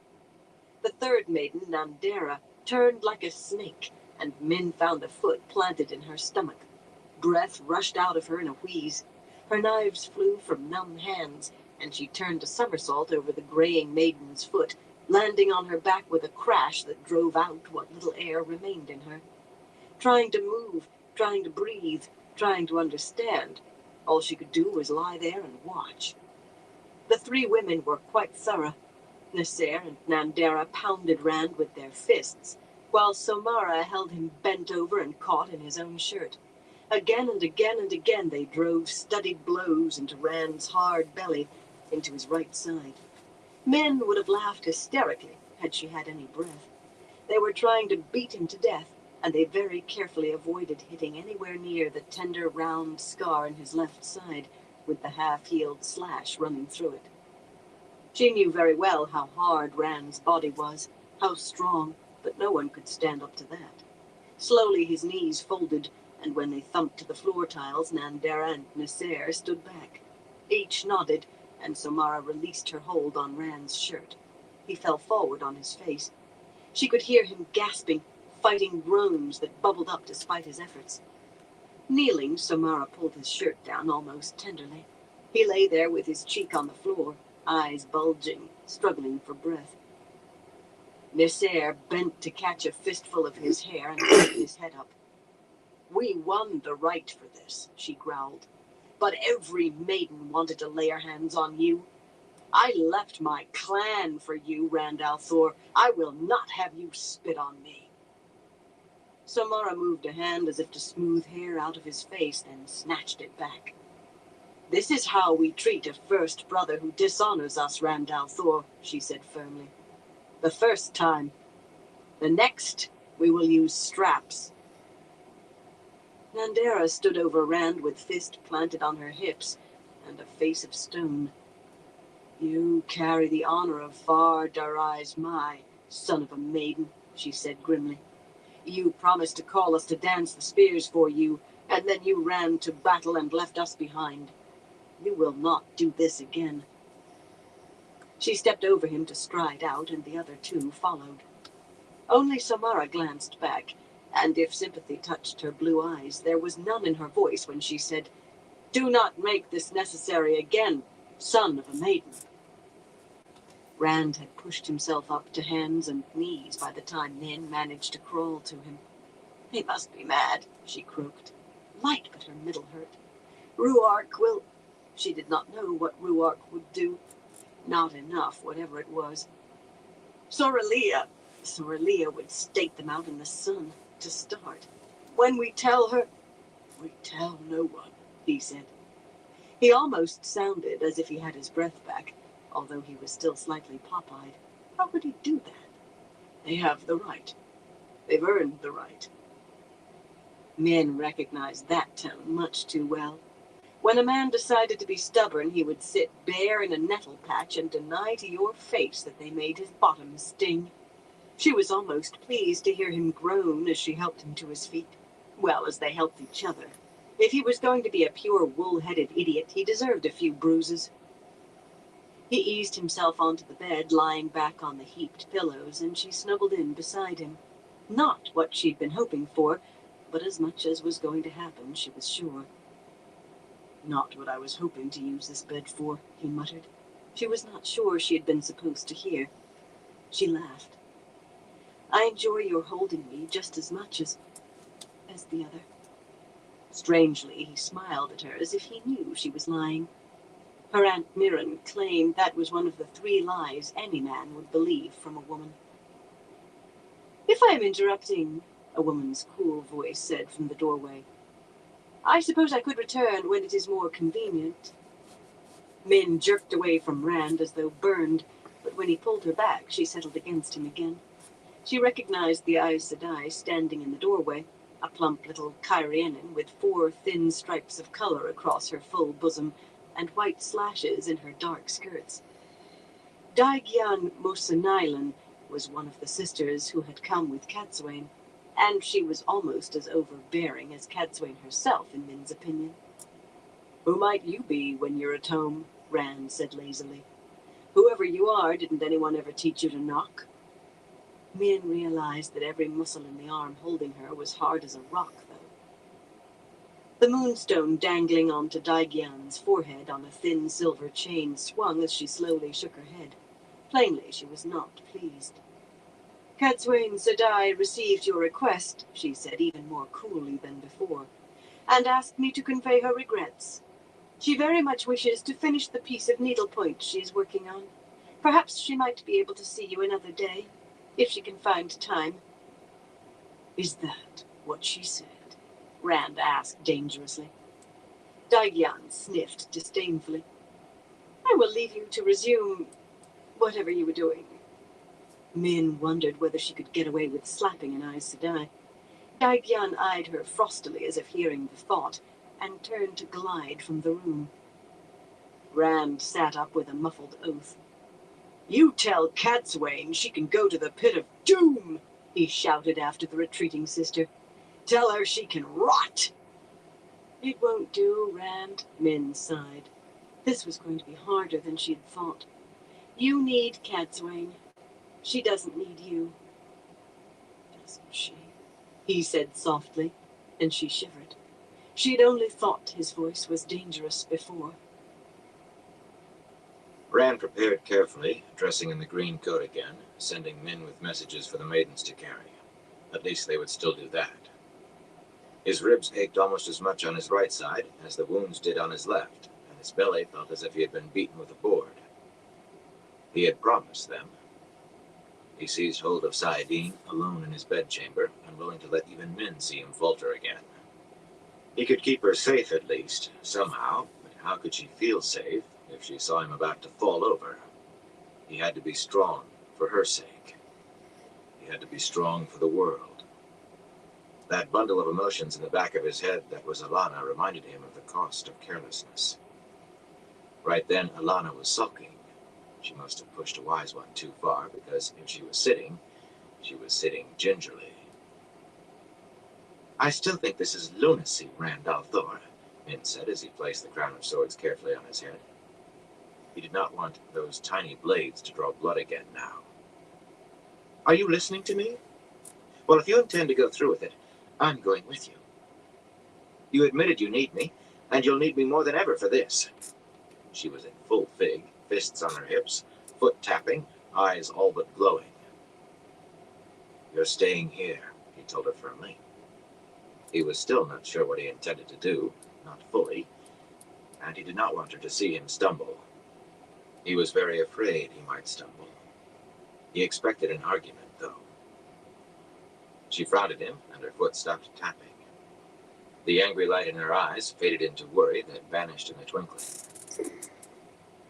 Speaker 3: The third maiden, Nandera, turned like a snake, and Min found a foot planted in her stomach. Breath rushed out of her in a wheeze. Her knives flew from numb hands, and she turned a somersault over the graying maiden's foot, landing on her back with a crash that drove out what little air remained in her. Trying to move, trying to breathe, trying to understand, all she could do was lie there and watch. The three women were quite thorough. Nasser and Nandera pounded Rand with their fists, while Somara held him bent over and caught in his own shirt. Again and again and again they drove studied blows into Rand's hard belly, into his right side. Min would have laughed hysterically had she had any breath. They were trying to beat him to death, and they very carefully avoided hitting anywhere near the tender round scar in his left side, with the half-healed slash running through it. She knew very well how hard Rand's body was, how strong, but no one could stand up to that. Slowly his knees folded, and when they thumped to the floor tiles, Nandera and Nasser stood back. Each nodded, and Somara released her hold on Rand's shirt. He fell forward on his face. She could hear him gasping, fighting groans that bubbled up despite his efforts. Kneeling, Somara pulled his shirt down almost tenderly. He lay there with his cheek on the floor, eyes bulging, struggling for breath. Nasser bent to catch a fistful of his hair and turned his head up. "We won the right for this," she growled. "But every maiden wanted to lay her hands on you. I left my clan for you, Rand al'Thor. I will not have you spit on me." Somara moved a hand as if to smooth hair out of his face, then snatched it back. "This is how we treat a first brother who dishonors us, Rand al'Thor," she said firmly. "The first time. The next, we will use straps." Nandera stood over Rand with fist planted on her hips and a face of stone. "You carry the honor of Far Darai's Mai, son of a maiden," she said grimly. "You promised to call us to dance the spears for you, and then you ran to battle and left us behind. You will not do this again." She stepped over him to stride out, and the other two followed. Only Somara glanced back, and if sympathy touched her blue eyes, there was none in her voice when she said, "Do not make this necessary again, son of a maiden." Rand had pushed himself up to hands and knees by the time Min managed to crawl to him. "He must be mad," she croaked. Light, but her middle hurt. "Ruark will—" She did not know what Ruark would do. Not enough, whatever it was. Sorelia would stake them out in the sun, to start. "When we tell her—" "We tell no one," he said. He almost sounded as if he had his breath back, although he was still slightly pop-eyed. How could he do that? "They have the right. They've earned the right." Men recognized that tone much too well. When a man decided to be stubborn, he would sit bare in a nettle patch and deny to your face that they made his bottom sting. She was almost pleased to hear him groan as she helped him to his feet. Well, as they helped each other. If he was going to be a pure wool-headed idiot, he deserved a few bruises. He eased himself onto the bed, lying back on the heaped pillows, and she snuggled in beside him. Not what she'd been hoping for, but as much as was going to happen, she was sure. "Not what I was hoping to use this bed for," he muttered. She was not sure she had been supposed to hear. She laughed. "I enjoy your holding me just as much as the other." Strangely, he smiled at her as if he knew she was lying. Her Aunt Mirren claimed that was one of the 3 lies any man would believe from a woman. "If I am interrupting," a woman's cool voice said from the doorway, "I suppose I could return when it is more convenient." Min jerked away from Rand as though burned, but when he pulled her back, she settled against him again. She recognized the Aes Sedai standing in the doorway, a plump little Kyrianan with 4 thin stripes of color across her full bosom and white slashes in her dark skirts. Daigyan Mosanailan was one of the sisters who had come with Cadsuane, and she was almost as overbearing as Cadsuane herself, in Min's opinion. "Who might you be when you're at home?" Rand said lazily. "Whoever you are, didn't anyone ever teach you to knock?" Min realized that every muscle in the arm holding her was hard as a rock, though. The moonstone dangling onto Daigyan's forehead on a thin silver chain swung as she slowly shook her head. Plainly, she was not pleased. "Cadsuane Sedai received your request," she said even more coolly than before, "and asked me to convey her regrets. She very much wishes to finish the piece of needlepoint she is working on. Perhaps she might be able to see you another day, if she can find time." "Is that what she said?" Rand asked dangerously. Daigyan sniffed disdainfully. "I will leave you to resume whatever you were doing." Min wondered whether she could get away with slapping an Aes Sedai. Daigyan eyed her frostily as if hearing the thought, and turned to glide from the room. Rand sat up with a muffled oath. "You tell Cadsuane she can go to the pit of doom," he shouted after the retreating sister. "Tell her she can rot." "It won't do, Rand," Min sighed. This was going to be harder than she had thought. "You need Cadsuane. She doesn't need you." "Doesn't she?" he said softly, and she shivered. She'd only thought his voice was dangerous before.
Speaker 1: Rand prepared carefully, dressing in the green coat again, sending Min with messages for the maidens to carry. At least they would still do that. His ribs ached almost as much on his right side as the wounds did on his left, and his belly felt as if he had been beaten with a board. He had promised them. He seized hold of Saidin, alone in his bedchamber, unwilling to let even Min see him falter again. He could keep her safe at least, somehow, but how could she feel safe if she saw him about to fall over? He had to be strong for her sake. He had to be strong for the world. That bundle of emotions in the back of his head that was Alana reminded him of the cost of carelessness. Right then, Alana was sulking. She must have pushed a wise one too far, because if she was sitting gingerly. "I still think this is lunacy, Rand al'Thor," Min said as he placed the crown of swords carefully on his head. He did not want those tiny blades to draw blood again now. "Are you listening to me? Well, if you intend to go through with it, I'm going with you. You admitted you need me, and you'll need me more than ever for this." She was in full fig, fists on her hips, foot tapping, eyes all but glowing. "You're staying here," he told her firmly. He was still not sure what he intended to do, not fully, and he did not want her to see him stumble. He was very afraid he might stumble. He expected an argument, though. She frowned at him, and her foot stopped tapping. The angry light in her eyes faded into worry that vanished in a twinkling.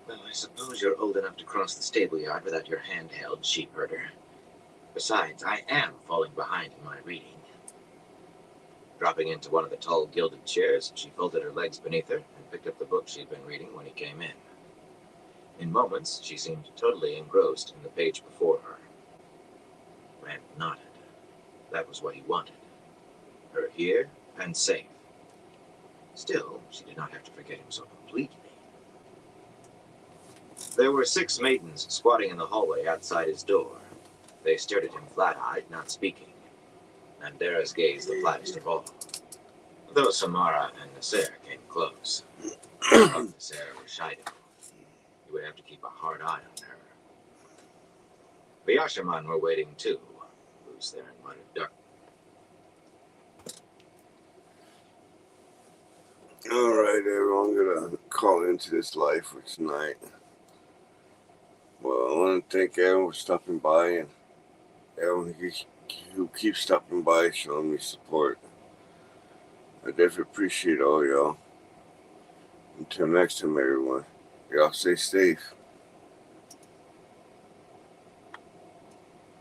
Speaker 1: "Well, I suppose you're old enough to cross the stable yard without your hand-held, sheep herder. Besides, I am falling behind in my reading." Dropping into one of the tall gilded chairs, she folded her legs beneath her and picked up the book she had been reading when he came in. In moments, she seemed totally engrossed in the page before her. Rand nodded. That was what he wanted. Her here and safe. Still, she did not have to forget him so completely. There were 6 maidens squatting in the hallway outside his door. They stared at him flat-eyed, not speaking. And Dara's gaze the flattest of all. Though Samara and Nasser came close. Nasser was Shido. He would have to keep a hard eye on her. The Yashaman were waiting too, loose there in muttered dark.
Speaker 2: All right, everyone. I'm gonna call into this live for tonight. Well, I want to thank everyone for stopping by and everyone who keeps stopping by, showing me support. I definitely appreciate all y'all. Until next time, everyone. Y'all stay safe.